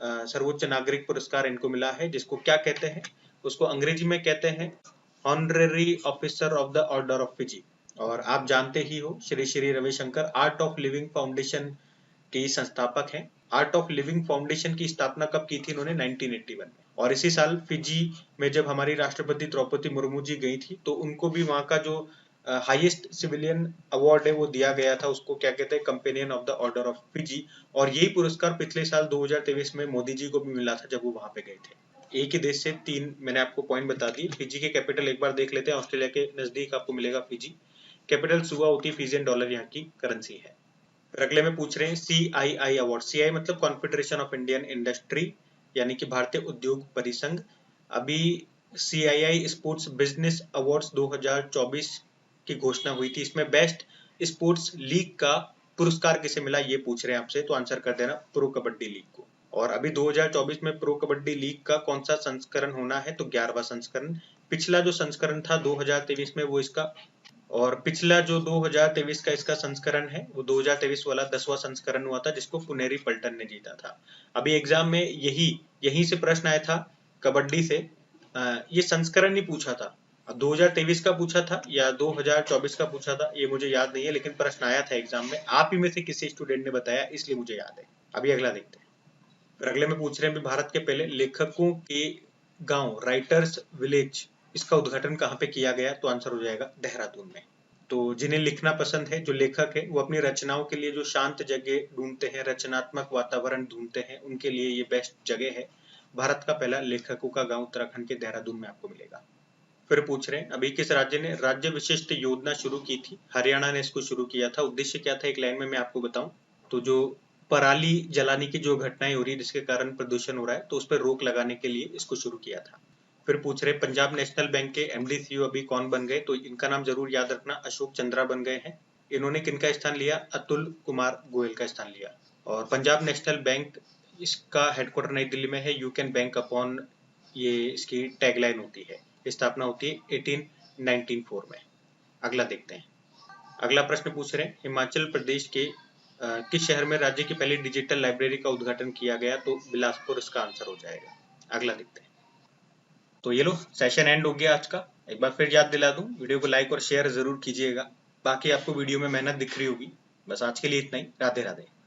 सर्वोच्च नागरिक पुरस्कार इनको मिला है, जिसको क्या कहते हैं, उसको अंग्रेजी में कहते हैं honorary officer of the order of Fiji. और आप जानते ही हो Shri Shri Ravishankar art of living foundation के संस्थापक हैं। आर्ट ऑफ लिविंग फाउंडेशन की स्थापना कब की थी इन्होंने, 1981 में। और इसी साल फिजी में जब हमारी राष्ट्रपति द्रौपदी मुर्मू जी गई थी तो उनको भी वहां का जो हाईएस्ट सिविलियन अवार्ड है वो दिया गया था, उसको क्या कहते हैं, companion of the order of Fiji. और यही पुरस्कार पिछले साल 2023 में मोदी जी को भी मिला था जब वो वहां पे गए थे। एक ही देश से 3 मैंने आपको पॉइंट बता दिए। फिजी के कैपिटल एक बार देख लेते हैं, ऑस्ट्रेलिया के नजदीक आपको मिलेगा फिजी। कैपिटल सुआ होती है, फिजियन डॉलर यहाँ की करेंसी है। फिर अगले में पूछ रहे हैं CII अवार्ड। CII मतलब कॉन्फेडरेशन ऑफ इंडियन इंडस्ट्री, यानी कि भारतीय उद्योग परिसंघ। अभी CII स्पोर्ट्स बिजनेस अवार्ड्स 2024 की घोषणा हुई थी। इसमें बेस्ट स्पोर्ट्स लीग का पुरस्कार किसे मिला ये पूछ रहे हैं आपसे, तो आंसर कर देना प्रो कबड्डी लीग को। और अभी 2024 में प्रो कबड्डी लीग का कौन सा संस्करण होना है, तो 11वां संस्करण। पिछला जो संस्करण था 2023 में वो इसका, और पिछला जो 2023 का इसका संस्करण है वो 2023 वाला 10वां संस्करण हुआ था, जिसको पुनेरी पल्टन ने जीता था। अभी एग्जाम में यही से प्रश्न आया था कबड्डी से। ये संस्करण नहीं पूछा था, 2023 का पूछा था या 2024 का पूछा था ये मुझे याद नहीं है, लेकिन प्रश्न आया था एग्जाम में। आप ही में से किसी स्टूडेंट ने बताया इसलिए मुझे याद है। अभी अगला देखते हैं। फिर अगले में पूछ रहे हैं भारत के पहले लेखकों के गांव राइटर्स विलेज, इसका उद्घाटन कहाँ पे किया गया, तो आंसर हो जाएगा देहरादून में। तो जिन्हें लिखना पसंद है, जो लेखक है वो अपनी रचनाओं के लिए जो शांत जगह ढूंढते हैं, रचनात्मक वातावरण ढूंढते हैं, उनके लिए ये बेस्ट जगह है। भारत का पहला लेखकों का गांव उत्तराखंड के देहरादून में आपको मिलेगा। फिर पूछ रहे हैं अभी किस राज्य ने राज्य विशिष्ट योजना शुरू की थी, हरियाणा ने इसको शुरू किया था। उद्देश्य क्या था, एक लाइन में मैं आपको बताऊं तो जो पराली जलाने की जो घटनाएं हो रही है जिसके कारण प्रदूषण हो रहा है, तो उस पर रोक लगाने के लिए इसको शुरू किया था। फिर पूछ रहे पंजाब नेशनल बैंक के MD CEO अभी कौन बन गए, तो इनका नाम जरूर याद रखना, अशोक चंद्रा बन गए हैं। इन्होंने किनका स्थान लिया, अतुल कुमार गोयल का स्थान लिया। और पंजाब नेशनल बैंक, इसका हेडक्वार्टर नई दिल्ली में है। यू कैन बैंक अपॉन, ये इसकी टैगलाइन होती है। स्थापना होती है 1894 में। अगला देखते हैं। अगला प्रश्न पूछ रहे हैं हिमाचल प्रदेश के किस शहर में राज्य की पहली डिजिटल लाइब्रेरी का उद्घाटन किया गया, तो बिलासपुर इसका आंसर हो जाएगा। अगला देखते हैं। तो ये लो, सेशन एंड हो गया आज का। एक बार फिर याद दिला दूं, वीडियो को लाइक और शेयर जरूर कीजिएगा। बाकी आपको वीडियो में मेहनत दिख रही होगी। बस आज के लिए इतना ही। राधे राधे।